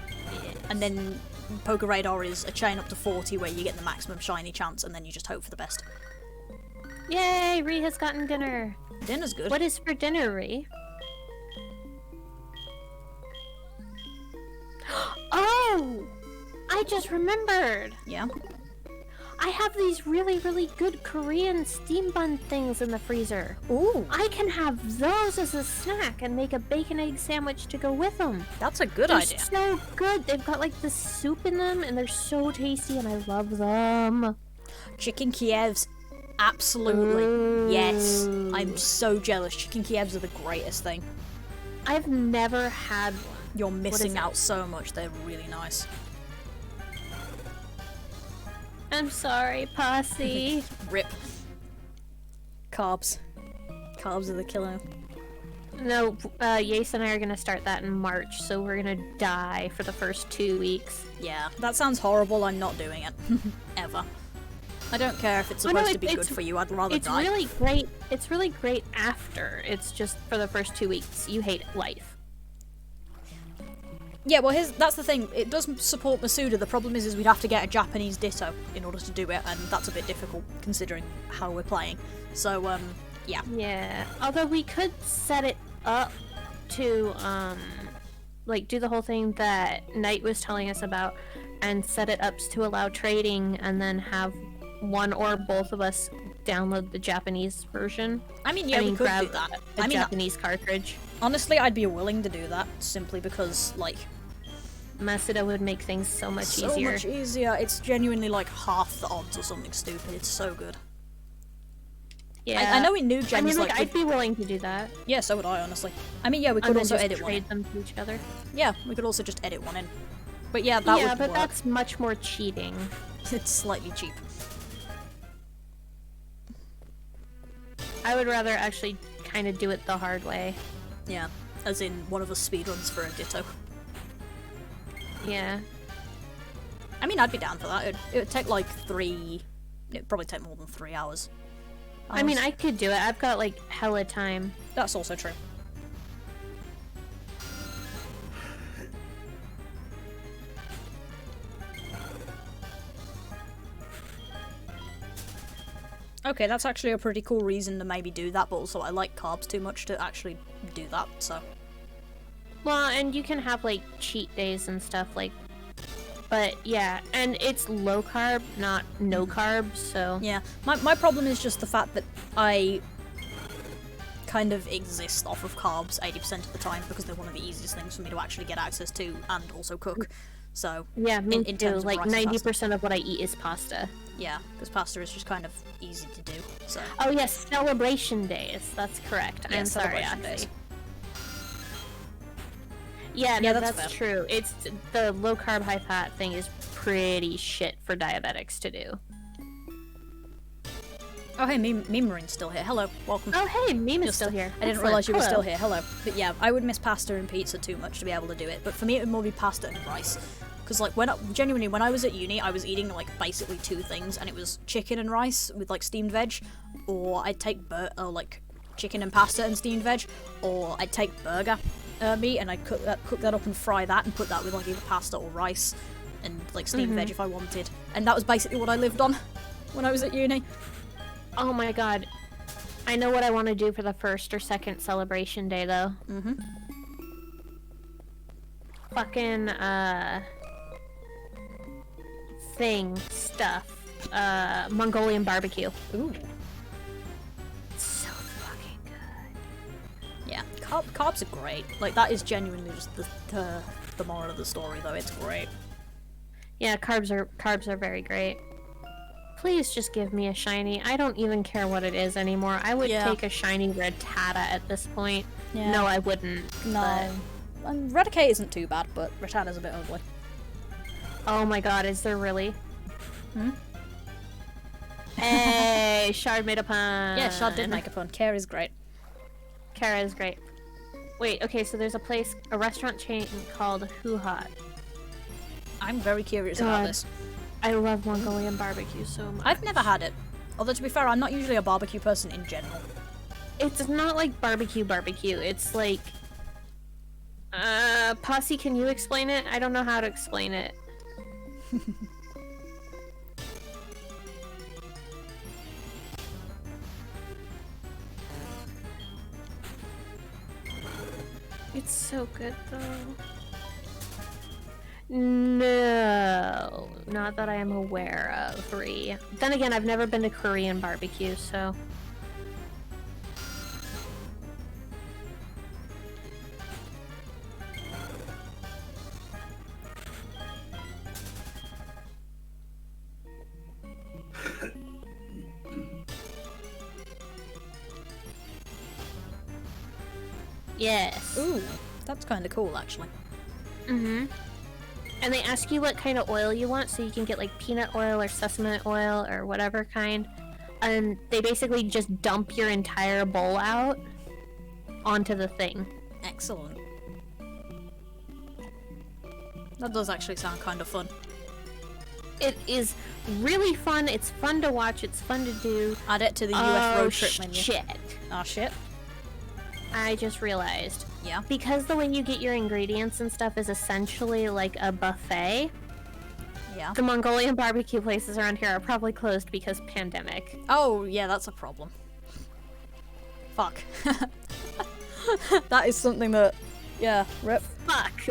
Speaker 2: Yes.
Speaker 1: And then Poker Radar is a chain up to 40 where you get the maximum shiny chance, and then you just hope for the best.
Speaker 2: Yay, Ree has gotten dinner.
Speaker 1: Dinner's good.
Speaker 2: What is for dinner, Ree? Oh! I just remembered!
Speaker 1: Yeah?
Speaker 2: I have these really, really good Korean steam bun things in the freezer.
Speaker 1: Ooh.
Speaker 2: I can have those as a snack and make a bacon egg sandwich to go with them.
Speaker 1: That's a good
Speaker 2: They're
Speaker 1: idea.
Speaker 2: so good. They've got like the soup in them and they're so tasty and I love them.
Speaker 1: Chicken Kievs. Absolutely.
Speaker 2: Ooh.
Speaker 1: Yes. I'm so jealous. Chicken Kievs are the greatest thing.
Speaker 2: I've never had one.
Speaker 1: You're missing out so much. They're really nice.
Speaker 2: I'm sorry, Posse.
Speaker 1: Rip. Carbs. Carbs are the killer.
Speaker 2: No, Yace and I are gonna start that in March, so we're gonna die for the first 2 weeks.
Speaker 1: Yeah, that sounds horrible. I'm not doing it. Ever. I don't care if it's supposed to be good for you. I'd rather die.
Speaker 2: Really great. It's really great after. It's just for the first 2 weeks, you hate life.
Speaker 1: Yeah, well, that's the thing. It does support Masuda. The problem is we'd have to get a Japanese Ditto in order to do it, and that's a bit difficult considering how we're playing. So, yeah.
Speaker 2: Yeah. Although we could set it up to, like, do the whole thing that Knight was telling us about, and set it up to allow trading, and then have one or both of us download the Japanese version.
Speaker 1: I mean, yeah, we could do that.
Speaker 2: A Japanese cartridge.
Speaker 1: Honestly, I'd be willing to do that, simply because, like...
Speaker 2: Masuda would make things so much easier.
Speaker 1: So much easier. It's genuinely, like, half the odds or something stupid. It's so good.
Speaker 2: Yeah.
Speaker 1: I know in new gens,
Speaker 2: like I'd be willing to do that.
Speaker 1: Yeah, so would I, honestly. I mean, yeah, we could also edit one in.
Speaker 2: Trade them to each other.
Speaker 1: Yeah, we could also just edit one in. But yeah, that would work.
Speaker 2: Yeah, but that's much more cheating.
Speaker 1: It's slightly cheap.
Speaker 2: I would rather actually kind of do it the hard way.
Speaker 1: Yeah, as in one of us speedruns for a Ditto.
Speaker 2: Yeah.
Speaker 1: I mean, I'd be down for that. It would take like it'd probably take more than 3 hours.
Speaker 2: I mean, I could do it. I've got like hella time.
Speaker 1: That's also true. Okay, that's actually a pretty cool reason to maybe do that, but also I like carbs too much to actually do that, so...
Speaker 2: Well, and you can have, like, cheat days and stuff, like... But, yeah, and it's low carb, not no carb, so...
Speaker 1: Yeah, my problem is just the fact that I kind of exist off of carbs 80% of the time, because they're one of the easiest things for me to actually get access to, and also cook. So,
Speaker 2: yeah, me
Speaker 1: in
Speaker 2: too.
Speaker 1: terms of
Speaker 2: Like,
Speaker 1: rice and
Speaker 2: 90% of what I eat is pasta.
Speaker 1: Yeah, because pasta is just kind of easy to do, so...
Speaker 2: Oh yes, celebration days. That's correct.
Speaker 1: Yeah,
Speaker 2: I'm sorry,
Speaker 1: celebration days.
Speaker 2: Yeah, no,
Speaker 1: Yeah,
Speaker 2: that's
Speaker 1: fair.
Speaker 2: true. It's the low carb, high fat thing is pretty shit for diabetics to do.
Speaker 1: Oh hey, Memarine's still here. Hello, welcome.
Speaker 2: Oh hey, Meme is still here.
Speaker 1: I didn't realize you were still here. Hello. But yeah, I would miss pasta and pizza too much to be able to do it. But for me, it would more be pasta and rice. Because like when I was at uni, I was eating like basically two things, and it was chicken and rice with like steamed veg, or I'd take like chicken and pasta and steamed veg, or I'd take burger meat and I'd cook that up and fry that and put that with like either pasta or rice and like steamed veg if I wanted. And that was basically what I lived on when I was at uni.
Speaker 2: Oh my god. I know what I want to do for the first or second celebration day though. Fucking Mongolian barbecue.
Speaker 1: Ooh.
Speaker 2: So fucking good.
Speaker 1: Yeah, carbs are great. Like that is genuinely just the moral of the story though. It's great.
Speaker 2: Yeah, carbs are very great. Please just give me a shiny. I don't even care what it is anymore. I would take a shiny Rattata at this point.
Speaker 1: Yeah.
Speaker 2: No, I wouldn't.
Speaker 1: No. Raticate isn't too bad, but Rattata's a bit ugly.
Speaker 2: Oh my god, is there really? Hey, Shard made a pun.
Speaker 1: Yeah, Shard did make a pun. Kara is great.
Speaker 2: Kara is great. Wait, okay, so there's a restaurant chain called Hoo Hot.
Speaker 1: I'm very curious about this.
Speaker 2: I love Mongolian barbecue so much.
Speaker 1: I've never had it. Although, to be fair, I'm not usually a barbecue person in general.
Speaker 2: It's not like barbecue. It's like... Posse, can you explain it? I don't know how to explain it. It's so good, though. No, not that I am aware of, Ree. Then again, I've never been to Korean barbecue, so... Yes.
Speaker 1: Ooh, that's kind of cool, actually.
Speaker 2: Mm-hmm. And they ask you what kind of oil you want, so you can get like peanut oil or sesame oil or whatever kind. And they basically just dump your entire bowl out onto the thing.
Speaker 1: Excellent. That does actually sound kind of fun.
Speaker 2: It is really fun. It's fun to watch. It's fun to do.
Speaker 1: Add it to the US road trip menu.
Speaker 2: Shit.
Speaker 1: Oh shit.
Speaker 2: I just realized.
Speaker 1: Yeah.
Speaker 2: Because the way you get your ingredients and stuff is essentially like a buffet.
Speaker 1: Yeah.
Speaker 2: The Mongolian barbecue places around here are probably closed because pandemic.
Speaker 1: Oh, yeah, that's a problem. Fuck. That is something that... Yeah, rip.
Speaker 2: Fuck.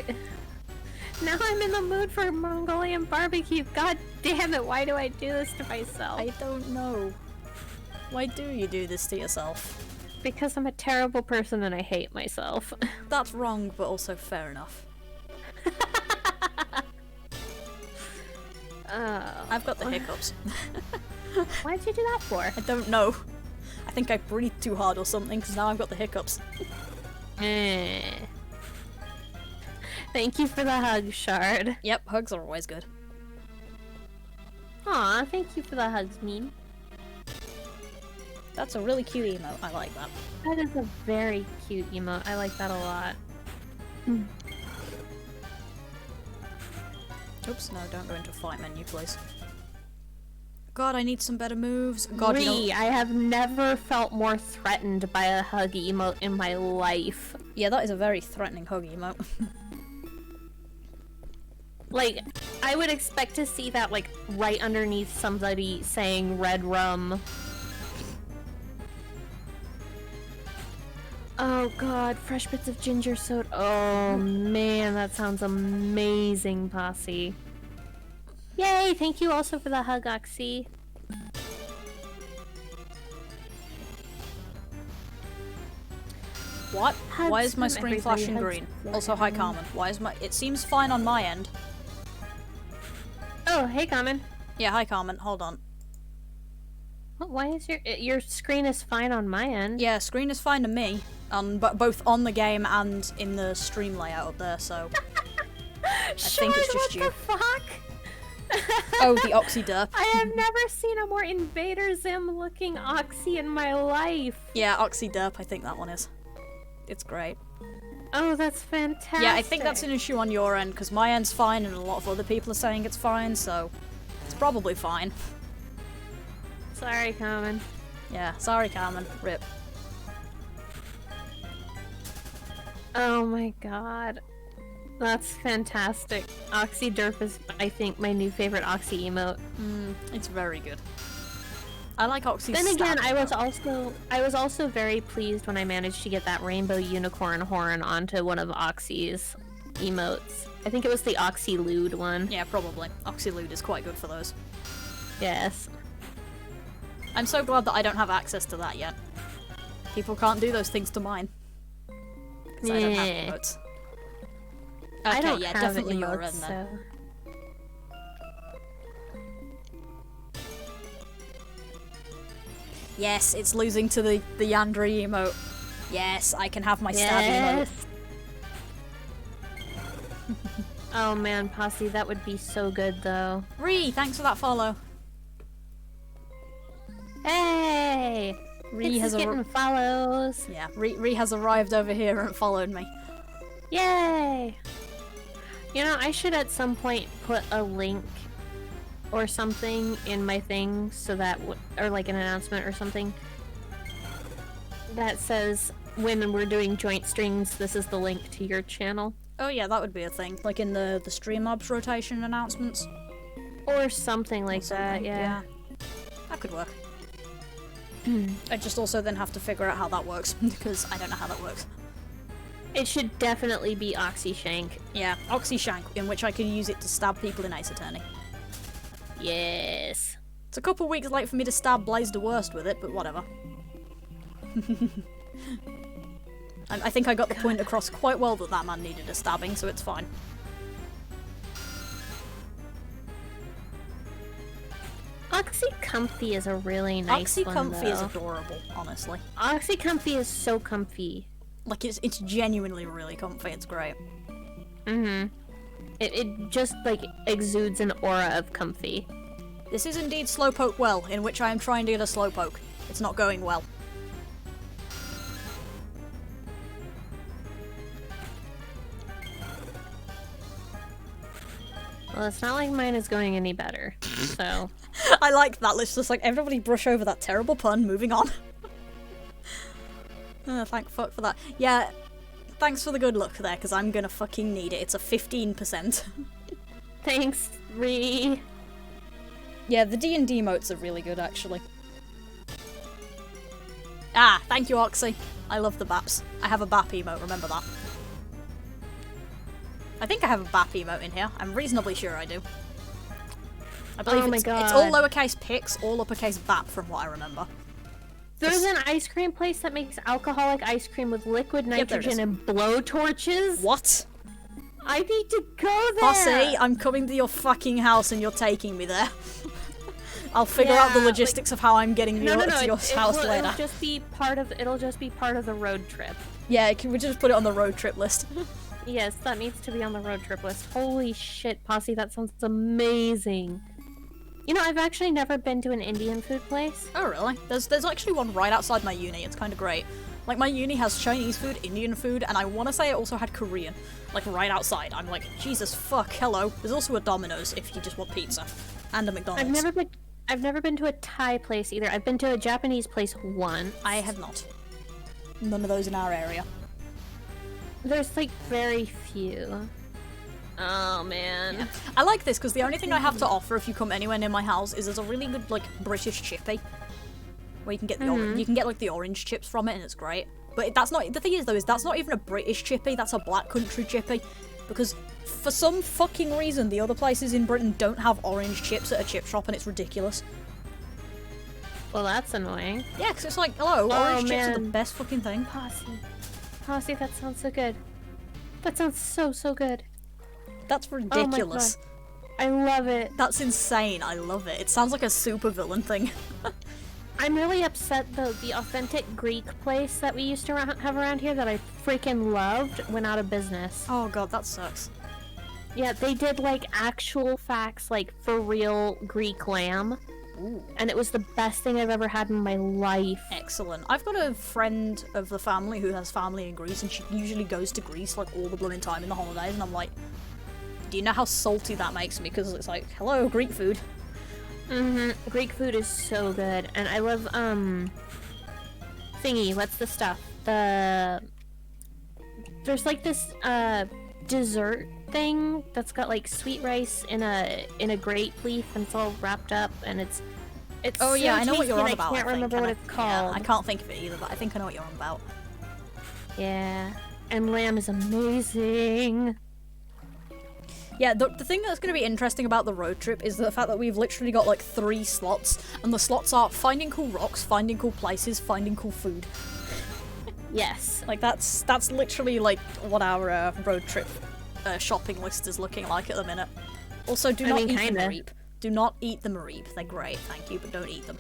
Speaker 2: Now I'm in the mood for Mongolian barbecue. God damn it, why do I do this to myself?
Speaker 1: I don't know. Why do you do this to yourself?
Speaker 2: Because I'm a terrible person and I hate myself.
Speaker 1: That's wrong, but also fair enough.
Speaker 2: Oh.
Speaker 1: I've got the hiccups.
Speaker 2: Why'd you do that for?
Speaker 1: I don't know. I think I breathed too hard or something, because now I've got the hiccups.
Speaker 2: Thank you for the hug, Shard.
Speaker 1: Yep, hugs are always good.
Speaker 2: Aw, thank you for the hugs, Mean.
Speaker 1: That's a really cute emote. I like that.
Speaker 2: That is a very cute emote. I like that a lot.
Speaker 1: Oops, no, don't go into fight menu, please. God, I need some better moves. God,
Speaker 2: Ree,
Speaker 1: you know...
Speaker 2: I have never felt more threatened by a hug emote in my life.
Speaker 1: Yeah, that is a very threatening hug emote.
Speaker 2: Like, I would expect to see that, like, right underneath somebody saying red rum. Oh god, fresh bits of ginger soda. Oh man, that sounds amazing, Posse. Yay, thank you also for the hug, Oxy.
Speaker 1: What?
Speaker 2: Hugs
Speaker 1: Why is my
Speaker 2: from
Speaker 1: screen
Speaker 2: everybody,
Speaker 1: flashing
Speaker 2: hugs
Speaker 1: green?
Speaker 2: from
Speaker 1: Also, hi
Speaker 2: everyone.
Speaker 1: Carmen. Why is my... It seems fine on my end.
Speaker 2: Oh, hey, Carmen.
Speaker 1: Yeah, hi Carmen. Hold on.
Speaker 2: What, why is your screen is fine on my end?
Speaker 1: Yeah, screen is fine to me. But both on the game and in the stream layout up there, so... I think it's just you.
Speaker 2: What the fuck?
Speaker 1: Oh, the Oxy derp.
Speaker 2: I have never seen a more Invader Zim looking Oxy in my life.
Speaker 1: Yeah, Oxy derp, I think that one is. It's great.
Speaker 2: Oh, that's fantastic.
Speaker 1: Yeah, I think that's an issue on your end, because my end's fine and a lot of other people are saying it's fine, so... It's probably fine.
Speaker 2: Sorry, Carmen.
Speaker 1: Yeah, sorry Carmen. Rip.
Speaker 2: Oh my god. That's fantastic. Oxy Derp is, I think, my new favorite Oxy emote.
Speaker 1: It's very good. I like Oxy's
Speaker 2: Then again,
Speaker 1: stab
Speaker 2: I was also very pleased when I managed to get that rainbow unicorn horn onto one of Oxy's emotes. I think it was the Oxylude one.
Speaker 1: Yeah, probably. Oxylude is quite good for those.
Speaker 2: Yes.
Speaker 1: I'm so glad that I don't have access to that yet. People can't do those things to mine. Because I don't have
Speaker 2: Meh.
Speaker 1: emotes.
Speaker 2: I
Speaker 1: Okay,
Speaker 2: don't
Speaker 1: yeah,
Speaker 2: have
Speaker 1: definitely
Speaker 2: emotes,
Speaker 1: your end then.
Speaker 2: so...
Speaker 1: Yes, it's losing to the Yandere emote. Yes, I can have my stab emote.
Speaker 2: Oh man, Posse, that would be so good though.
Speaker 1: Ree, thanks for that follow.
Speaker 2: Hey!
Speaker 1: Ree has
Speaker 2: getting follows.
Speaker 1: Yeah, Ree has arrived over here and followed me.
Speaker 2: Yay! You know, I should at some point put a link or something in my thing so that, or like an announcement or something that says when we're doing joint streams, this is the link to your channel.
Speaker 1: Oh yeah, that would be a thing. Like in the Streamlabs rotation announcements.
Speaker 2: Or something like that, yeah.
Speaker 1: That could work. I just also then have to figure out how that works, because I don't know how that works.
Speaker 2: It should definitely be Oxy Shank.
Speaker 1: Yeah, Oxy Shank, in which I can use it to stab people in Ace Attorney.
Speaker 2: Yes.
Speaker 1: It's a couple weeks late for me to stab Blaze the Worst with it, but whatever. I think I got the point across quite well that man needed a stabbing, so it's fine.
Speaker 2: Oxy Comfy is a really nice
Speaker 1: Oxy
Speaker 2: one,
Speaker 1: Comfy
Speaker 2: though.
Speaker 1: is adorable, honestly.
Speaker 2: Oxy Comfy is so comfy.
Speaker 1: Like, it's genuinely really comfy, it's great.
Speaker 2: Mm-hmm. It just, like, exudes an aura of comfy.
Speaker 1: This is indeed Slowpoke Well, in which I am trying to get a Slowpoke. It's not going well.
Speaker 2: Well, it's not like mine is going any better, so...
Speaker 1: I like that. Let's just, like, everybody brush over that terrible pun, moving on. Oh, thank fuck for that. Yeah, thanks for the good luck there, because I'm gonna fucking need it. It's a 15%.
Speaker 2: Thanks, Ree.
Speaker 1: Yeah, the D&D motes are really good, actually. Ah, thank you, Oxy. I love the baps. I have a bap emote, remember that. I think I have a bap emote in here. I'm reasonably sure I do. I believe it's all lowercase pix, all uppercase bap from what I remember.
Speaker 2: There's an ice cream place that makes alcoholic ice cream with liquid nitrogen and blow torches.
Speaker 1: What?
Speaker 2: I need to go there!
Speaker 1: Posse, I'm coming to your fucking house and you're taking me there. I'll figure out the logistics of how I'm getting to your house later.
Speaker 2: It'll just be part of the road trip.
Speaker 1: Yeah, can we just put it on the road trip list?
Speaker 2: Yes, that needs to be on the road trip list. Holy shit, Posse, that sounds amazing. You know, I've actually never been to an Indian food place.
Speaker 1: Oh, really? There's actually one right outside my uni. It's kind of great. Like, my uni has Chinese food, Indian food, and I want to say it also had Korean. Like, right outside. I'm like, Jesus fuck, hello. There's also a Domino's if you just want pizza. And a McDonald's.
Speaker 2: I've never been to a Thai place either. I've been to a Japanese place once.
Speaker 1: I have not. None of those in our area.
Speaker 2: There's, like, very few. Oh, man.
Speaker 1: Yeah. I like this, because the only thing I have to offer if you come anywhere near my house is there's a really good, like, British chippy. Where you can get you can get, like, the orange chips from it, and it's great. But that's not, the thing is, though, is that's not even a British chippy, that's a black country chippy. Because for some fucking reason, the other places in Britain don't have orange chips at a chip shop, and it's ridiculous.
Speaker 2: Well, that's annoying.
Speaker 1: Yeah, because it's like, hello, orange chips are the best fucking thing.
Speaker 2: Posse, that sounds so good. That sounds so good.
Speaker 1: That's ridiculous.
Speaker 2: Oh my God. I love it.
Speaker 1: That's insane. I love it. It sounds like a super villain thing.
Speaker 2: I'm really upset though. The authentic Greek place that we used to have around here that I freaking loved went out of business.
Speaker 1: Oh God, that sucks.
Speaker 2: Yeah, they did like actual facts, like for real Greek lamb.
Speaker 1: Ooh. And
Speaker 2: it was the best thing I've ever had in my life.
Speaker 1: Excellent. I've got a friend of the family who has family in Greece, and she usually goes to Greece like all the blooming time in the holidays, and I'm like, do you know how salty that makes me? Because it's like, hello, Greek food.
Speaker 2: Greek food is so good, and I love thingy. What's the stuff? There's like this dessert thing that's got like sweet rice in a grape leaf, and it's all wrapped up, and it's
Speaker 1: oh yeah,
Speaker 2: so
Speaker 1: I know what you're on about.
Speaker 2: I can't remember what it's called.
Speaker 1: Yeah, I can't think of it either, but I think I know what you're on about.
Speaker 2: Yeah, and lamb is amazing.
Speaker 1: Yeah, the thing that's going to be interesting about the road trip is the fact that we've literally got like 3 slots, and the slots are finding cool rocks, finding cool places, finding cool food.
Speaker 2: Yes.
Speaker 1: Like that's literally like what our road trip shopping list is looking like at the minute. Also, do not eat the Mareep. Do not eat the Mareep. They're great, thank you, but don't eat them.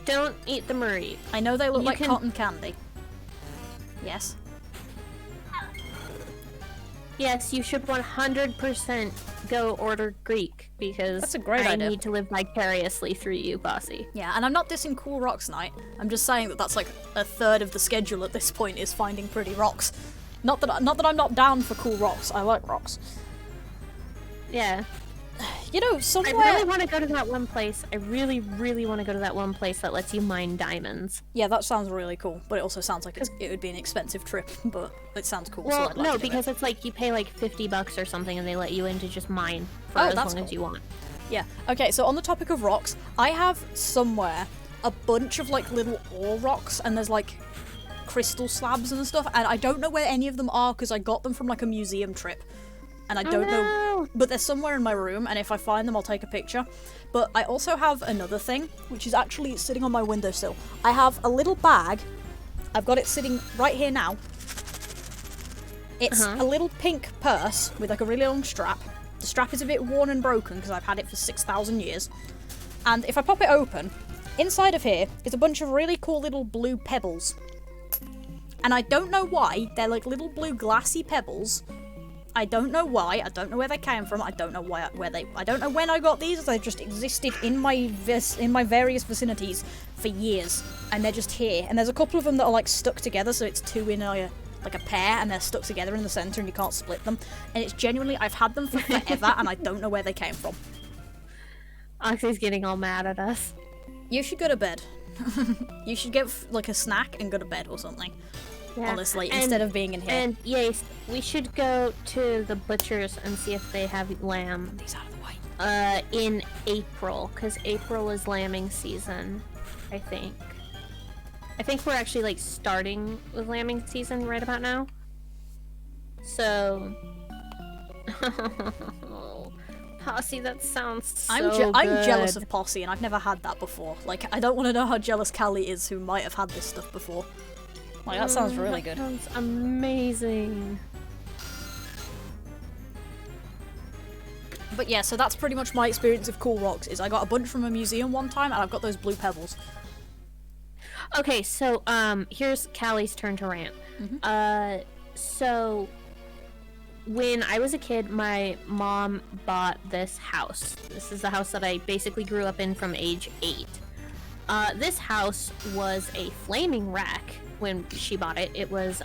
Speaker 2: Don't eat the Mareep.
Speaker 1: I know they look like cotton candy. Yes.
Speaker 2: Yes, you should 100% go order Greek, because
Speaker 1: that's a great idea.
Speaker 2: I need to live vicariously through you, Bossy.
Speaker 1: Yeah, and I'm not dissing Cool Rocks Night. I'm just saying that that's like a third of the schedule at this point is finding pretty rocks. Not that I'm not down for cool rocks. I like rocks.
Speaker 2: Yeah.
Speaker 1: You know, somewhere...
Speaker 2: I really want to go to that one place. I really, really want to go to that one place that lets you mine diamonds.
Speaker 1: Yeah, that sounds really cool, but it also sounds like it would be an expensive trip, but it sounds cool.
Speaker 2: Well,
Speaker 1: so I'd like
Speaker 2: no,
Speaker 1: to do
Speaker 2: because
Speaker 1: it.
Speaker 2: It's like you pay like $50 or something and they let you in to just mine for as long as you want.
Speaker 1: Yeah, okay, so on the topic of rocks, I have somewhere a bunch of like little ore rocks, and there's like crystal slabs and stuff, and I don't know where any of them are because I got them from like a museum trip. And I don't know, but they're somewhere in my room, and if I find them, I'll take a picture. But I also have another thing, which is actually sitting on my windowsill. I have a little bag. I've got it sitting right here now. It's a little pink purse with like a really long strap. The strap is a bit worn and broken because I've had it for 6,000 years. And if I pop it open, inside of here is a bunch of really cool little blue pebbles. And I don't know why, they're like little blue glassy pebbles. I don't know why. I don't know where they came from. I don't know I don't know when I got these. They've just existed in my various vicinities for years, and they're just here. And there's a couple of them that are like stuck together, so it's two in like a pair, and they're stuck together in the center, and you can't split them. And it's genuinely, I've had them for forever, and I don't know where they came from.
Speaker 2: Oxy's getting all mad at us.
Speaker 1: You should go to bed. You should get like a snack and go to bed or something. Yeah. Honestly, instead of being in here.
Speaker 2: And yes, we should go to the butchers and see if they have lamb.
Speaker 1: These out of the way.
Speaker 2: In April, because April is lambing season, I think. I think we're actually like starting with lambing season right about now. So, Posse, that sounds so good.
Speaker 1: I'm jealous of Posse, and I've never had that before. Like, I don't want to know how jealous Kali is, who might have had this stuff before. Like, that sounds really good.
Speaker 2: That sounds amazing.
Speaker 1: But yeah, so that's pretty much my experience of cool rocks, is I got a bunch from a museum one time, and I've got those blue pebbles.
Speaker 2: Okay, so, here's Kali's turn to rant. So, when I was a kid, my mom bought this house. This is the house that I basically grew up in from age 8. This house was a flaming wreck when she bought it. It was,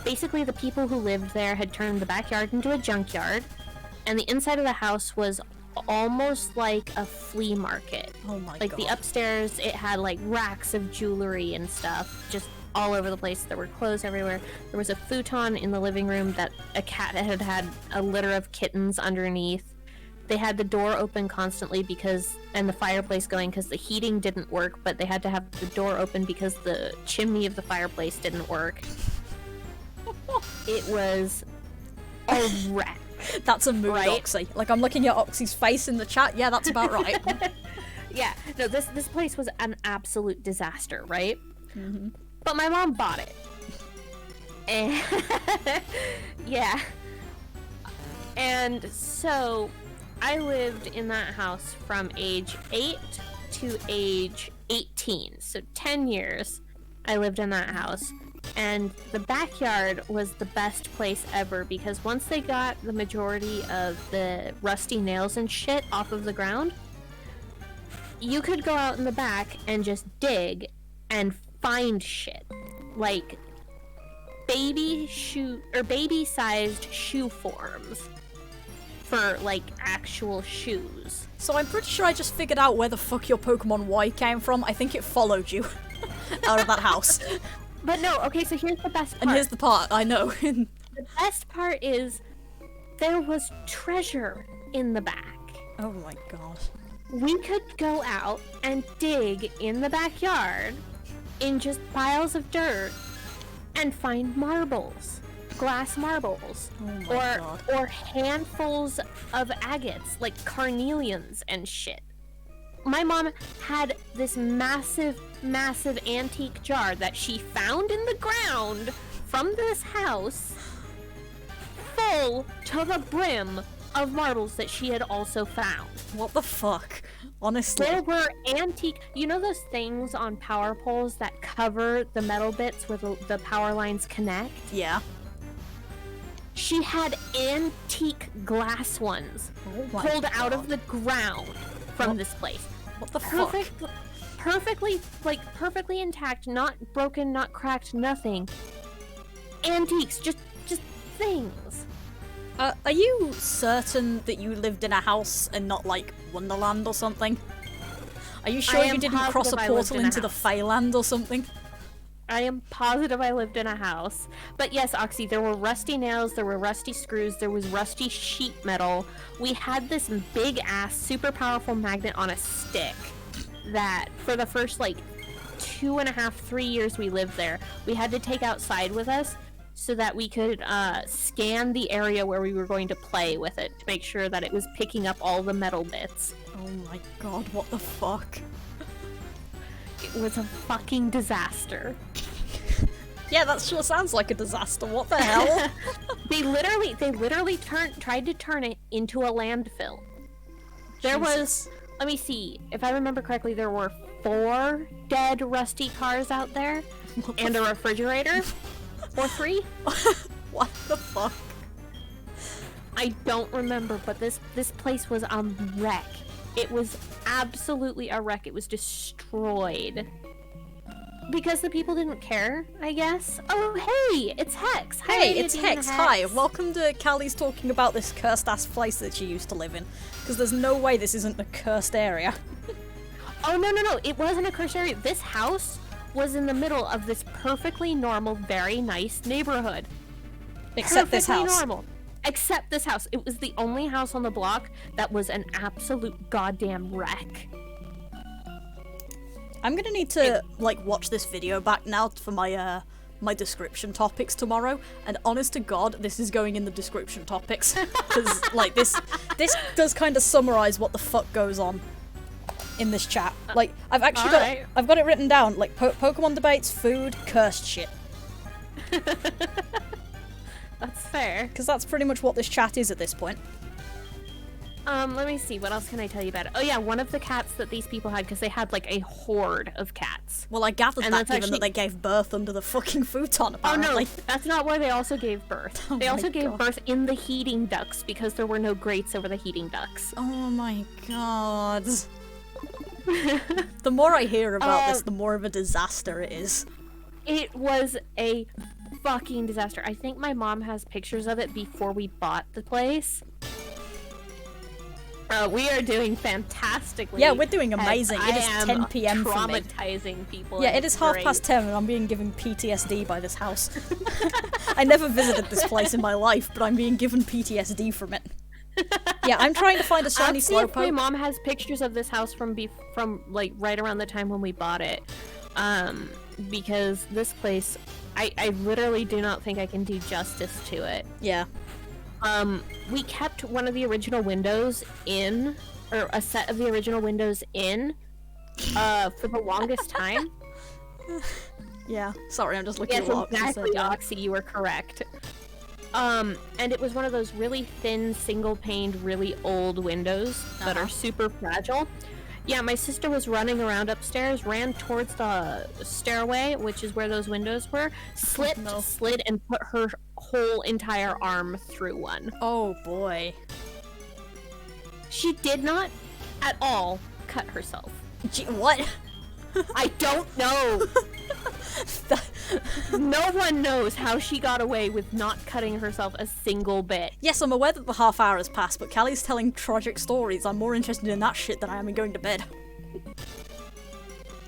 Speaker 2: basically the people who lived there had turned the backyard into a junkyard, and the inside of the house was almost like a flea market.
Speaker 1: Oh my god.
Speaker 2: Like, the upstairs, it had, like, racks of jewelry and stuff, just all over the place. There were clothes everywhere. There was a futon in the living room that a cat had a litter of kittens underneath. They had the door open constantly and the fireplace going because the heating didn't work, but they had to have the door open because the chimney of the fireplace didn't work. It was a wreck.
Speaker 1: That's a mood, right? Oxy. Like, I'm looking at Oxy's face in the chat. Yeah, that's about right.
Speaker 2: Yeah. No, this place was an absolute disaster, right? But my mom bought it. And yeah. And so I lived in that house from age 8 to age 18. So 10 years I lived in that house. And the backyard was the best place ever because once they got the majority of the rusty nails and shit off of the ground, you could go out in the back and just dig and find shit. Like baby-sized shoe forms for like actual shoes.
Speaker 1: So I'm pretty sure I just figured out where the fuck your Pokemon Y came from. I think it followed you out of that house.
Speaker 2: But no, okay, so here's the best part.
Speaker 1: And here's the part, I know.
Speaker 2: The best part is there was treasure in the back.
Speaker 1: Oh my god.
Speaker 2: We could go out and dig in the backyard in just piles of dirt and find marbles. Glass marbles.
Speaker 1: Oh my god.
Speaker 2: Or handfuls of agates, like carnelians and shit. My mom had this massive antique jar that she found in the ground from this house, full to the brim of marbles that she had also found.
Speaker 1: What the fuck? Honestly.
Speaker 2: There were antique... You know those things on power poles that cover the metal bits where the power lines connect?
Speaker 1: Yeah.
Speaker 2: She had antique glass ones pulled out of the ground from this place.
Speaker 1: What the fuck?
Speaker 2: Perfectly intact, not broken, not cracked, nothing. Antiques, just things.
Speaker 1: Are you certain that you lived in a house and not like Wonderland or something? Are you sure you didn't cross a portal into the Feyland or something?
Speaker 2: I am positive I lived in a house. But yes, Oxy, there were rusty nails, there were rusty screws, there was rusty sheet metal. We had this big ass, super powerful magnet on a stick that for the first like 2.5, 3 years we lived there, we had to take outside with us so that we could scan the area where we were going to play with it to make sure that it was picking up all the metal bits.
Speaker 1: Oh my god, what the fuck?
Speaker 2: It was a fucking disaster.
Speaker 1: Yeah, that sure sounds like a disaster. What the hell?
Speaker 2: They literally tried to turn it into a landfill. There was, let me see, if I remember correctly, there were 4 dead rusty cars out there and a refrigerator. Or 3?
Speaker 1: What the fuck?
Speaker 2: I don't remember, but this place was a wreck. It was absolutely a wreck. It was destroyed. Because the people didn't care, I guess. Oh, hey, it's Hex. Hi,
Speaker 1: hey, it's Hex. Hi, welcome to Kali's talking about this cursed-ass place that she used to live in. Because there's no way this isn't a cursed area.
Speaker 2: Oh, no. It wasn't a cursed area. This house was in the middle of this perfectly normal, very nice neighborhood.
Speaker 1: Except this house.
Speaker 2: Normal. Except this house. It was the only house on the block that was an absolute goddamn wreck.
Speaker 1: I'm gonna need to, like, watch this video back now for my, my description topics tomorrow, and honest to god, this is going in the description topics. Because, like, this does kind of summarize what the fuck goes on in this chat. Like, I've actually I've got it written down, like, Pokemon debates, food, cursed shit.
Speaker 2: That's fair.
Speaker 1: Because that's pretty much what this chat is at this point.
Speaker 2: Let me see, what else can I tell you about it? Oh yeah, one of the cats that these people had, because they had like a horde of cats.
Speaker 1: Well, I gathered that given that they gave birth under the fucking futon, apparently.
Speaker 2: Oh no, that's not where they also gave birth. They also gave birth in the heating ducts, because there were no grates over the heating ducts.
Speaker 1: Oh my god. The more I hear about this, the more of a disaster it is.
Speaker 2: It was a fucking disaster. I think my mom has pictures of it before we bought the place. We are doing fantastically.
Speaker 1: Yeah, we're doing amazing. It is 10 p.m. for me.
Speaker 2: Traumatizing people.
Speaker 1: Yeah, it is 10:30 and I'm being given PTSD by this house. I never visited this place in my life, but I'm being given PTSD from it. Yeah, I'm trying to find a shiny Slowpoke.
Speaker 2: My mom has pictures of this house from like right around the time when we bought it. Because this place, I literally do not think I can do justice to it.
Speaker 1: Yeah.
Speaker 2: We kept one of the original windows in, or a set of the original windows in, for the longest time.
Speaker 1: Yeah, sorry, I'm just looking at what
Speaker 2: exactly, Oxy, you were correct. And it was one of those really thin, single-paned, really old windows that are super fragile. Yeah, my sister was running around upstairs, ran towards the stairway, which is where those windows were, slid, and put her whole entire arm through one.
Speaker 1: Oh boy.
Speaker 2: She did not at all cut herself.
Speaker 1: What?
Speaker 2: I don't know. No one knows how she got away with not cutting herself a single bit.
Speaker 1: Yes, I'm aware that the half hour has passed, but Kali's telling tragic stories. I'm more interested in that shit than I am in going to bed.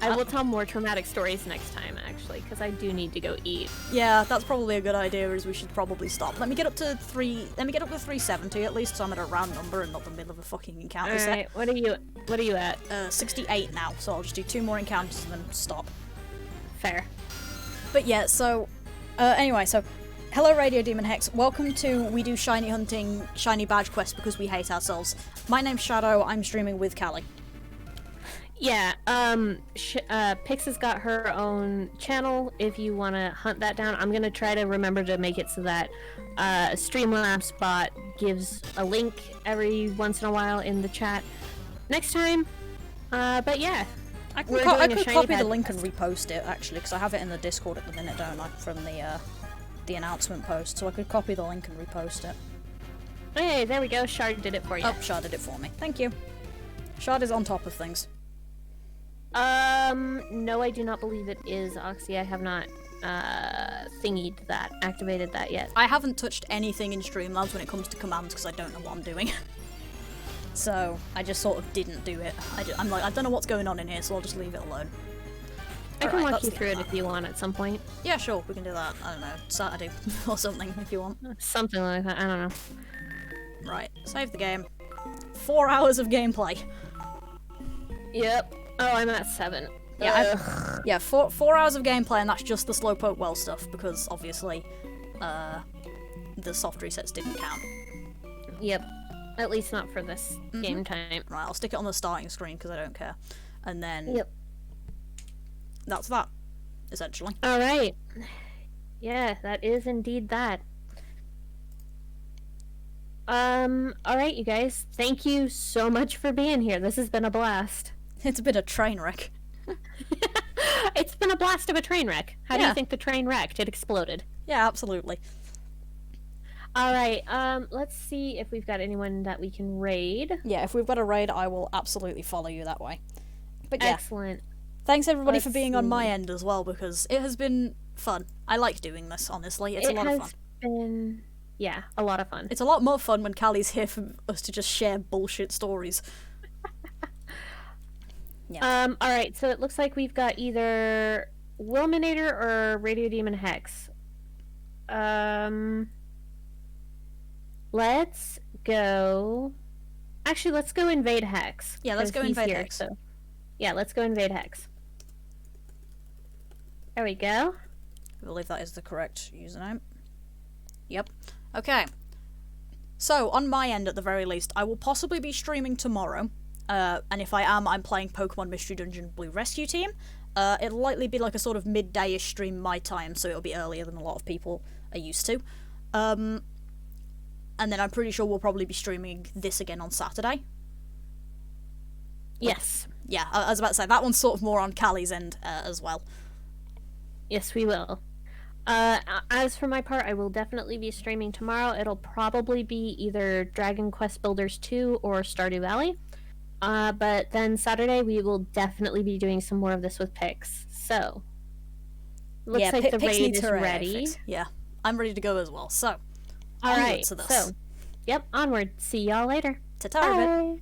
Speaker 2: I will tell more traumatic stories next time, actually, because I do need to go eat.
Speaker 1: Yeah, that's probably a good idea, as we should probably stop. Let me get up to 370 at least, so I'm at a round number and not the middle of a fucking encounter.
Speaker 2: Alright, what are you at?
Speaker 1: 68 now, so I'll just do 2 more encounters and then stop.
Speaker 2: Fair.
Speaker 1: But yeah, so, anyway, so, hello Radio Demon Hex, welcome to We Do Shiny Hunting, Shiny Badge Quest because we hate ourselves. My name's Shadow, I'm streaming with Kali.
Speaker 2: Yeah, Pix has got her own channel if you want to hunt that down. I'm going to try to remember to make it so that Streamlabs bot gives a link every once in a while in the chat next time. But yeah.
Speaker 1: I could copy the link and repost it, actually, because I have it in the Discord at the minute, don't I, from the announcement post, so I could copy the link and repost it.
Speaker 2: Hey, there we go, Shard did it for you.
Speaker 1: Oh, Shard did it for me. Thank you. Shard is on top of things.
Speaker 2: No, I do not believe it is, Oxy. I have not, activated that yet.
Speaker 1: I haven't touched anything in Streamlabs when it comes to commands, because I don't know what I'm doing. So, I just sort of didn't do it. I'm like, I don't know what's going on in here, so I'll just leave it alone.
Speaker 2: I can walk you through it if you want at some point.
Speaker 1: Yeah, sure, we can do that. I don't know, Saturday or something, if you want.
Speaker 2: Something like that, I don't know.
Speaker 1: Right, save the game. 4 hours of gameplay.
Speaker 2: Yep. Oh, I'm at 7.
Speaker 1: Yeah, Yeah, 4 hours of gameplay, and that's just the Slowpoke well stuff, because obviously, the soft resets didn't count.
Speaker 2: Yep. At least not for this game time.
Speaker 1: Right, I'll stick it on the starting screen, because I don't care. And then...
Speaker 2: Yep.
Speaker 1: That's that, essentially.
Speaker 2: Alright. Yeah, that is indeed that. Alright, you guys. Thank you so much for being here. This has been a blast.
Speaker 1: It's been a train wreck.
Speaker 2: It's been a blast of a train wreck. How do you think the train wrecked? It exploded.
Speaker 1: Yeah, absolutely.
Speaker 2: Alright, let's see if we've got anyone that we can raid.
Speaker 1: Yeah, if we've got a raid, I will absolutely follow you that way. But yeah.
Speaker 2: Excellent.
Speaker 1: Thanks everybody for being on my end as well, because it has been fun. I like doing this, honestly. It's a lot of fun.
Speaker 2: It has been... Yeah, a lot of fun.
Speaker 1: It's a lot more fun when Kali's here for us to just share bullshit stories.
Speaker 2: Yeah. Alright, so it looks like we've got either Wilminator or Radio Demon Hex. Let's go... Actually, let's go invade Hex.
Speaker 1: Yeah, let's go invade Hex.
Speaker 2: So... Yeah, let's go invade Hex. There we go.
Speaker 1: I believe that is the correct username. Yep. Okay. So, on my end, at the very least, I will possibly be streaming tomorrow. And if I am, I'm playing Pokemon Mystery Dungeon Blue Rescue Team. It'll likely be like a sort of midday-ish stream my time, so it'll be earlier than a lot of people are used to. And then I'm pretty sure we'll probably be streaming this again on Saturday.
Speaker 2: Yes.
Speaker 1: Yeah, I was about to say, that one's sort of more on Kali's end as well.
Speaker 2: Yes, we will. As for my part, I will definitely be streaming tomorrow. It'll probably be either Dragon Quest Builders 2 or Stardew Valley. But then Saturday we will definitely be doing some more of this with Pix. So, looks like the raid is ready.
Speaker 1: Yeah, I'm ready to go as well. So,
Speaker 2: alright, so, yep, onward. See y'all later.
Speaker 1: Ta-ta,
Speaker 2: Bye.